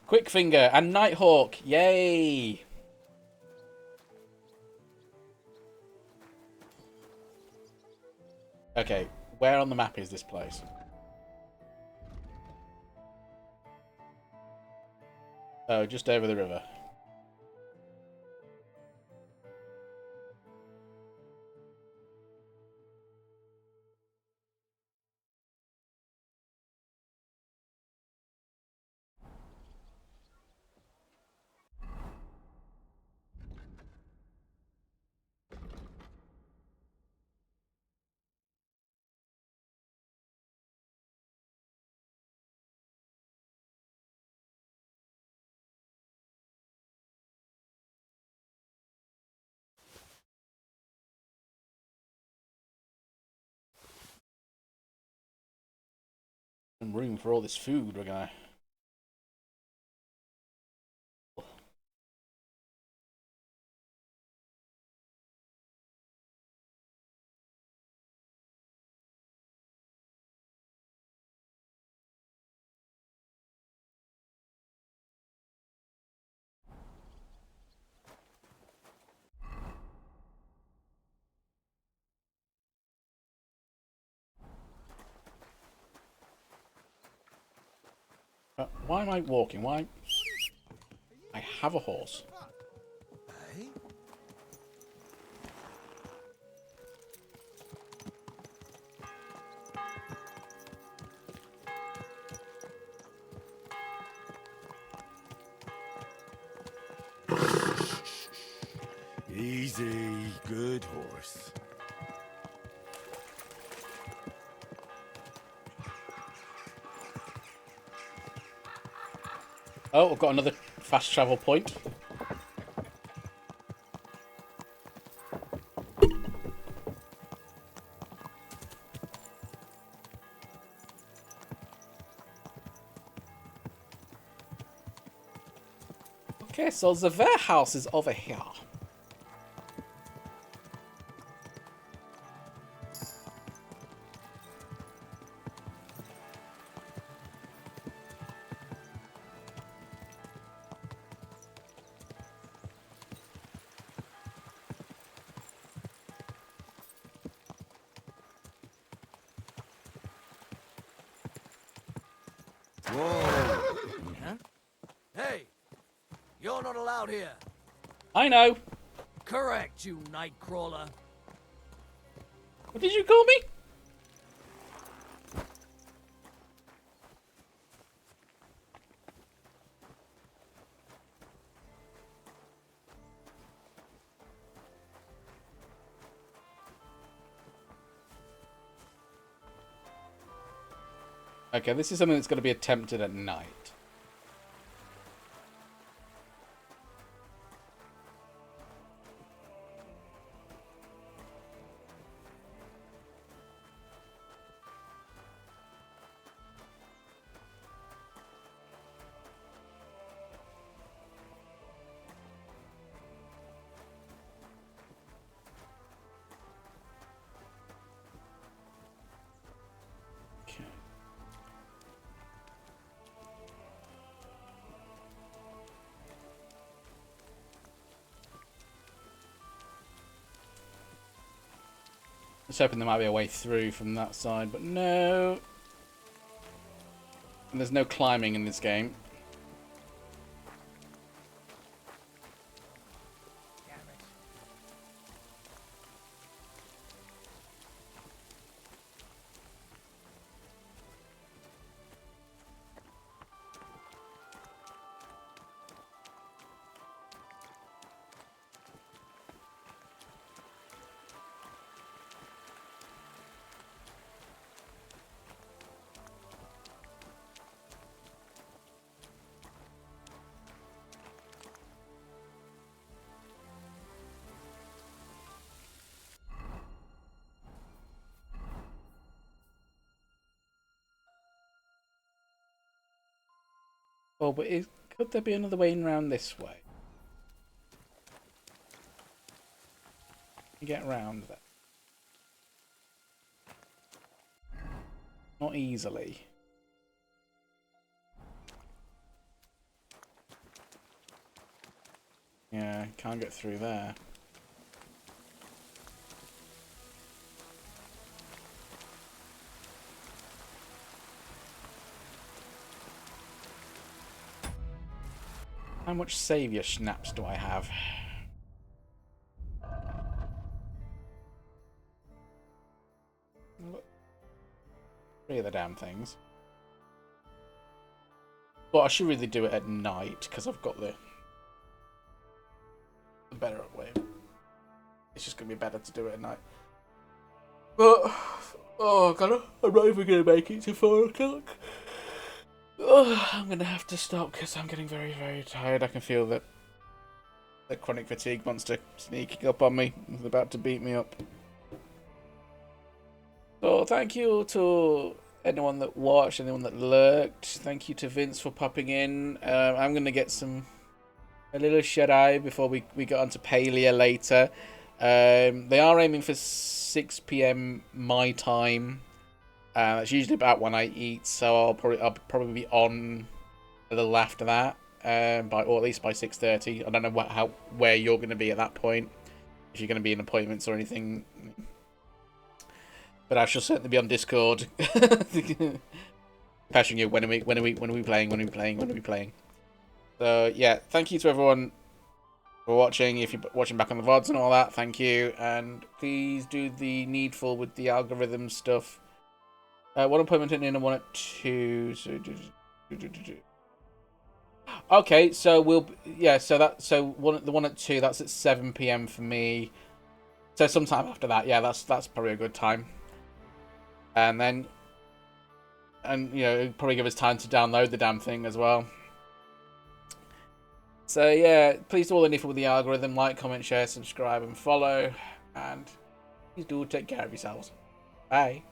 Quick Finger and Nighthawk. Yay! Okay, where on the map is this place? Oh, just over the river. Room for all this food we're gonna. Why am I walking? Why? I have a horse. Easy, good horse. Oh, I've got another fast travel point. Okay, so the warehouse is over here. Huh? Hey! You're not allowed here. I know. Correct, you nightcrawler. What did you call me? Okay, this is something that's going to be attempted at night. I was hoping there might be a way through from that side, but no. And there's no climbing in this game. Oh, but could there be another way in around this way? You get around that. Not easily. Yeah, can't get through there. How much saviour snaps do I have? Three of the damn things. But I should really do it at night because I've got the better way. It's just going to be better to do it at night. But, oh god, I'm not even going to make it to 4 o'clock. Oh, I'm going to have to stop because I'm getting very, very tired. I can feel that the chronic fatigue monster sneaking up on me. It's about to beat me up. So thank you to anyone that watched, anyone that lurked. Thank you to Vince for popping in. I'm going to get a little shut-eye before we get on to Palea later. They are aiming for 6 PM my time. That's usually about when I eat, so I'll probably be on a little after that, or at least by 6:30. I don't know where you're going to be at that point, if you're going to be in appointments or anything. But I shall certainly be on Discord, passion you when are we playing. So yeah, thank you to everyone for watching. If you're watching back on the VODs and all that, thank you, and please do the needful with the algorithm stuff. One appointment in and one at 2. So okay, so the one at 2, that's at 7 PM for me. So sometime after that, yeah, that's probably a good time. And then, you know, it'll probably give us time to download the damn thing as well. So yeah, please do all the needful with the algorithm, like, comment, share, subscribe, and follow. And please do take care of yourselves. Bye.